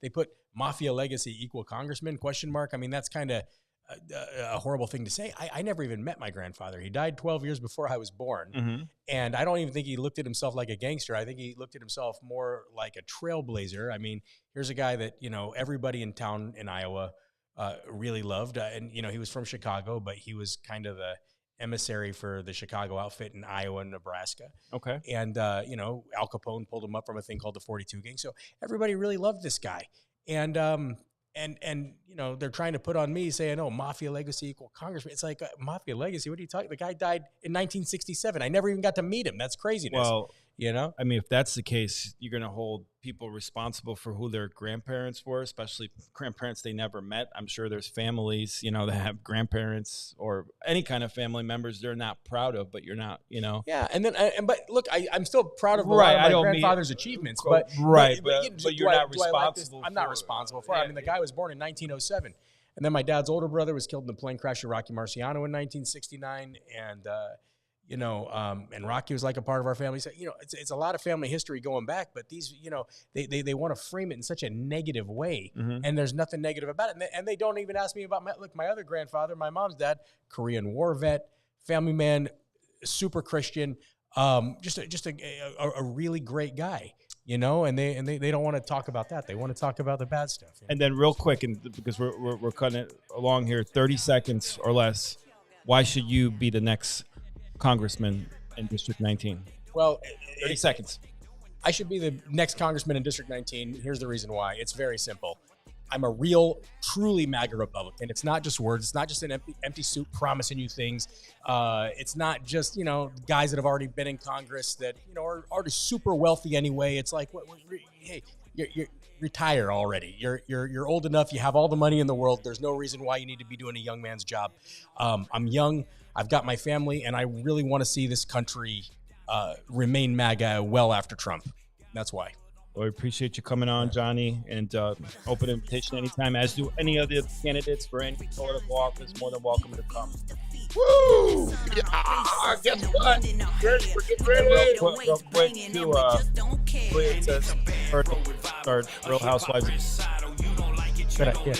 they put mafia legacy equal congressman ? I mean, that's kind of a horrible thing to say. I never even met my grandfather. He died 12 years before I was born. Mm-hmm. And I don't even think he looked at himself like a gangster. I think he looked at himself more like a trailblazer. I mean, here's a guy that, everybody in town in Iowa really loved. And, he was from Chicago, but he was kind of the emissary for the Chicago outfit in Iowa and Nebraska. Okay. And, Al Capone pulled him up from a thing called the 42 Gang. So everybody really loved this guy. And they're trying to put on me saying, mafia legacy equal congressman. It's like, mafia legacy? What are you talking? The guy died in 1967. I never even got to meet him. That's craziness. Well, I mean, if that's the case, you're going to hold people responsible for who their grandparents were, especially grandparents they never met. I'm sure there's families, that have grandparents or any kind of family members they're not proud of, but you're not, Yeah, but look, I'm still proud of a lot of my grandfather's achievements, but you're not responsible. I'm not responsible for it. I mean, the guy was born in 1907, and then my dad's older brother was killed in the plane crash of Rocky Marciano in 1969, and you know, and Rocky was like a part of our family. So, you know, it's a lot of family history going back, but these, you know, they want to frame it in such a negative way, and there's nothing negative about it. And they don't even ask me about my other grandfather, my mom's dad, Korean War vet, family man, super Christian, just a really great guy, you know, and they don't want to talk about that. They want to talk about the bad stuff. You know? And then real quick, and because we're cutting it along here, 30 seconds or less, why should you be the next congressman in District 19? Well, 30 seconds. I should be the next congressman in District 19. Here's the reason why. It's very simple. I'm a real, truly MAGA Republican. It's not just words. It's not just an empty suit promising you things. It's not just, you know, guys that have already been in Congress that, you know, are already super wealthy anyway. It's like, hey, you're retire already. You're old enough. You have all the money in the world. There's no reason why you need to be doing a young man's job. I'm young. I've got my family, and I really want to see this country remain MAGA well after Trump. That's why. Well, we appreciate you coming on, Johnny, and open invitation anytime, as do any of the candidates for any political office. More than welcome to come. Woo! Yeah, guess what? We're getting ready. Real quick, to start Real Housewives. Good idea.